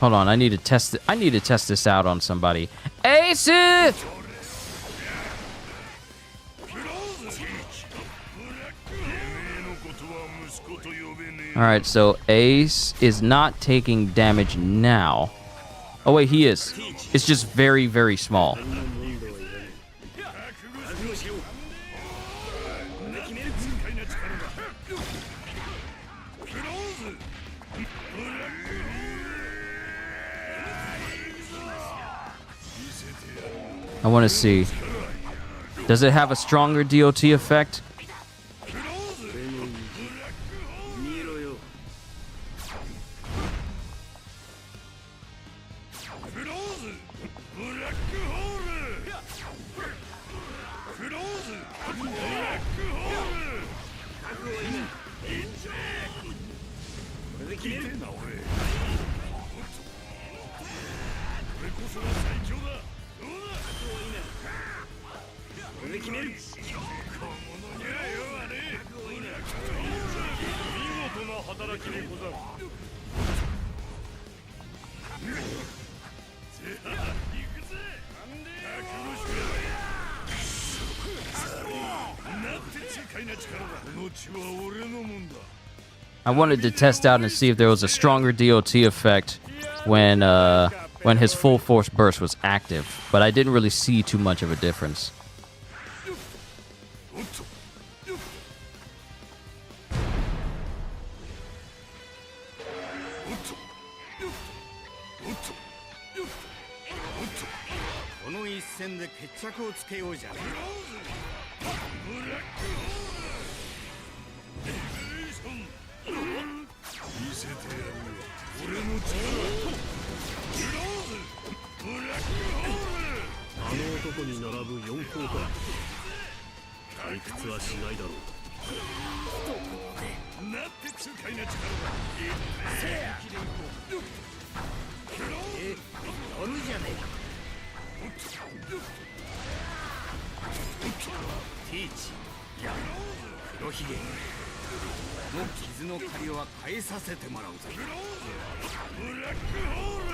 Hold on, I need to test it. I need to test this out on somebody. Ace! Alright, so Ace is not taking damage now. Oh wait, he is. It's just very, very small. I want to see. Does it have a stronger DOT effect? I wanted to test out and see if there was a stronger DOT effect when his full force burst was active, but I didn't really see too much of a difference. 戦で決着をつけようじゃね見せてやるよ俺の力ブラックホールあの男に並ぶ4校か退屈はしないだろうなんて痛快な力だせや乗るじゃねえかティーチいや黒ひげの傷の借りは返させてもらうぞブラックホール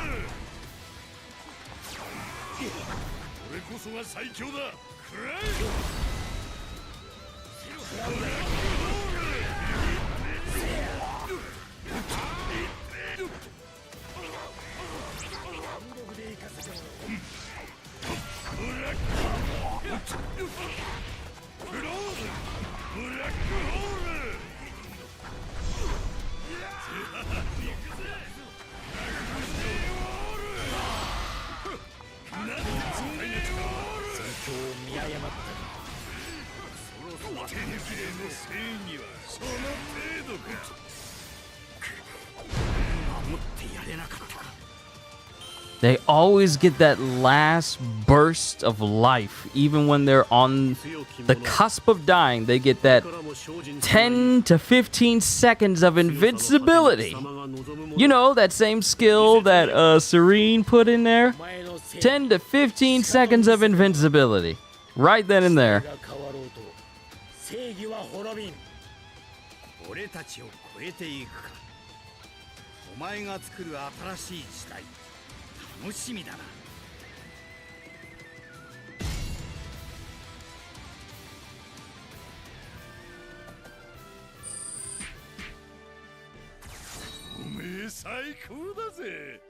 俺こそが最強だくらえブラックホールThey always get that last burst of life, even when they're on the cusp of dying. They get that 10 to 15 seconds of invincibility. You know, that same skill that Serene put in there? 10 to 15 seconds of invincibility. Right then and there. 俺たちを超えていくかお前が作る新しい時代楽しみだなおめえ最高だぜ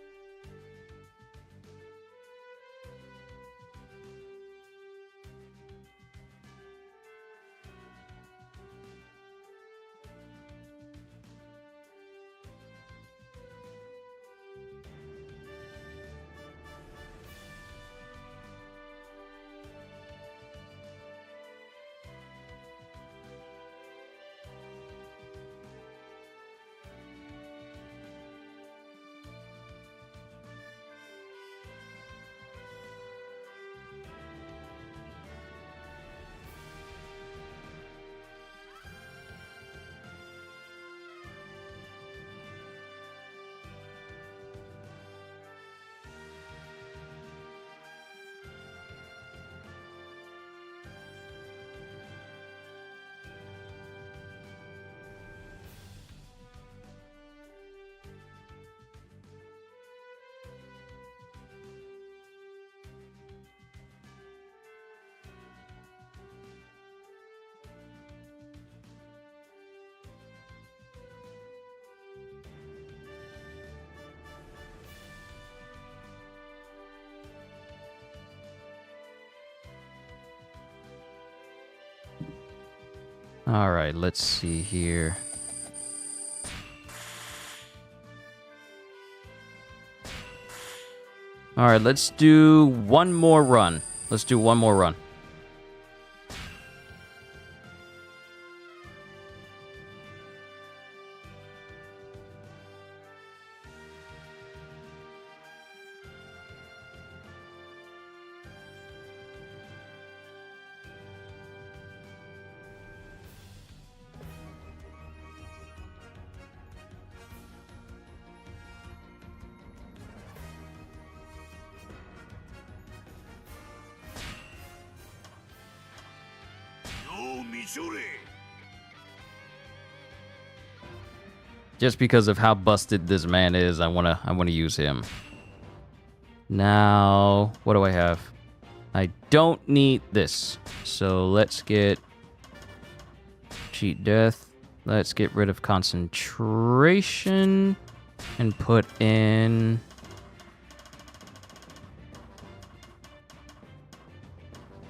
All right, let's see here. All right, let's do one more run. Let's do one more run. Just because of how busted this man is, I wanna use him. Now, what do I have? I don't need this. So let's get cheat death. Let's get rid of concentration and put in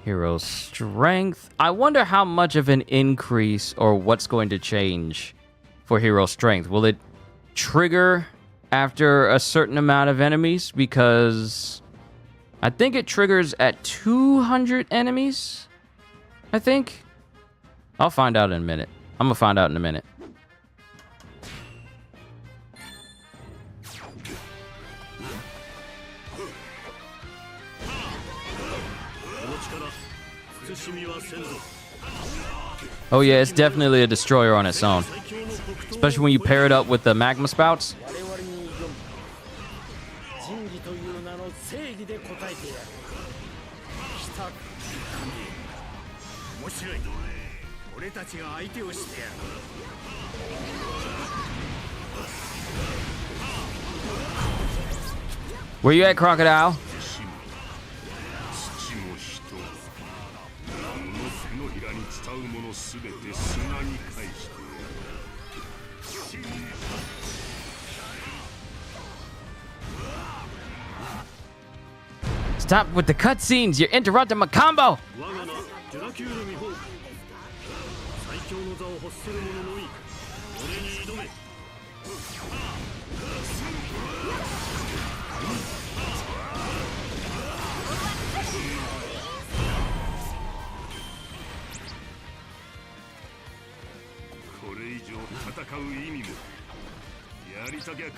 hero strength. I wonder how much of an increase or what's going to change for hero strength. Will it trigger after a certain amount of enemies? Because I think it triggers at 200 enemies. I think. I'll find out in a minute. I'm gonna find out in a minute. Oh yeah, it's definitely a destroyer on its own. Especially when you pair it up with the magma spouts. 我々に挑む仁義という名の正義で応えてやる北神面白い俺たちが相手をしてやる Where you at, Crocodile? 土も人も何の手のひらに伝うものすべて砂に返してやる Stop with the cutscenes. You're interrupting my combo. 我が名ジュラキュールミホーク最強の座を欲する者のみ俺に挑め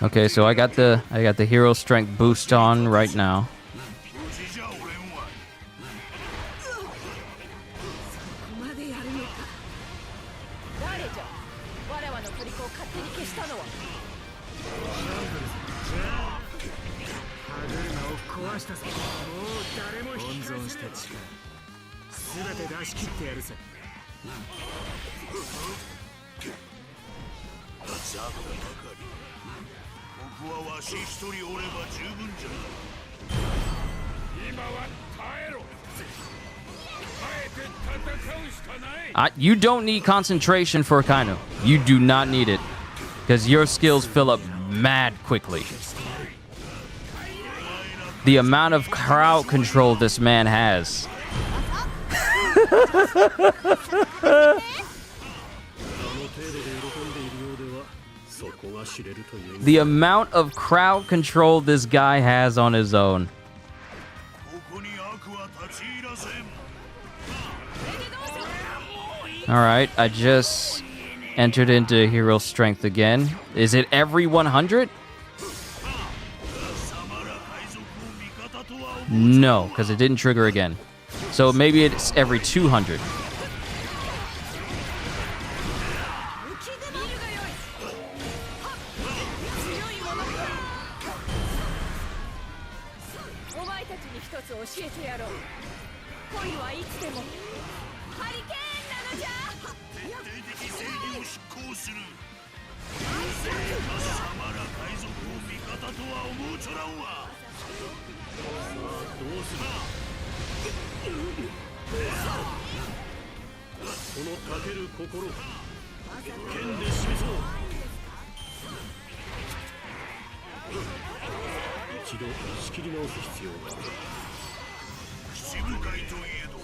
Okay, so I got the hero strength boost on right now. ここまでやるのか誰じゃ我らの虜を勝手に消したのは歯車を壊したぞもう誰も温存した力全て出し切ってやるさ ザコばかり僕はわし一人おれば十分じゃ今は耐えろ耐えて戦うしかない You don't need concentration for Akainu. You do not need it. Because your skills fill up mad quickly. The amount of crowd control this man has. The amount of crowd control this guy has on his own. Alright, I just entered into hero strength again. Is it every 100? No, because it didn't trigger again. So maybe it's every 200.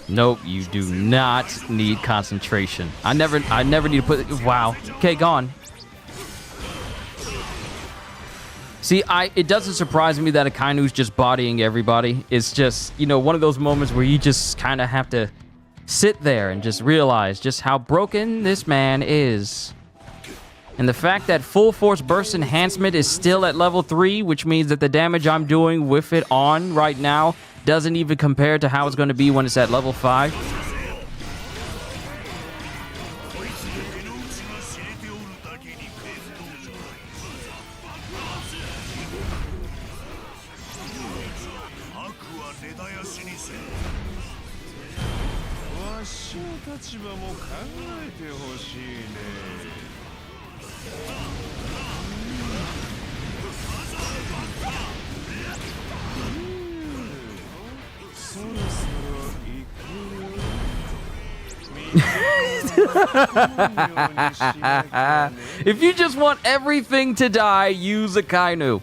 Nope, you do not need concentration. I never need to put. Wow. Okay, gone. See, it doesn't surprise me that Akainu's just bodying everybody. It's just, you know, one of those moments where you just kind of have to sit there and just realize just how broken this man is. And the fact that full force burst enhancement is still at level 3, which means that the damage I'm doing with it on right now doesn't even compare to how it's going to be when it's at level 5. If you just want everything to die, use Akainu.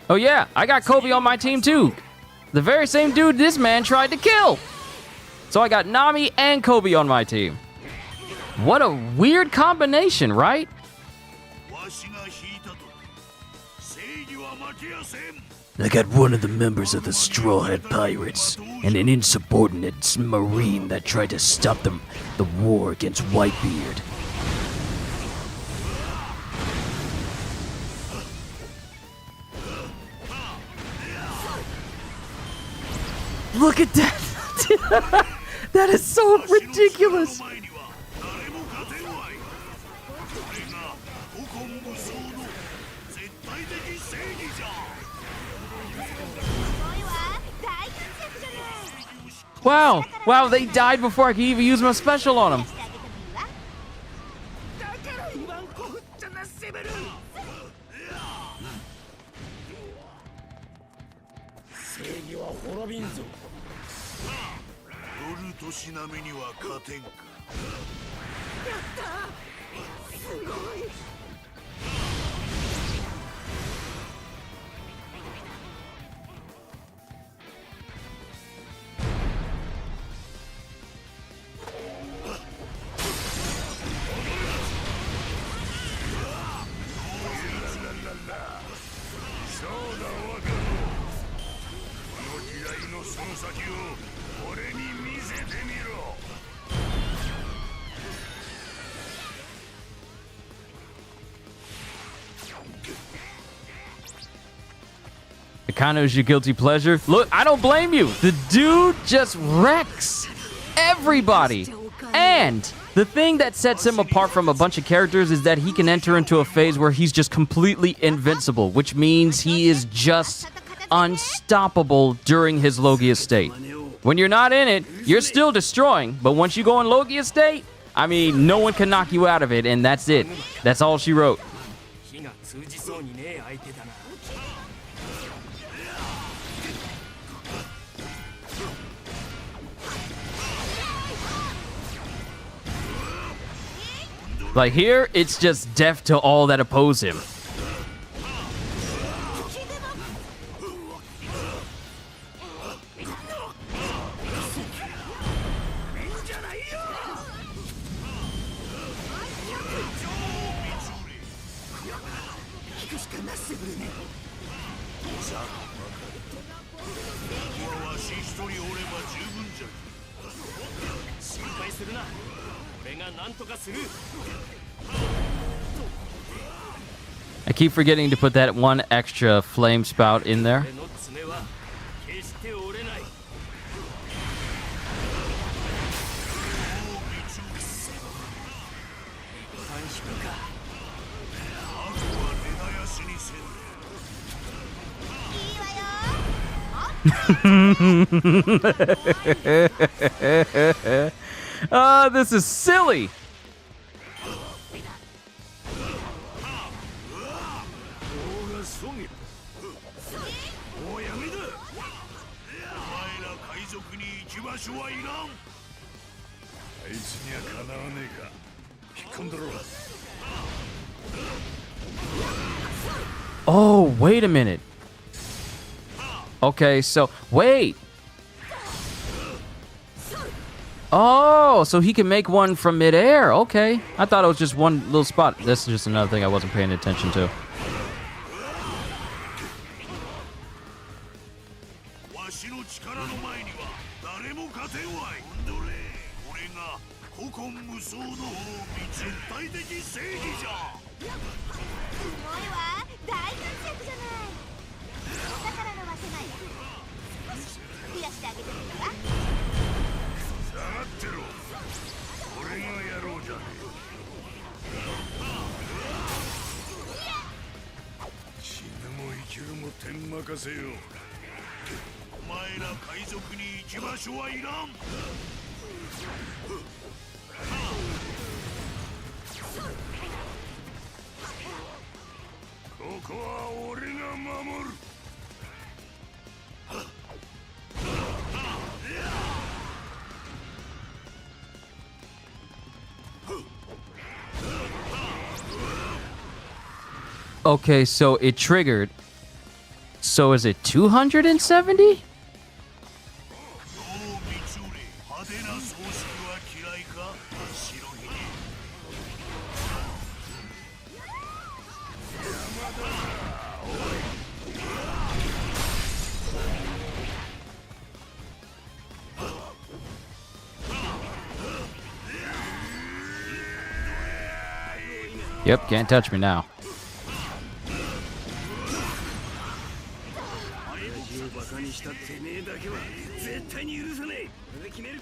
Oh yeah, I got Kobe on my team too. The very same dude this man tried to kill. So I got Nami and Kobe on my team. What a weird combination, right? わしが引いたと正義は負けやせん I got one of the members of the Straw Hat Pirates and an insubordinate Marine that tried to stop the war against Whitebeard. Look at that! That is so ridiculous! 前には誰も勝てんわいこれが古今無双の絶対的正義じゃ Wow! Wow, they died before I could even use my special on them. だから言わんこふっちゃなセベル正義は滅びんぞ夜年並みには勝てんか そうだ若者この時代のその先を俺に見せてみろ Akainu is your guilty pleasure? Look, I don't blame you. The dude just wrecks everybody. And the thing that sets him apart from a bunch of characters is that he can enter into a phase where he's just completely invincible, which means he is just unstoppable during his Logia state. When you're not in it, you're still destroying, but once you go in Logia state, I mean, no one can knock you out of it, and that's it. That's all she wrote. 火が通じそうにねえ相手だな Like here, it's just death to all that oppose him. I keep forgetting to put that one extra flame spout in there. This is silly. Oh, wait a minute. Okay, so wait. Oh, so he can make one from midair. Okay. I thought it was just one little spot. This is just another thing I wasn't paying attention to. Okay, so it triggered. So is it 270? 派手な装飾は嫌いか白ひげ Yep, can't touch me now. 親父をバカにしたてめえだけは絶対に許さねえ。これで決める。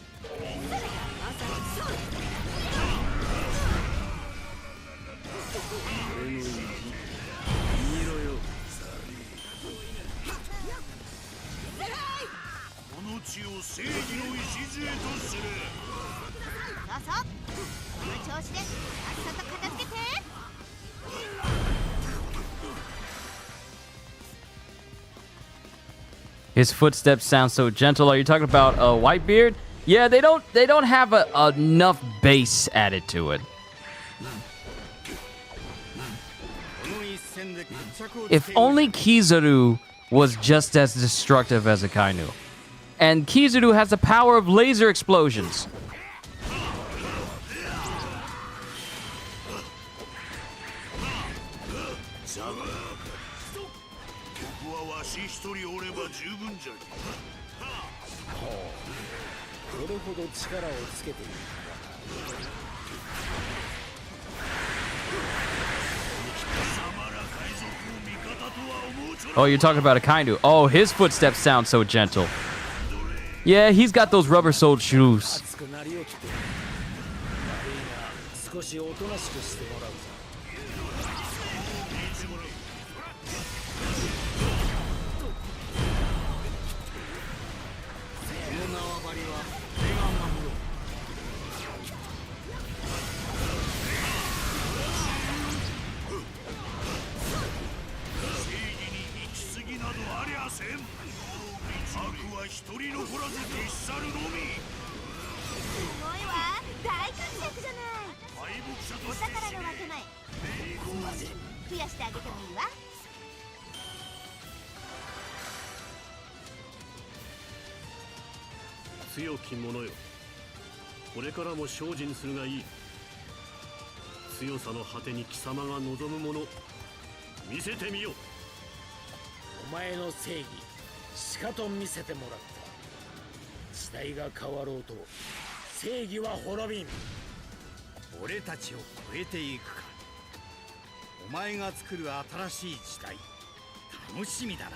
俺の意地見ろよ。この地を正義の礎とする。そうそうこの調子でさっさと片付けて His footsteps sound so gentle. Are you talking about Whitebeard? Yeah, they don't have enough bass added to it. If only Kizaru was just as destructive as Akainu. And Kizaru has the power of laser explosions. Oh, you're talking about Akainu. Oh, his footsteps sound so gentle. Yeah, he's got those rubber-soled shoes. 少しおとなしくしてもらうぞ。この縄張りは手が守ろう。 一人残らず消し去るのみ。すごいわ大活躍じゃないお宝の分け前増やしてあげてもいいわ 強き者よこれからも精進するがいい強さの果てに貴様が望むもの見せてみよお前の正義しかと見せてもらった。時代が変わろうと正義は滅びん。俺たちを超えていくか。お前が作る新しい時代楽しみだな。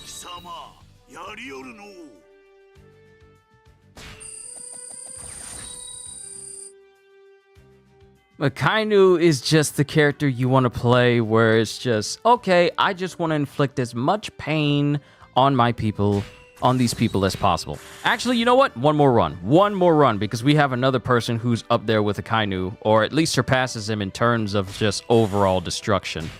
貴様やりよるの Akainu is just the character you want to play where it's just, okay, I just want to inflict as much pain on my people, on these people as possible. Actually, you know what? One more run, because we have another person who's up there with Akainu, or at least surpasses him in terms of just overall destruction.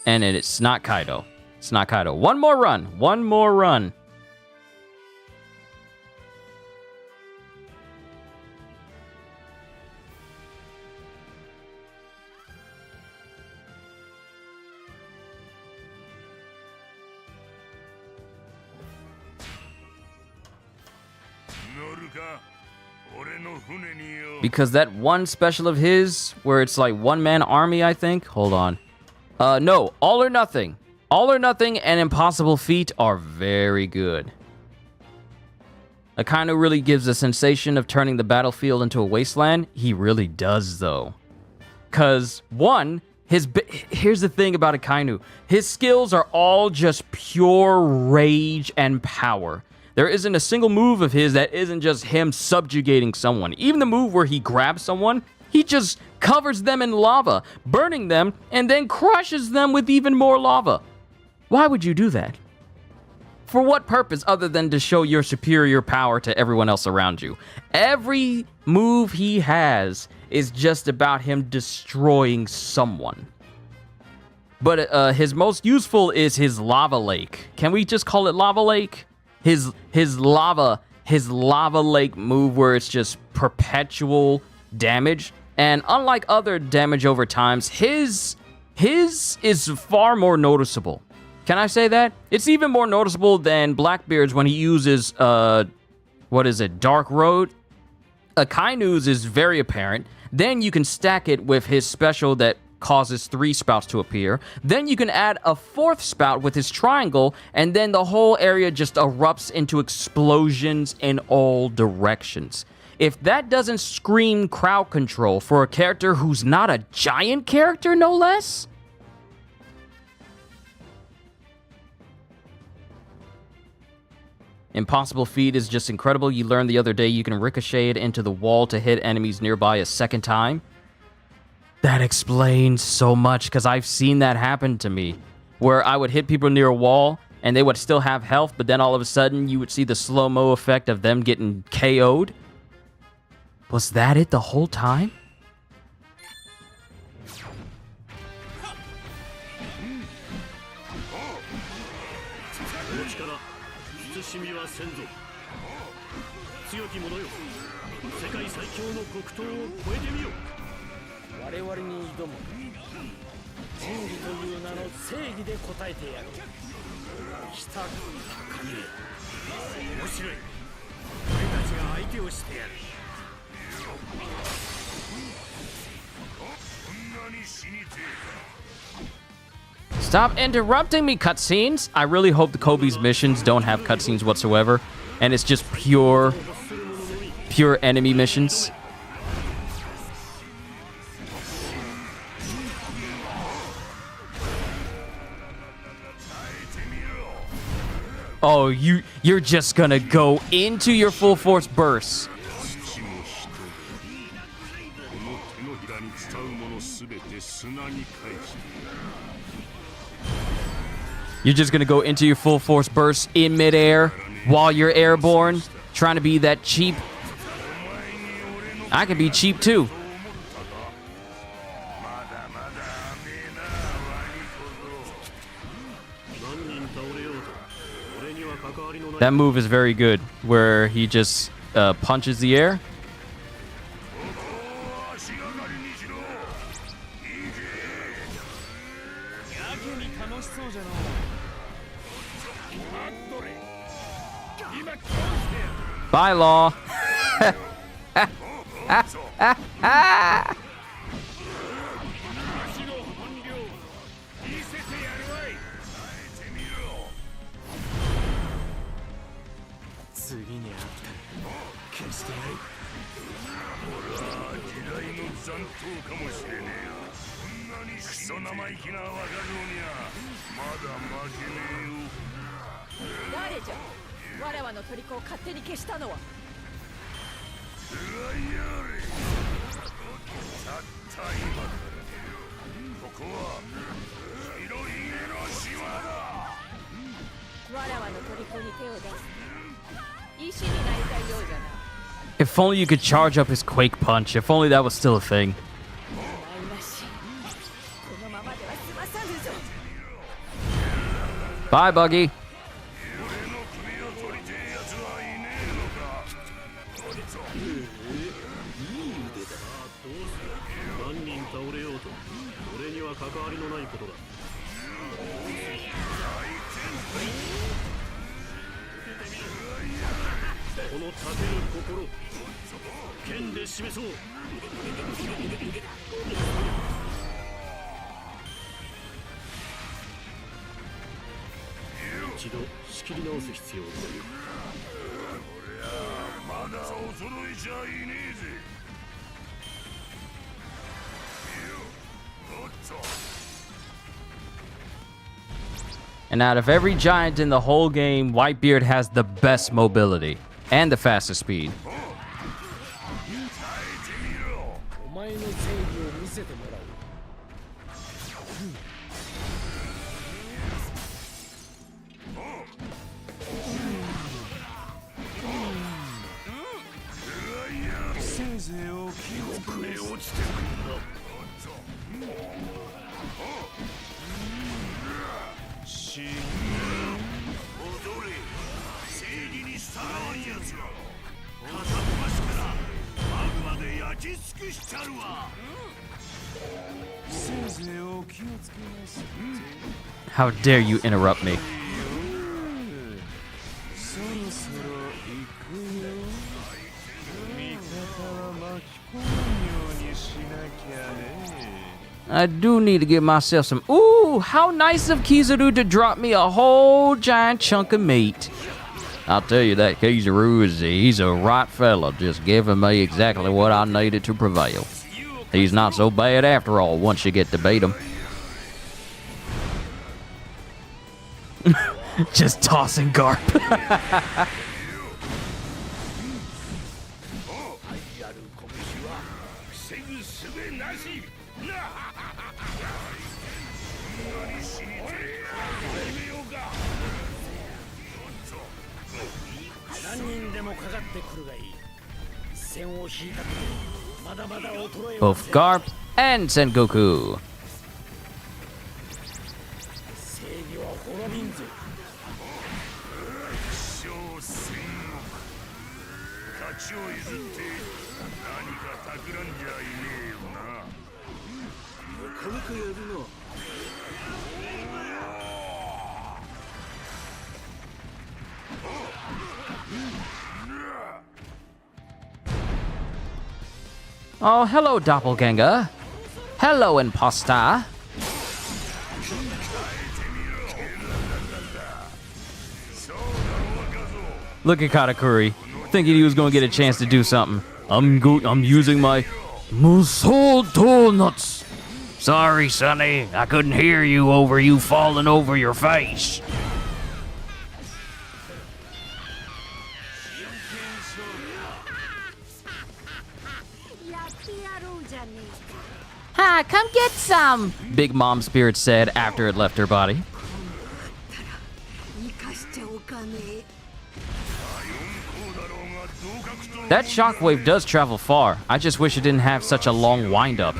And it's not Kaido. It's not Kaido. One more run. Because that one special of his, where it's like one-man army, I think. Hold on. No, All or Nothing. All or Nothing and Impossible Feat are very good. Akainu really gives a sensation of turning the battlefield into a wasteland. He really does, though. Because, one, here's the thing about Akainu. His skills are all just pure rage and power. There isn't a single move of his that isn't just him subjugating someone. Even the move where he grabs someone, he just covers them in lava, burning them, and then crushes them with even more lava. Why would you do that? For what purpose other than to show your superior power to everyone else around you? Every move he has is just about him destroying someone. But his most useful is his lava lake. Can we just call it lava lake? His lava lake move where it's just perpetual damage. And unlike other damage over times, his is far more noticeable. Can I say that? It's even more noticeable than Blackbeard's when he uses, what is it, Dark Road. Akainu's is very apparent. Then you can stack it with his special that causes 3 spouts to appear. Then you can add a 4th spout with his triangle, and then the whole area just erupts into explosions in all directions. If that doesn't scream crowd control for a character who's not a giant character, no less? Impossible feat is just incredible. You learned the other day you can ricochet it into the wall to hit enemies nearby a second time. That explains so much, because I've seen that happen to me, where I would hit people near a wall and they would still have health, but then all of a sudden you would see the slow-mo effect of them getting KO'd. Was that it the whole time? Stop interrupting me, cutscenes! I really hope the Kobe's missions don't have cutscenes whatsoever, and it's just pure enemy missions. Oh, you're just gonna go into your full force burst. You're just gonna go into your full force burst in midair while you're airborne, trying to be that cheap. I can be cheap too. That move is very good, where he just punches the air. Bye, Law. If only you could charge up his Quake Punch. If only that was still a thing. Bye, Buggy. And out of every giant in the whole game, Whitebeard has the best mobility and the fastest speed. まで焼き尽くしちゃるわ。せいぜいお気をつけなさい。 How dare you interrupt me? そろそろ行くよ。味方は巻き込むようにしなきゃね。 I do need to get myself some. Ooh, how nice of Kizaru to drop me a whole giant chunk of meat. I'll tell you that Kizaru he's a right fella, just giving me exactly what I needed to prevail. He's not so bad after all once you get to beat him. Just tossing Garp. Both Garp and Sengoku. Oh, hello, doppelganger. Hello, imposter. Look at Katakuri, thinking he was going to get a chance to do something. I'm using my Musou donuts. Sorry, Sonny, I couldn't hear you over you falling over your face. Hi, come get some, Big Mom Spirit said after it left her body. That shockwave does travel far. I just wish it didn't have such a long wind-up.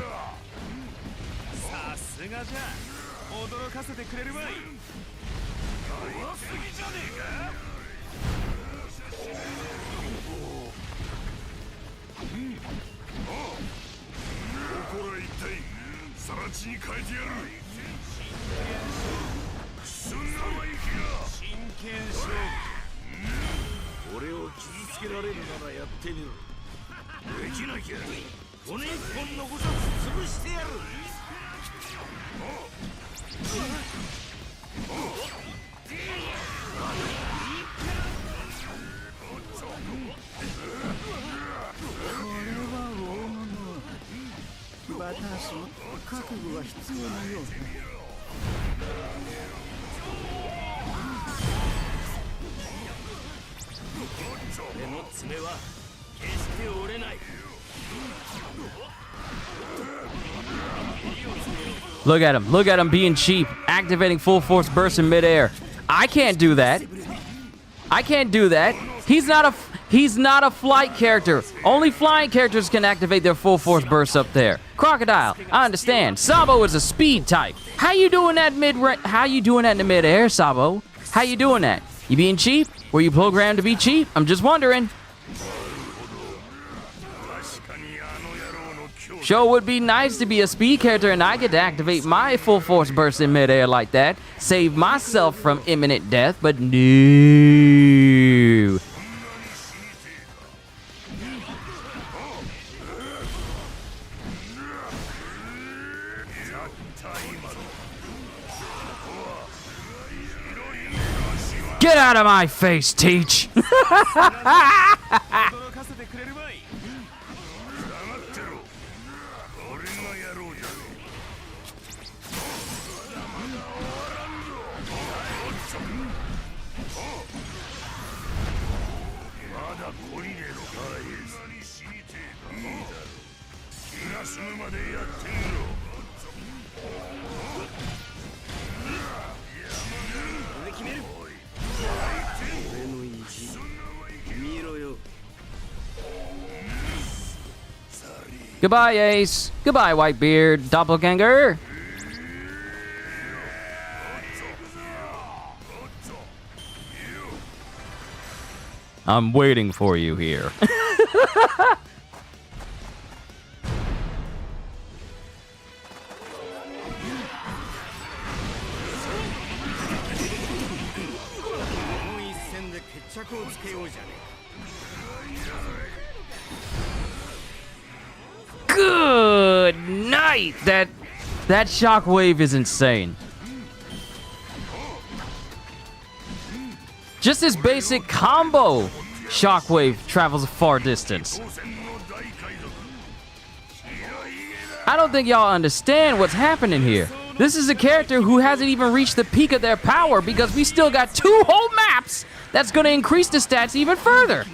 Look at him being cheap, activating full force burst in midair. I can't do that. I can't do that. He's not a flight character. Only flying characters can activate their full force bursts up there. Crocodile, I understand. Sabo is a speed type. How you doing that in the midair, Sabo? How you doing that? You being cheap? Were you programmed to be cheap? I'm just wondering. Sure would be nice to be a speed character and I get to activate my full force burst in midair like that. Save myself from imminent death, but no. Get out of my face, Teach! Goodbye, Ace. Goodbye, Whitebeard, doppelganger. I'm waiting for you here. つけようじゃね Good night. That shockwave is insane. Just this basic combo shockwave travels a far distance. I don't think y'all understand what's happening here. This is a character who hasn't even reached the peak of their power because we still got 2 whole maps that's going to increase the stats even further.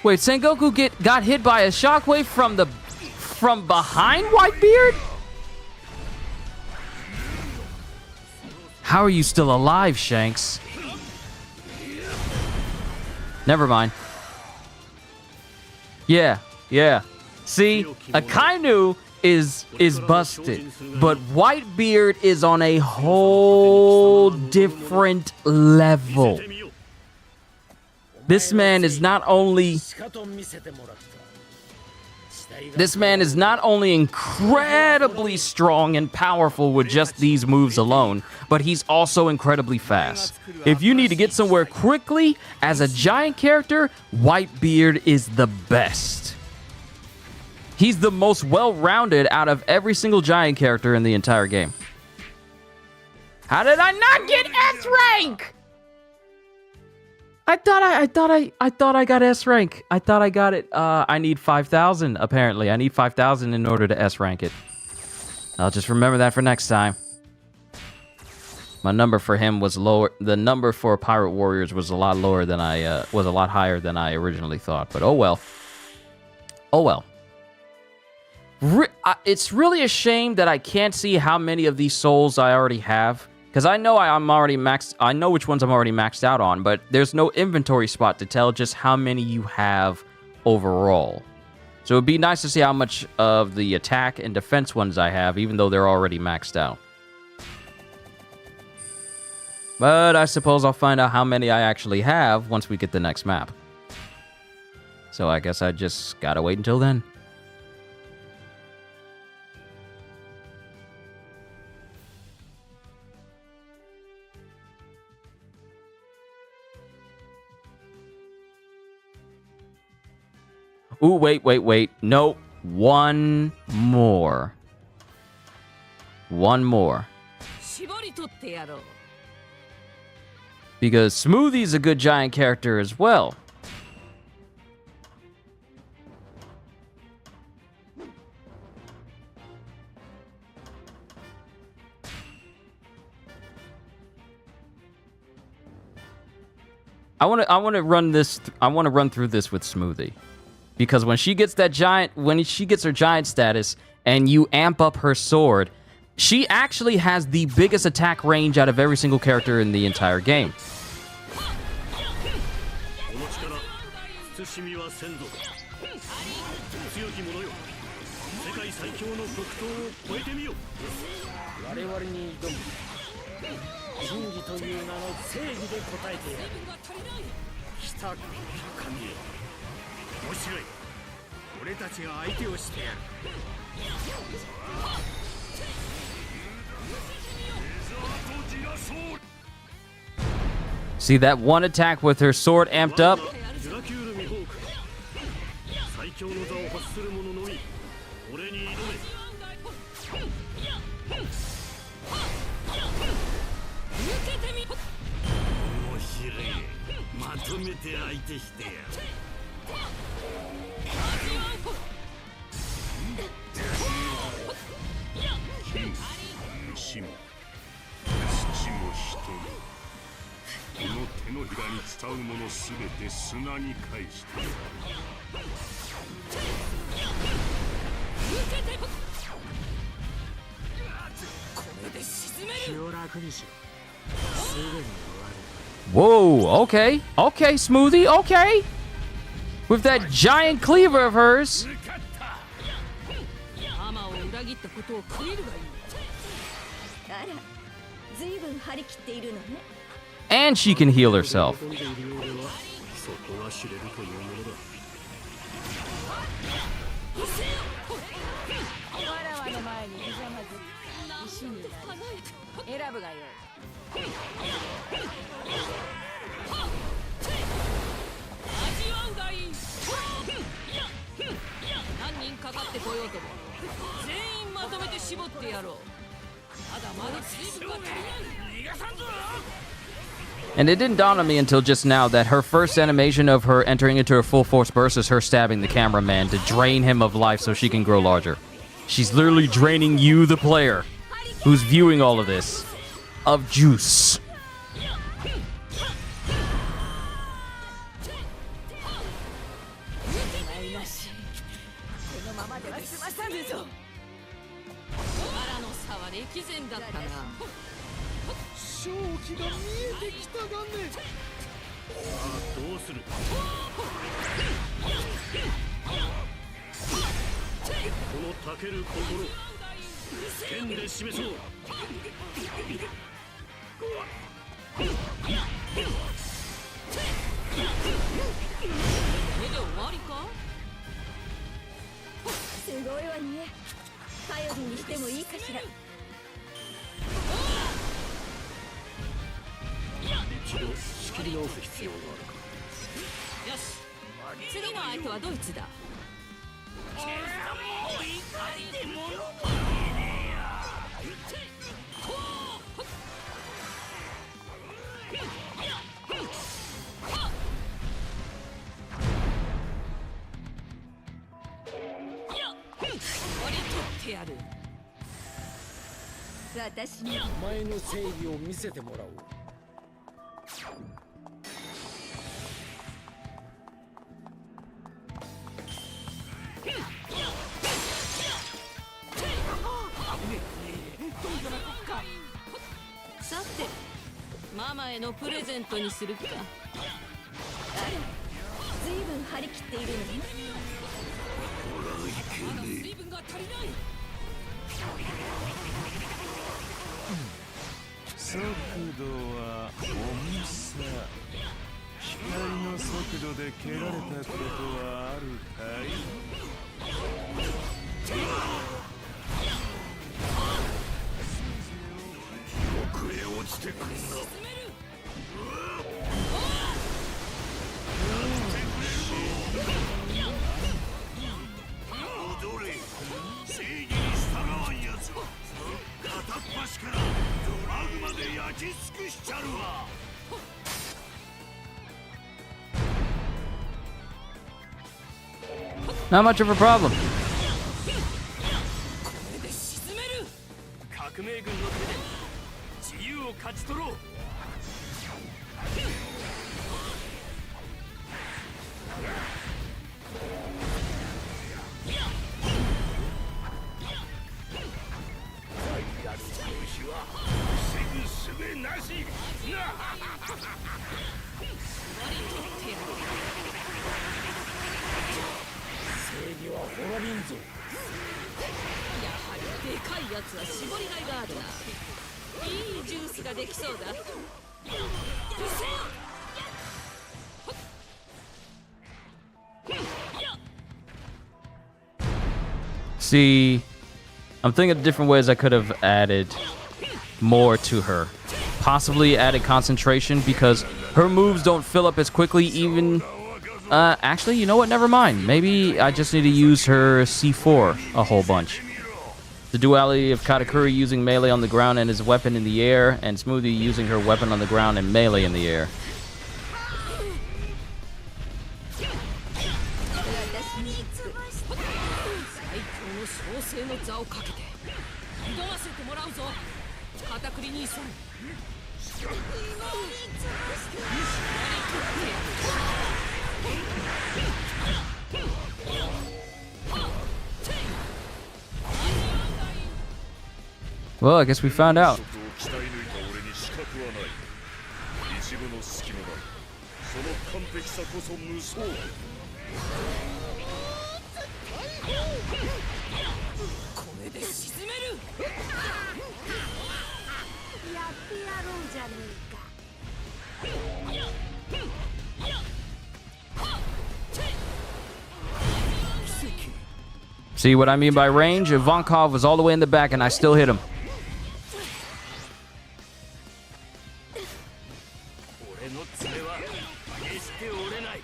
Wait, Sengoku got hit by a shockwave from behind Whitebeard? How are you still alive, Shanks? Never mind. Yeah. See, Akainu is busted, but Whitebeard is on a whole different level. This man is not only incredibly strong and powerful with just these moves alone, but he's also incredibly fast. If you need to get somewhere quickly as a giant character, Whitebeard is the best. He's the most well-rounded out of every single giant character in the entire game. How did I not get S rank? I thought I got S rank. I thought I got it. I need 5,000 apparently. I need 5,000 in order to S rank it. I'll just remember that for next time. My number for him was lower. The number for Pirate Warriors was a lot lower than was a lot higher than I originally thought. But oh well. Oh well. It's really a shame that I can't see how many of these souls I already have. Because I know I'm already maxed. I know which ones I'm already maxed out on, but there's no inventory spot to tell just how many you have overall. So it'd be nice to see how much of the attack and defense ones I have, even though they're already maxed out. But I suppose I'll find out how many I actually have once we get the next map. So I guess I just gotta wait until then. Ooh, wait. Nope. One more. Because Smoothie's a good giant character as well. I want to run through this with Smoothie. Because when she gets her giant status and you amp up her sword, she actually has the biggest attack range out of every single character in the entire game. See that one attack with her sword amped up? 気を楽にしろ。すぐに終わる。 Whoa, okay. Okay, Smoothie, okay. With that giant cleaver of hers. ママを裏切ったことを悔いるがいい。あら、ずいぶん張り切っているのね。 And she can heal herself. 喜んでいるようではそこは知れるというものだ。わらわの前にひざまず石になる。選ぶがよい。味わうがいい。何人かかってこようとも全員まとめて絞ってやろう。まだまだ水分が足りない。逃がさんぞ。 And it didn't dawn on me until just now that her first animation of her entering into her full force burst is her stabbing the cameraman to drain him of life so she can grow larger. She's literally draining you, the player, who's viewing all of this, of juice. このままでは済まさぬぞ。わらの差は歴然だったな。勝機が見えてきたがね。どうする。このたける心剣で示そう。これで終わりか。すごいわね。頼りにしてもいいかしら。一度仕切り直す必要があるか。よし、次の相手はドイツだ。割り取ってやる。私にお前の正義を見せてもらおう。さて、ママへのプレゼントにするか。あら、ずいぶん張り切っているのね。まだ水分が足りない。速度は重さ。光の速度で蹴られたことはあるかい？奥へ落ちてくんな。踊れ。正義に従わんやつ。片っ端からマグマで焼き尽くしちゃるわ。Not much of a problem. これで沈める。革命軍の手で自由を勝ち取ろう。正義は滅びんぞ。やはりでかいやつは絞りがいがあるな。いいジュースができそうだ。See, I'm thinking of different ways I could have added more to her. Possibly added concentration because her moves don't fill up as quickly even... actually, you know what? Never mind. Maybe I just need to use her C4 a whole bunch. The duality of Katakuri using melee on the ground and his weapon in the air, and Smoothie using her weapon on the ground and melee in the air. 最強の創世の座をかけて挑ませてもらうぞ、片栗兄さん。Well, I guess we found out. 職を鍛え抜いた俺に資格はない。一部の隙間だ。その完璧さこそ無双。これで沈める。やってやろうじゃねえか。 See what I mean by range? Ivankov was all the way in the back and I still hit him. 俺の爪は決して折れない。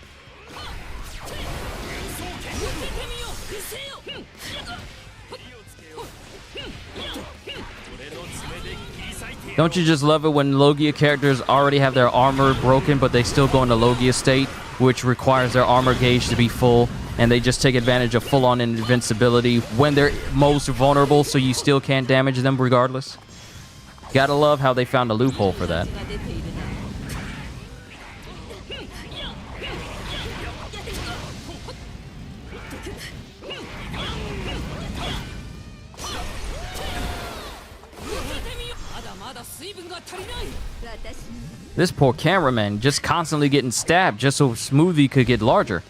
Don't you just love it when Logia characters already have their armor broken, but they still go into Logia state, which requires their armor gauge to be full, and they just take advantage of full-on invincibility when they're most vulnerable, so you still can't damage them regardless? Gotta love how they found a loophole for that. This poor cameraman just constantly getting stabbed just so Smoothie could get larger.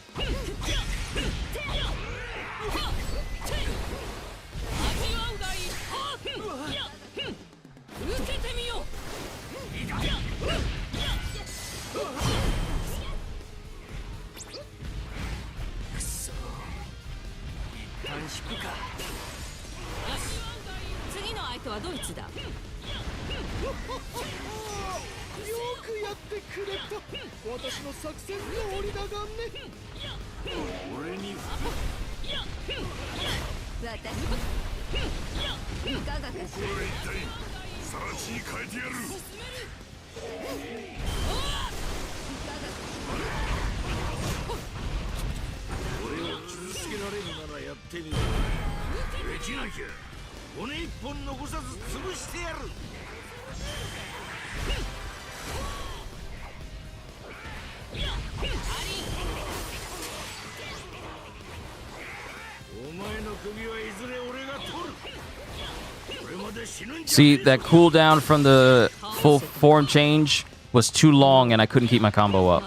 See, that cooldown from the full form change was too long and I couldn't keep my combo up.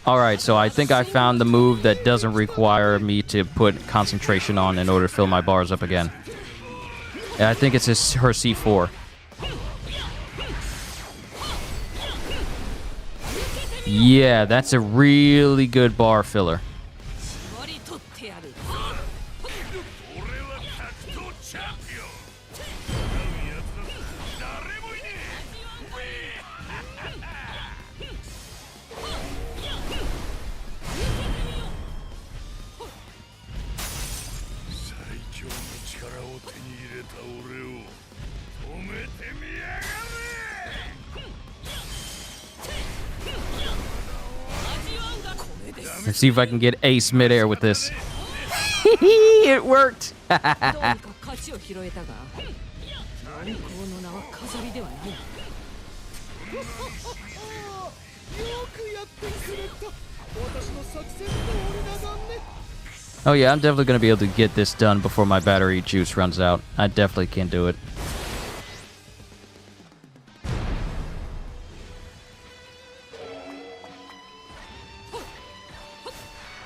Alright, so I think I found the move that doesn't require me to put concentration on in order to fill my bars up again. And I think it's her C4. Yeah, that's a really good bar filler. Let's see if I can get ace midair with this. It worked! Oh yeah, I'm definitely going to be able to get this done before my battery juice runs out. I definitely can do it.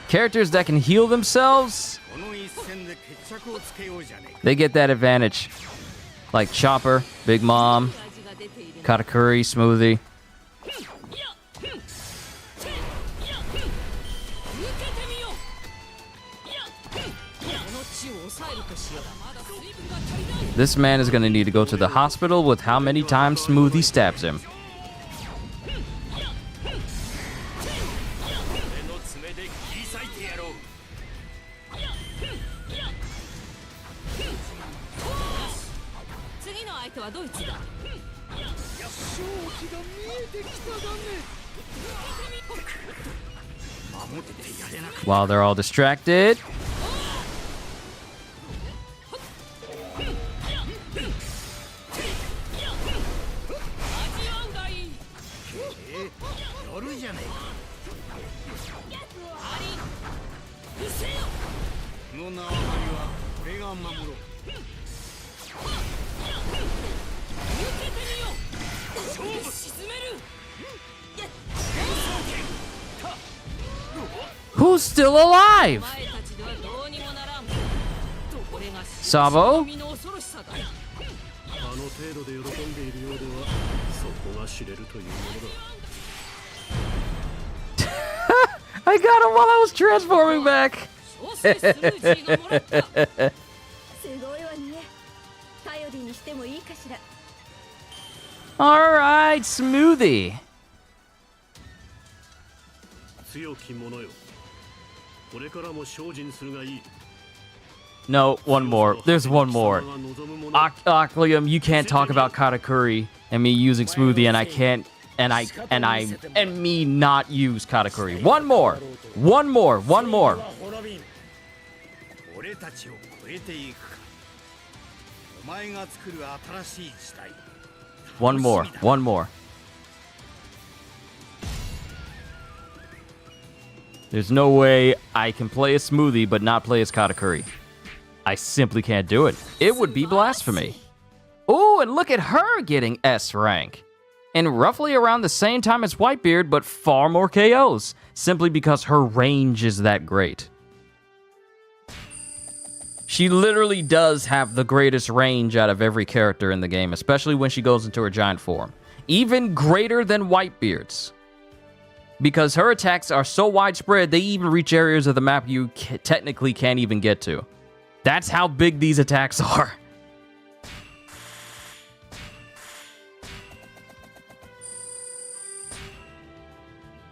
Characters that can heal themselves, they get that advantage. Like Chopper, Big Mom, Katakuri, Smoothie. This man is going to need to go to the hospital with how many times Smoothie stabs him. While they're all distracted. が守ろう。 Who's still alive? Sabo? あの程度で喜んでいるようではそこが知れるというものだ。 I got him while I was transforming back. すごいわね。頼りにしてもいいかしら。 All right, Smoothie. 強き者よ。これからも精進するがいい。 No, one more. There's one more. Aklium, you can't talk about Katakuri and me using Smoothie, and I can't, and me not use Katakuri. One more. One more. One more. 俺たちを超えていくか。お前が作る新しい時代。 One more. One more. There's no way I can play as Smoothie but not play as Katakuri. I simply can't do it. It would be blasphemy. Oh, and look at her getting S rank. And roughly around the same time as Whitebeard, but far more KOs. Simply because her range is that great. She literally does have the greatest range out of every character in the game, especially when she goes into her giant form. Even greater than Whitebeard's. Because her attacks are so widespread, they even reach areas of the map you technically can't even get to. That's how big these attacks are.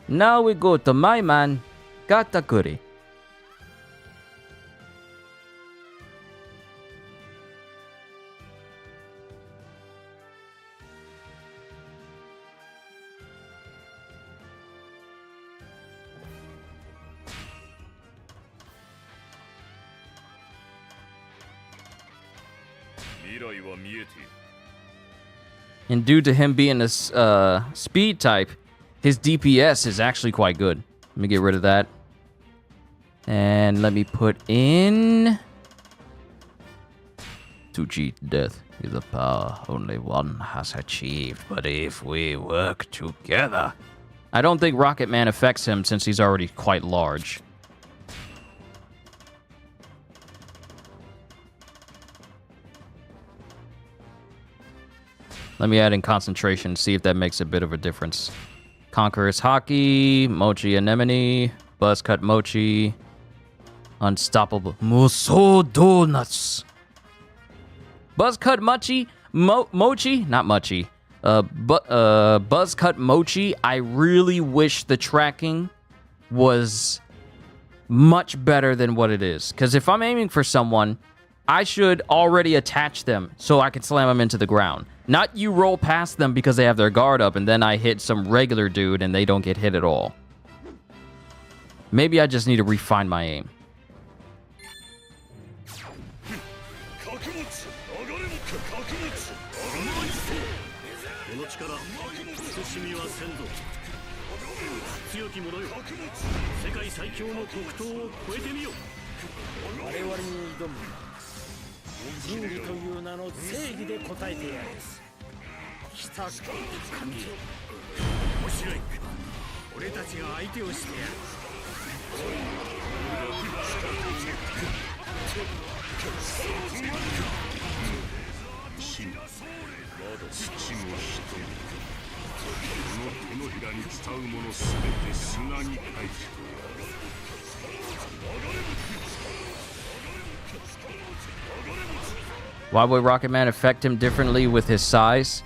Now we go to my man, Katakuri. And due to him being a speed type, his DPS is actually quite good. Let me get rid of that. And let me put in... To cheat death is a power only one has achieved. But if we work together... I don't think Rocket Man affects him since he's already quite large. Let me add in concentration, see if that makes a bit of a difference. Conqueror's Hockey, Mochi Anemone, Buzzcut Mochi, Unstoppable Musou Donuts. Buzzcut Mochi, Mochi, not Mochi. Buzzcut Mochi, I really wish the tracking was much better than what it is. Because if I'm aiming for someone, I should already attach them so I can slam them into the ground. Not you roll past them because they have their guard up and then I hit some regular dude and they don't get hit at all. Maybe I just need to refine my aim. Why would Rocket Man affect him differently with his size?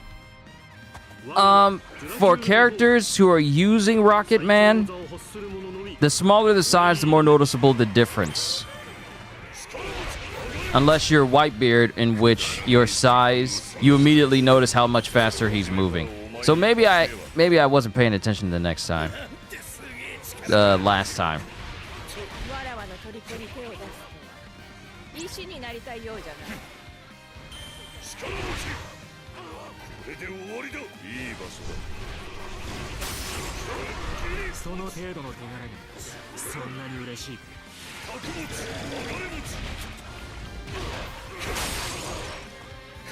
For characters who are using Rocket Man, the smaller the size, the more noticeable the difference. Unless you're Whitebeard, in which your size, you immediately notice how much faster he's moving. So maybe I wasn't paying attention the next time. Last time.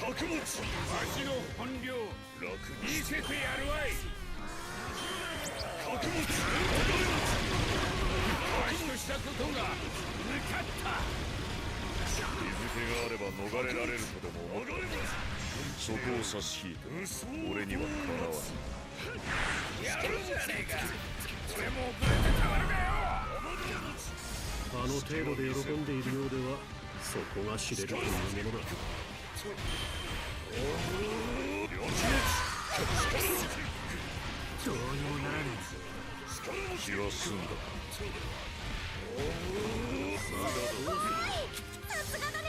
穀物わしの本領見せてやるわい。穀物わしとしたことが向かった。日付があれば逃れられるとでも思ったそこを差し引いて俺にはかなわん。やるじゃねえか。それも遅れてたまるかよ。あの程度で喜んでいるようではそこが知れるというものだ。どうにもならね気は済んだ。さすがだね。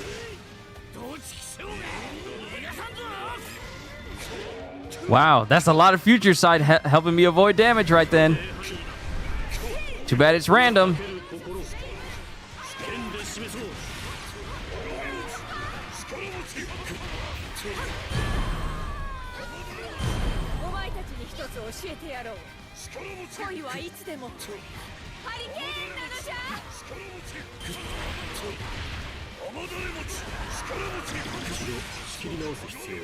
え。どうちきせおめ逃がさんぞ。 Wow, that's a lot of future side helping me avoid damage right then. Too bad it's random. お前たちに一つ教えてやろう。恋はいつでもハリケーンなのじゃ。仕切り直す必要だ。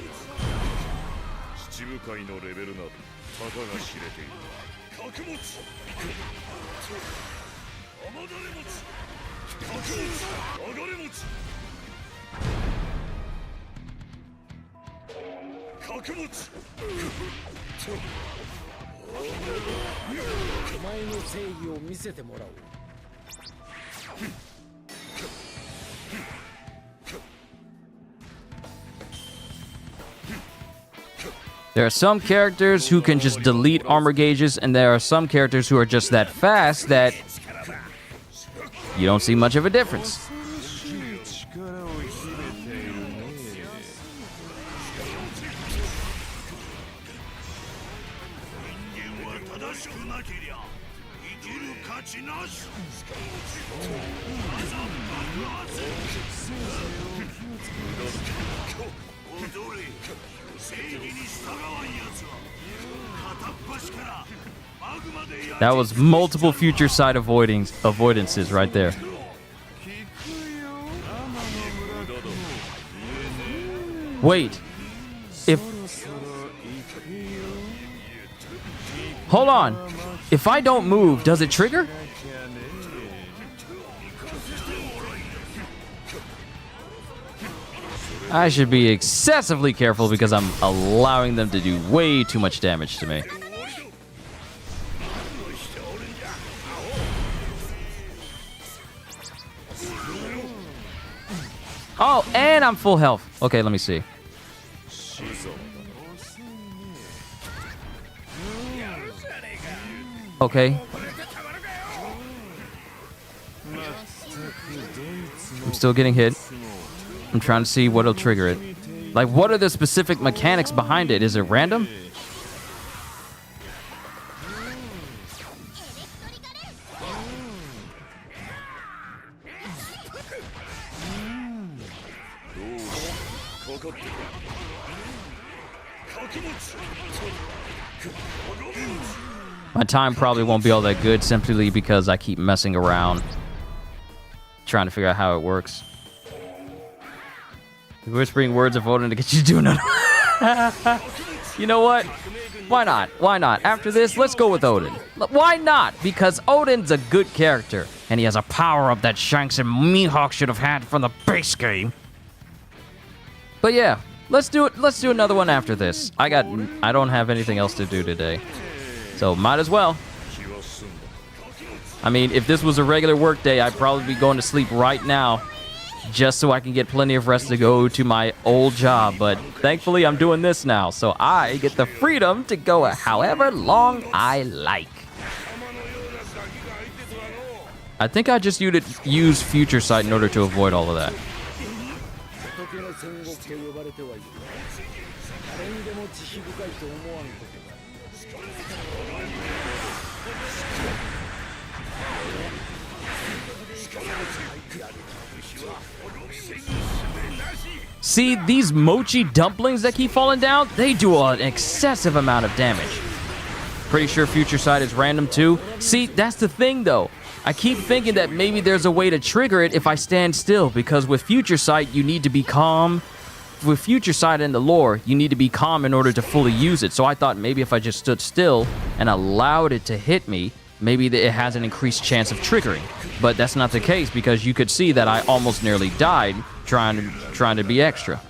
七部会のレベルなどたかが知れている。穀物甘だれ餅穀物流れ餅穀物お前の正義を見せてもらおう。 There are some characters who can just delete armor gauges, and there are some characters who are just that fast that you don't see much of a difference. 力を秘めているね。人間は正しくなけりゃ生きる価値なし。踊れ正義に従わんやつは片っ端からマグマでや That was multiple future side avoidances right there. Wait. If... Hold on. If I don't move, does it trigger? I should be excessively careful because I'm allowing them to do way too much damage to me. Oh, and I'm full health. Okay, let me see. Okay. I'm still getting hit. I'm trying to see what'll trigger it. Like, what are the specific mechanics behind it? Is it random? My time probably won't be all that good simply because I keep messing around trying to figure out how it works. Whispering words of Oden to get you to do another. You know what? Why not? Why not? After this, let's go with Oden. Why not? Because Oden's a good character, and he has a power-up that Shanks and Mihawk should have had from the base game. But yeah, let's do it. Let's do another one after this. I don't have anything else to do today, so might as well. I mean, if this was a regular work day, I'd probably be going to sleep right now, just so I can get plenty of rest to go to my old job. But thankfully, I'm doing this now, so I get the freedom to go however long I like. I think I just use Future Sight in order to avoid all of that. See, these mochi dumplings that keep falling down, they do an excessive amount of damage. Pretty sure Future Sight is random too. See, that's the thing though. I keep thinking that maybe there's a way to trigger it if I stand still, because with Future Sight, you need to be calm with Future Sight in the lore, you need to be calm in order to fully use it. So I thought maybe if I just stood still and allowed it to hit me, maybe it has an increased chance of triggering. But that's not the case, because you could see that I almost nearly died trying to be extra.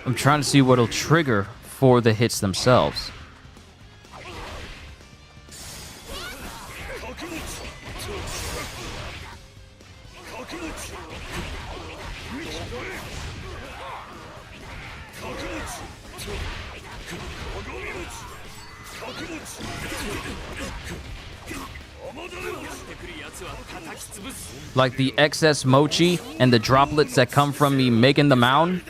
I'm trying to see what'll trigger for the hits themselves. Like the excess mochi and the droplets that come from me making the mound.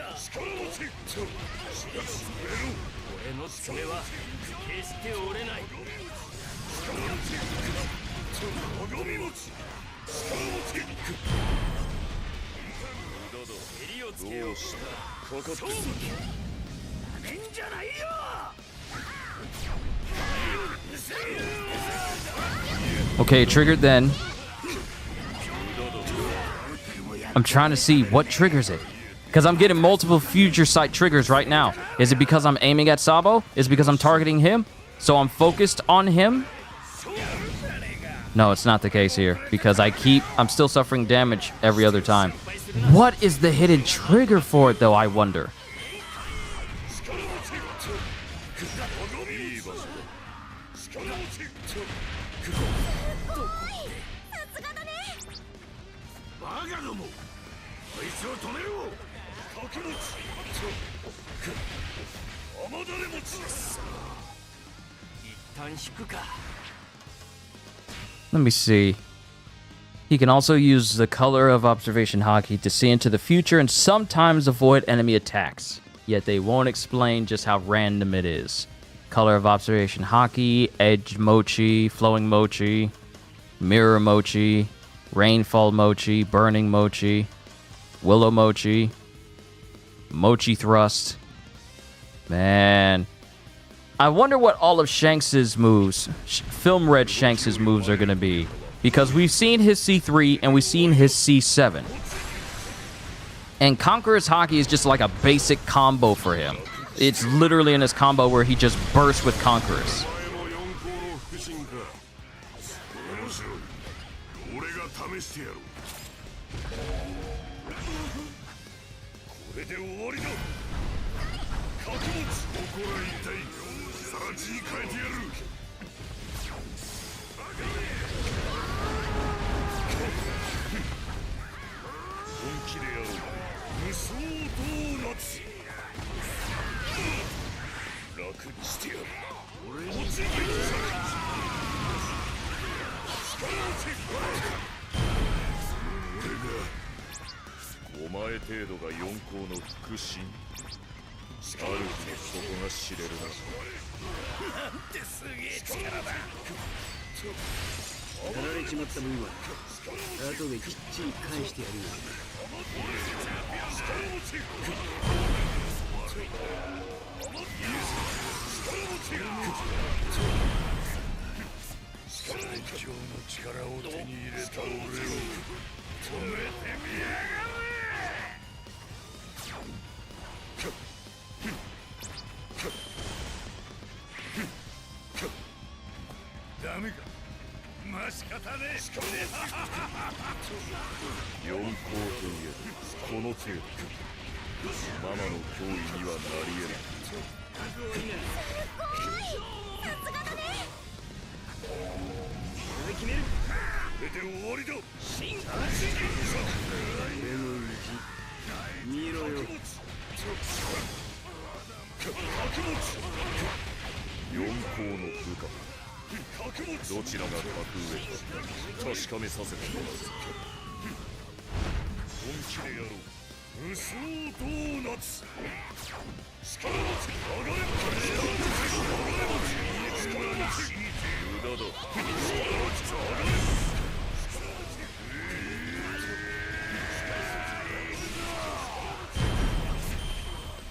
Okay, triggered then. I'm trying to see what triggers it, because I'm getting multiple Future Sight triggers right now. Is it because I'm aiming at Sabo? Is it because I'm targeting him? So I'm focused on him? No, it's not the case here, because I'm still suffering damage every other time. What is the hidden trigger for it, though, I wonder? Let me see. He can also use the color of observation haki to see into the future and sometimes avoid enemy attacks. Yet they won't explain just how random it is. Color of observation haki, edge mochi, flowing mochi, mirror mochi, rainfall mochi, burning mochi, willow mochi, mochi thrust. Man. I wonder what all of Shanks' moves, Film Red Shanks' moves are going to be. Because we've seen his C3 and we've seen his C7. And Conqueror's Haki is just like a basic combo for him. It's literally in his combo where he just bursts with Conquerors.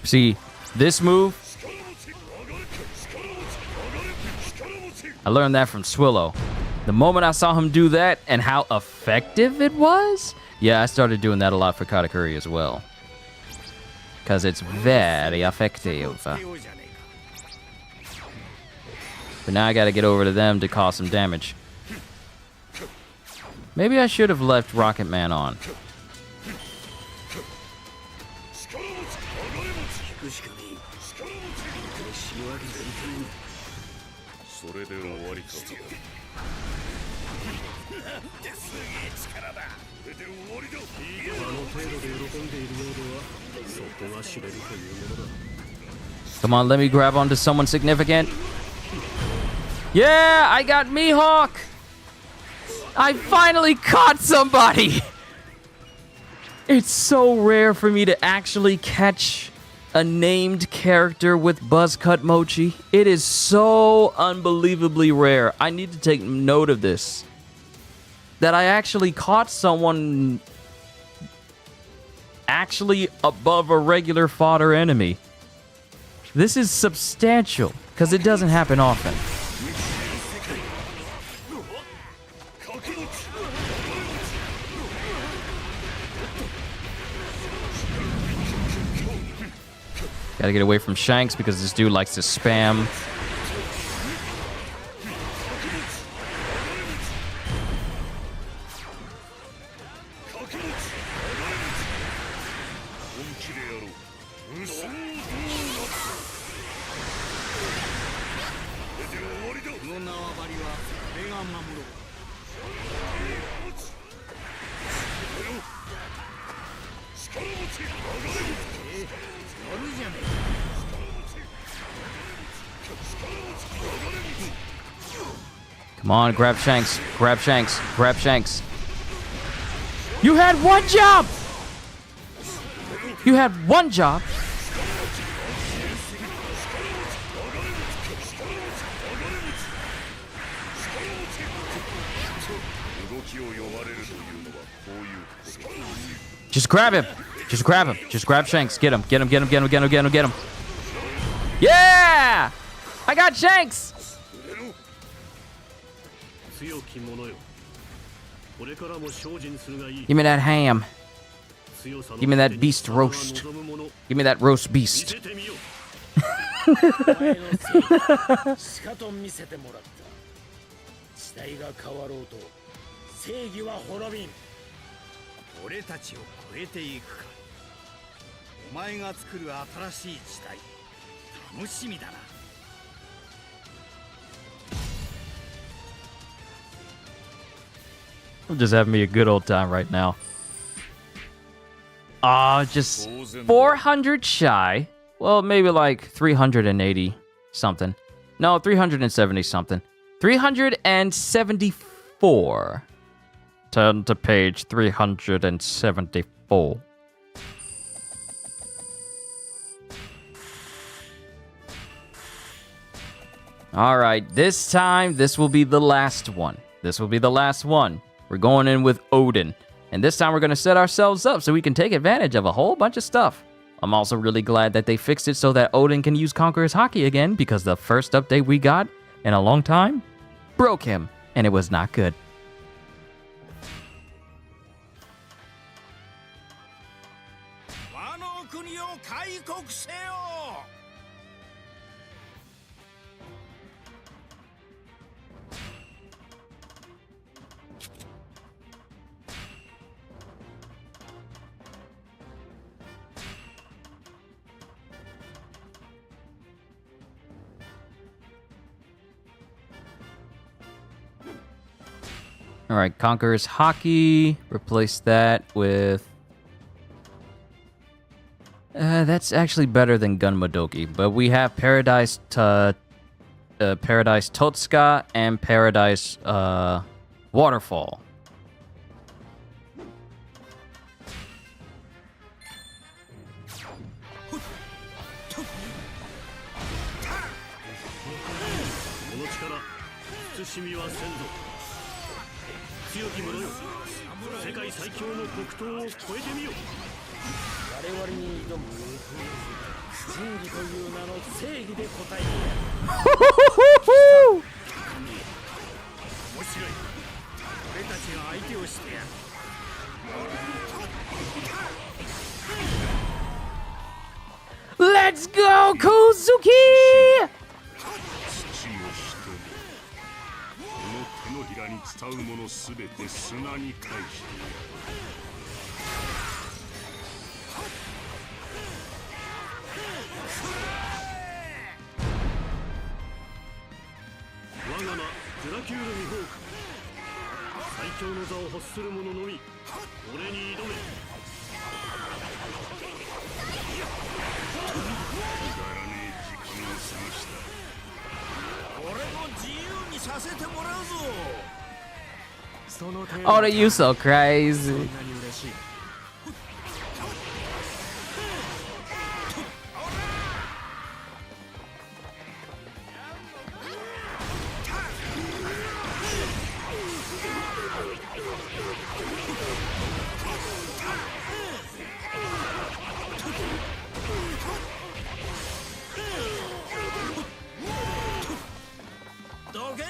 See, this move, I learned that from Swillow. The moment I saw him do that and how effective it was, yeah, I started doing that a lot for Katakuri as well. Because it's very effective. But now I gotta get over to them to cause some damage. Maybe I should have left Rocket Man on. それで終わりか。あの程度で喜んでいるようではそこが知れるというものだ。 Come on, let me grab onto someone significant. Yeah, I got Mihawk. I finally caught somebody. It's so rare for me to actually catch a named character with buzz cut mochi. It is so unbelievably rare. I need to take note of this. That I actually caught someone actually above a regular fodder enemy. This is substantial, because it doesn't happen often. Gotta get away from Shanks because this dude likes to spam. Come on, grab Shanks, grab Shanks, grab Shanks. You had one job! You had one job. Just grab him. Just grab him. Just grab Shanks. Get him. Get him. Get him. Get him. Get him. Get him. Get him. Yeah! I got Shanks! Give me that ham. Give me that beast roast. Give me that roast beast. I'm just having me a good old time right now. Just 400 shy. Well, maybe like 380 something. No, 370 something. 374. Turn to page 374. All right, this time, this will be the last one. This will be the last one. We're going in with Oden. And this time we're going to set ourselves up so we can take advantage of a whole bunch of stuff. I'm also really glad that they fixed it so that Oden can use Conqueror's Haki again, because the first update we got in a long time broke him, and it was not good. All right, Conqueror's Haki. Replace that with... that's actually better than Gun Madoki, but we have Paradise Totsuka and Paradise Waterfall. から慎みはせんぞ。強き者よ、世界最強の黒刀を超えてみよ。我々に挑む仁義という名の正義で答えてやる。面白い。俺たちが相手をしてやる。Let's go, Kozuki! 父をしてこの手のひらに伝うものすべて砂に返してやる。我が名プラキュールミホーク。最強の座を欲する者のみ俺に挑め。くだらねえ時間を過ごした。俺も自由にさせてもらうぞ。その程度 Oda, you so crazy. そんなに嬉しい。どけー。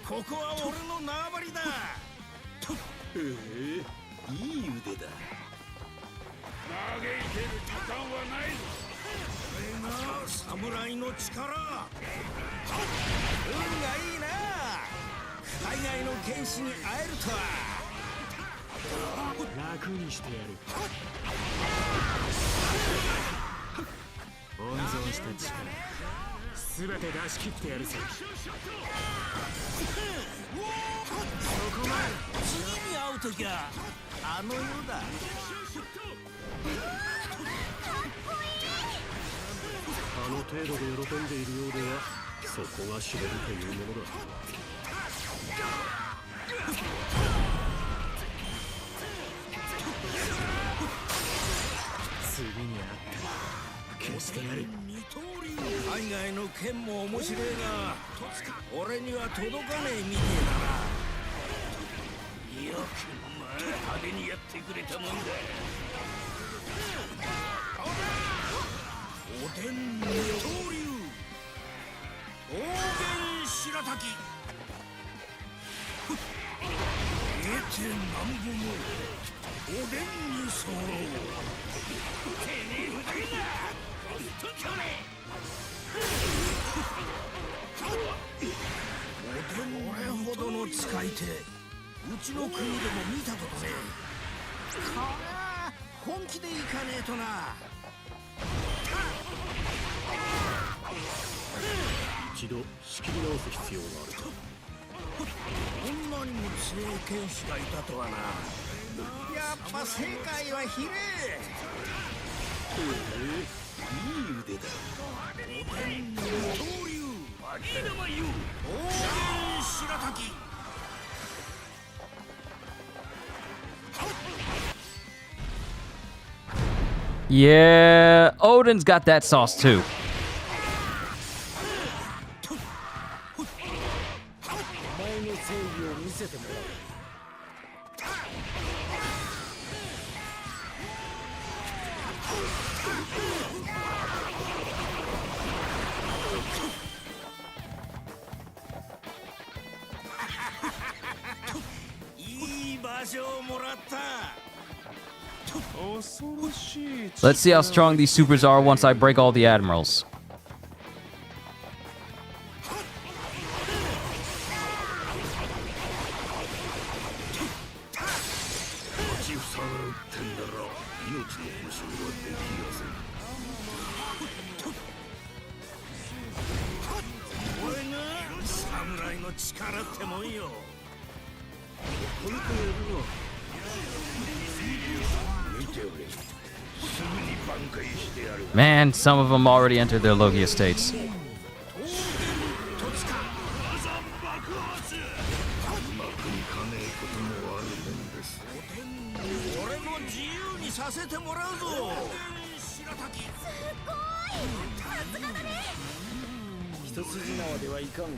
ここは俺の縄張りだ。いい腕だ。嘆いてる時間はないぞ。これが侍の力。運がいいな。海外の剣士に会えるとは。楽にしてやる。温存した力すべて出し切ってやるぜ。そこまで。次に会うときはあの世だ。あの程度で喜んでいるようではそこが知れるというものだ。次に会ったら消してやる。二刀流。海外の剣も面白いが俺には届かねえみてえだな。よくまあ派手にやってくれたもんだ。おでん二刀流大元白滝。得てなんぼのおでんに候。てめえふざけんな。ほんと去年俺ほどの使い手うちの国でも見たことねえ。こりゃ本気でいかねえとな。一度仕切り直す必要がある。こんなにも強い剣士がいたとはな。やっぱ世界は広え。いい腕だ。おでんの二刀流大元白滝。Yeah, Oden's got that sauce too. お前の正義を見せてもらう。いい場所をもらった。恐ろしい。 Let's see how strong these supers are once I break all the admirals. 立ちふさがるってんなら命の保証はできやせん。これが侍の力ってもんよ。この子やるわ。見ておれ。すぐに挽回してやる。 Man, some of them already entered their Logia estates. うまくいかねえこともあるもんです。俺も自由にさせてもらうぞ。白滝。すごい。さすがだね。一筋縄ではいかんか。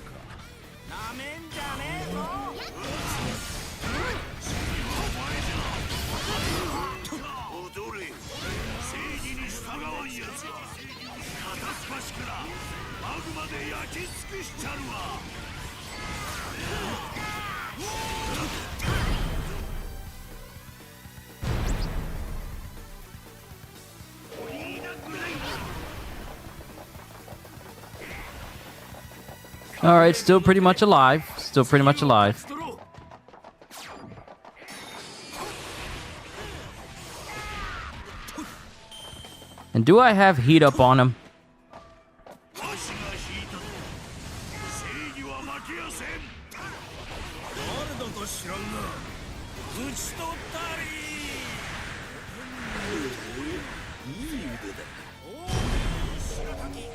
なめんじゃねえぞ。踊れ、正義に従わんやつは片っ端からマグマで焼き尽くしちゃるわ。All right, still pretty much alive. Still pretty much alive. And do I have heat up on him? わしが引いたぞ。正義は負けやせん。誰だか知らんが打ち取ったり。いい腕だ。白滝。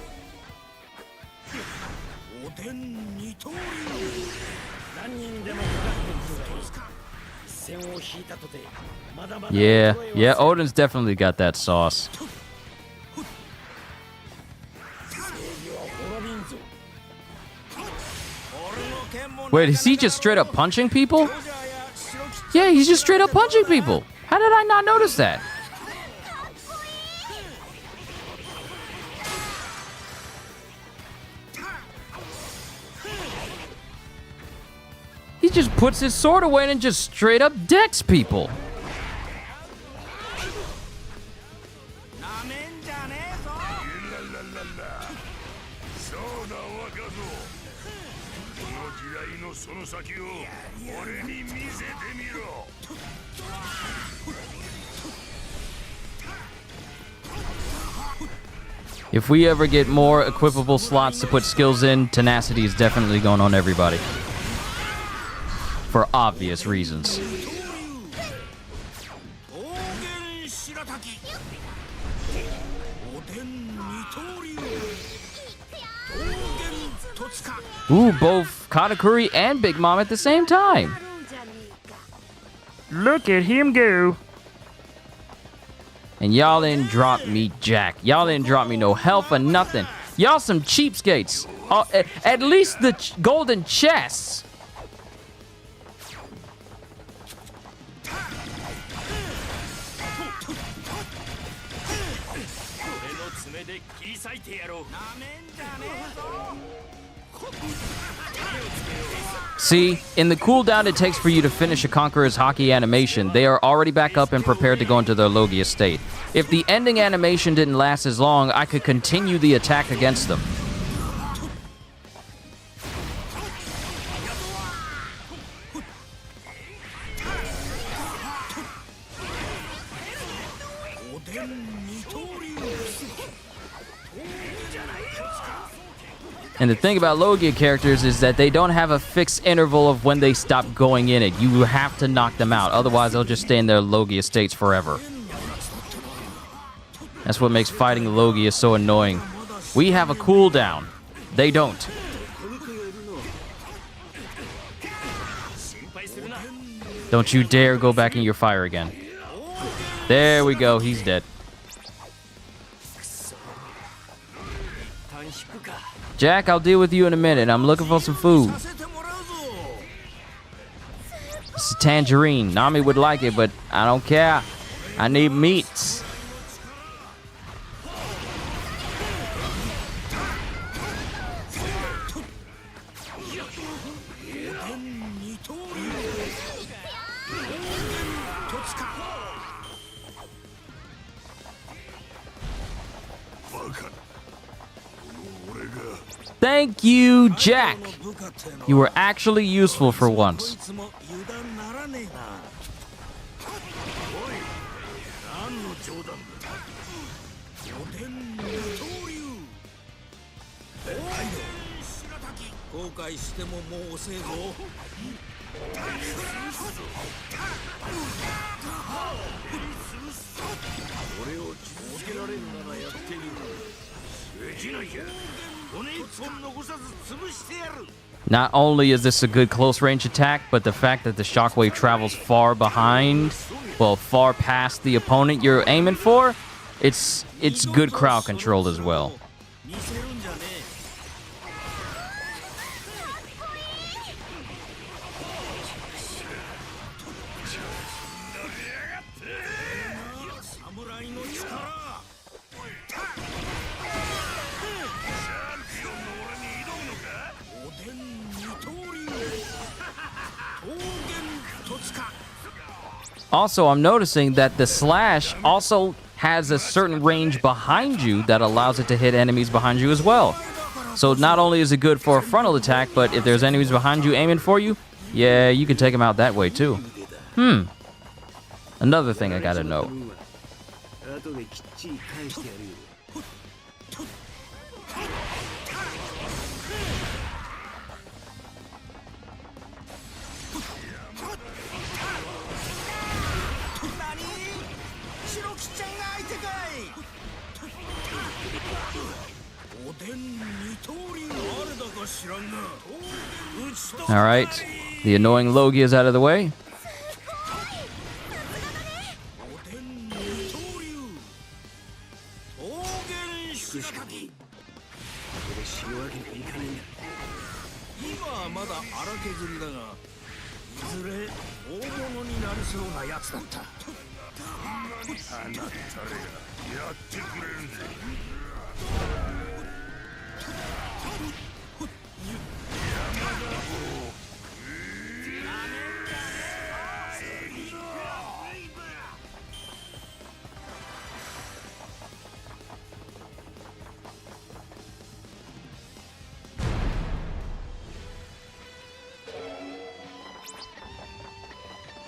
おでん二刀流。何人でもかかってくるがいい。一線を引いたとてまだまだ。Yeah, Oden's definitely got that sauce. Wait, is he just straight up punching people? Yeah, he's just straight up punching people. How did I not notice that? He just puts his sword away and just straight up decks people. なめんじゃねえぞ。そうだ若造。この時代のその先を俺に見せてみろ。If we ever get more equipable slots to put skills in, tenacity is definitely going on everybody. For obvious reasons. 桃源白滝。おでん二刀流。桃源戸塚。 Ooh, both Katakuri and Big Mom at the same time. Look at him go. And y'all didn't drop me jack. Y'all didn't drop me no health or nothing. Y'all some cheapskates. At least the golden chests. See, in the cooldown it takes for you to finish a Conqueror's Haki animation, they are already back up and prepared to go into their Logia state. If the ending animation didn't last as long, I could continue the attack against them. And the thing about Logia characters is that they don't have a fixed interval of when they stop going in it. You have to knock them out. Otherwise, they'll just stay in their Logia states forever. That's what makes fighting Logia so annoying. We have a cooldown. They don't. Don't you dare go back in your fire again. There we go. He's dead. Jack, I'll deal with you in a minute. I'm looking for some food. It's a tangerine. Nami would like it, but I don't care. I need meats. Thank you, Jack. You were actually useful for once. Not only is this a good close-range attack, but the fact that the shockwave travels far behind, well, far past the opponent you're aiming for, it's good crowd control as well. Also, I'm noticing that the slash also has a certain range behind you that allows it to hit enemies behind you as well. So not only is it good for a frontal attack, but if there's enemies behind you aiming for you, yeah, you can take them out that way too. Another thing I gotta know. 後できっちり返してやるよ All right, the annoying Logie is out of the way.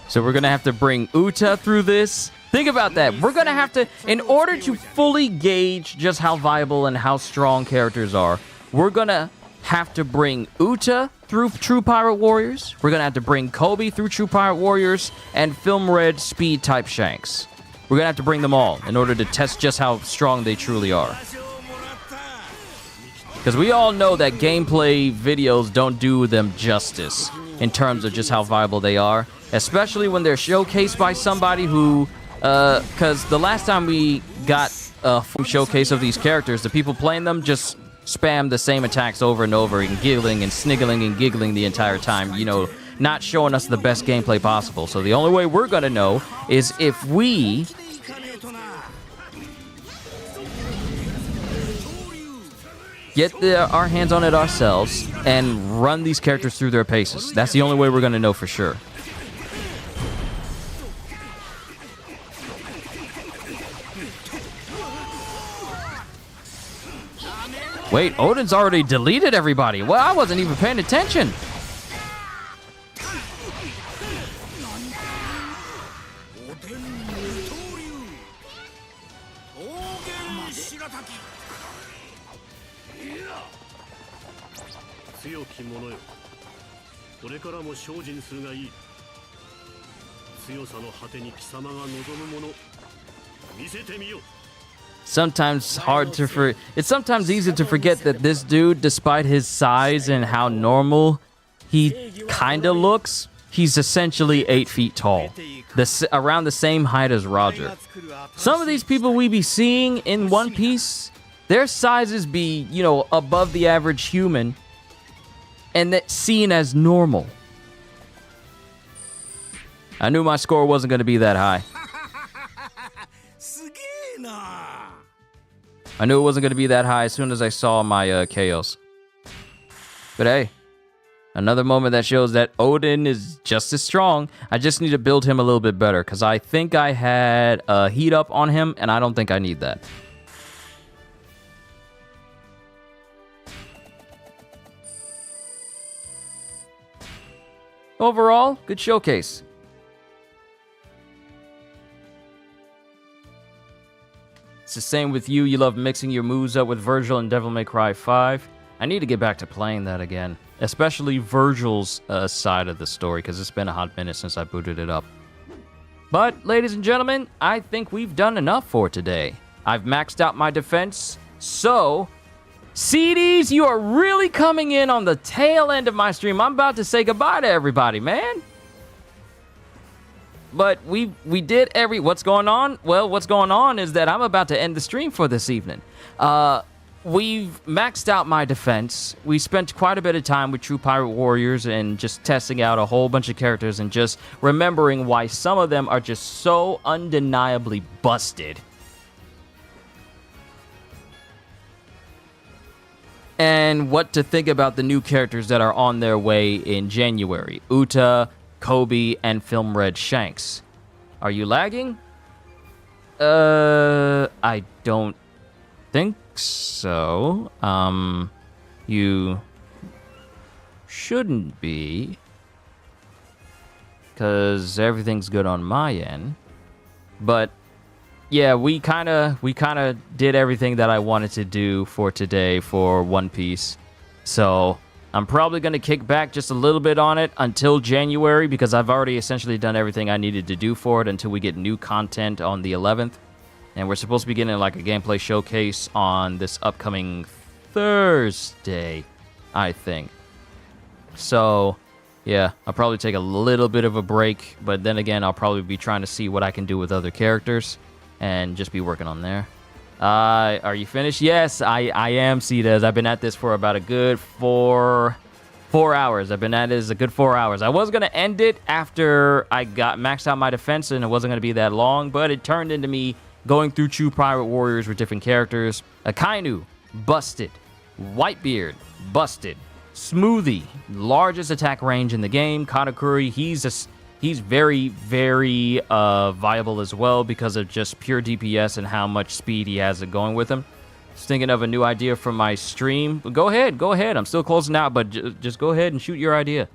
So we're going to have to bring Uta through this. Think about that. We're going to have to, in order to fully gauge just how viable and how strong characters are, we're going to have to bring Uta through True Pirate Warriors. We're going to have to bring Kobe through True Pirate Warriors and Film Red Speed type Shanks. We're going to have to bring them all in order to test just how strong they truly are. Because we all know that gameplay videos don't do them justice in terms of just how viable they are. Especially when they're showcased by somebody who, because the last time we got a full showcase of these characters, the people playing them just spam the same attacks over and over and giggling and sniggling and giggling the entire time, you know, not showing us the best gameplay possible. So the only way we're going to know is if we get our hands on it ourselves and run these characters through their paces. That's the only way we're going to know for sure. Wait, Oden's already deleted everybody. Well, I wasn't even paying attention. Sometimes it's sometimes easy to forget that this dude, despite his size and how normal he kind of looks, he's essentially 8 feet tall, around the same height as Roger. Some of these people we be seeing in One Piece, their sizes be, you know, above the average human, and that's seen as normal. I knew my score wasn't going to be that high. I knew it wasn't going to be that high as soon as I saw my KOs. But hey, another moment that shows that Oden is just as strong. I just need to build him a little bit better because I think I had a heat up on him, and I don't think I need that. Overall, good showcase. It's the same with you. You love mixing your moves up with Virgil and Devil May Cry 5. I need to get back to playing that again. Especially Virgil's side of the story, because it's been a hot minute since I booted it up. But, ladies and gentlemen, I think we've done enough for today. I've maxed out my defense, so... CDs, you are really coming in on the tail end of my stream. I'm about to say goodbye to everybody, man. But we did what's going on? Well, what's going on is that I'm about to end the stream for this evening. We've maxed out my defense. We spent quite a bit of time with True Pirate Warriors and just testing out a whole bunch of characters and just remembering why some of them are just so undeniably busted. And what to think about the new characters that are on their way in January. Uta, Kobe, and Film Red Shanks. Are you lagging? I don't think so. You shouldn't be, because everything's good on my end. But yeah, we kind of did everything that I wanted to do for today for One Piece. So I'm probably going to kick back just a little bit on it until January, because I've already essentially done everything I needed to do for it until we get new content on the 11th. And we're supposed to be getting like a gameplay showcase on this upcoming Thursday, I think. So yeah, I'll probably take a little bit of a break, but then again, I'll probably be trying to see what I can do with other characters and just be working on there. Are you finished? Yes, I am, Cedas. I've been at this for about a good four hours. I've been at it a good 4 hours. I was going to end it after I got maxed out my defense, and it wasn't going to be that long, but it turned into me going through True Pirate Warriors with different characters. Akainu, busted. Whitebeard, busted. Smoothie, largest attack range in the game. Katakuri, he's very, very viable as well because of just pure DPS and how much speed he has it going with him. Just thinking of a new idea for my stream. Go ahead. I'm still closing out, but just go ahead and shoot your idea.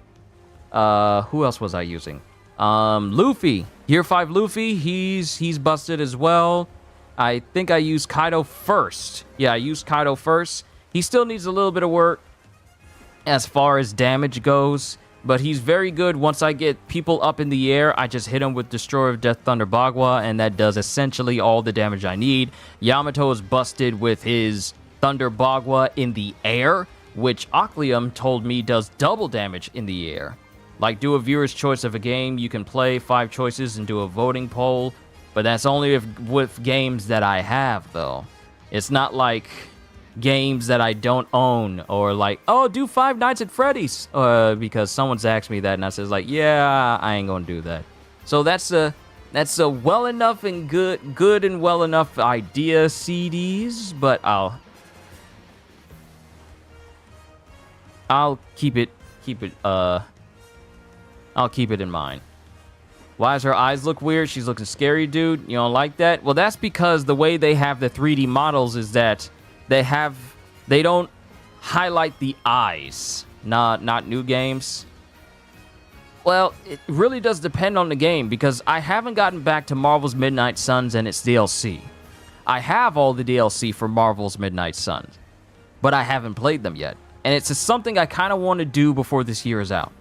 Who else was I using? Luffy, Gear 5 Luffy, he's busted as well. I think I used Kaido first. Yeah, I used Kaido first. He still needs a little bit of work as far as damage goes, but he's very good. Once I get people up in the air, I just hit him with Destroyer of Death Thunder Bagua, and that does essentially all the damage I need. Yamato is busted with his Thunder Bagua in the air, which Oclium told me does double damage in the air. Like, do a viewer's choice of a game. You can play 5 choices and do a voting poll, but that's only with games that I have, though. It's not like games that I don't own, or like, oh, do 5 Nights at Freddy's, because someone's asked me that, and I says like, yeah, I ain't gonna do that. So that's a well enough and good and well enough idea, CDs, but I'll keep it in mind. Why does her eyes look weird? She's looking scary, dude. You don't like that? Well, that's because the way they have the 3D models is that they don't highlight the eyes. Not new games. Well, it really does depend on the game, because I haven't gotten back to Marvel's Midnight Suns and its DLC. I have all the DLC for Marvel's Midnight Suns, but I haven't played them yet. And it's just something I kind of want to do before this year is out,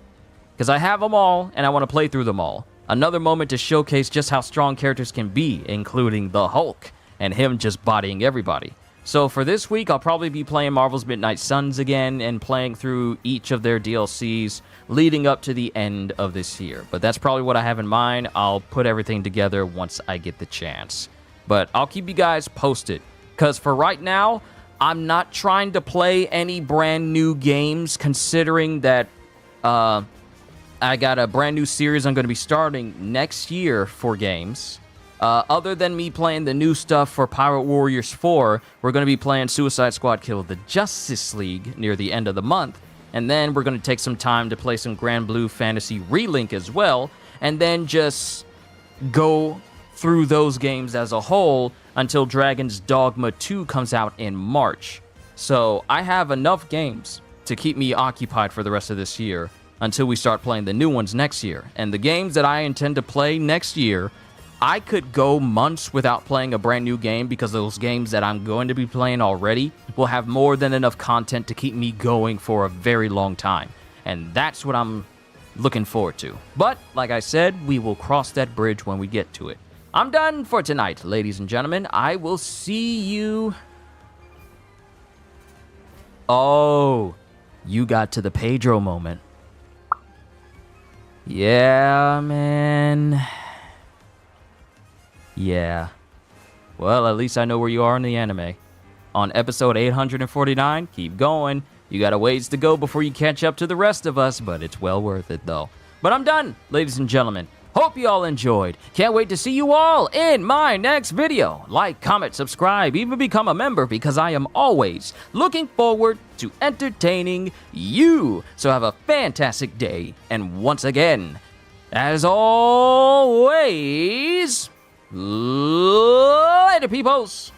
because I have them all and I want to play through them all. Another moment to showcase just how strong characters can be, including the Hulk and him just bodying everybody. So for this week, I'll probably be playing Marvel's Midnight Suns again and playing through each of their DLCs leading up to the end of this year. But that's probably what I have in mind. I'll put everything together once I get the chance. But I'll keep you guys posted, because for right now, I'm not trying to play any brand new games, considering that I got a brand new series I'm going to be starting next year for games. Other than me playing the new stuff for Pirate Warriors 4, we're going to be playing Suicide Squad Kill the Justice League near the end of the month. And then we're going to take some time to play some Grand Blue Fantasy Relink as well. And then just go through those games as a whole until Dragon's Dogma 2 comes out in March. So I have enough games to keep me occupied for the rest of this year until we start playing the new ones next year. And the games that I intend to play next year, I could go months without playing a brand new game, because those games that I'm going to be playing already will have more than enough content to keep me going for a very long time. And that's what I'm looking forward to. But, like I said, we will cross that bridge when we get to it. I'm done for tonight, ladies and gentlemen. I will see you... Oh, you got to the Pedro moment. Yeah, man. Yeah. Well, at least I know where you are in the anime. On episode 849, keep going. You got a ways to go before you catch up to the rest of us, but it's well worth it, though. But I'm done, ladies and gentlemen. Hope you all enjoyed. Can't wait to see you all in my next video. Like, comment, subscribe, even become a member, because I am always looking forward to entertaining you. So have a fantastic day. And once again, As always, later, peoples.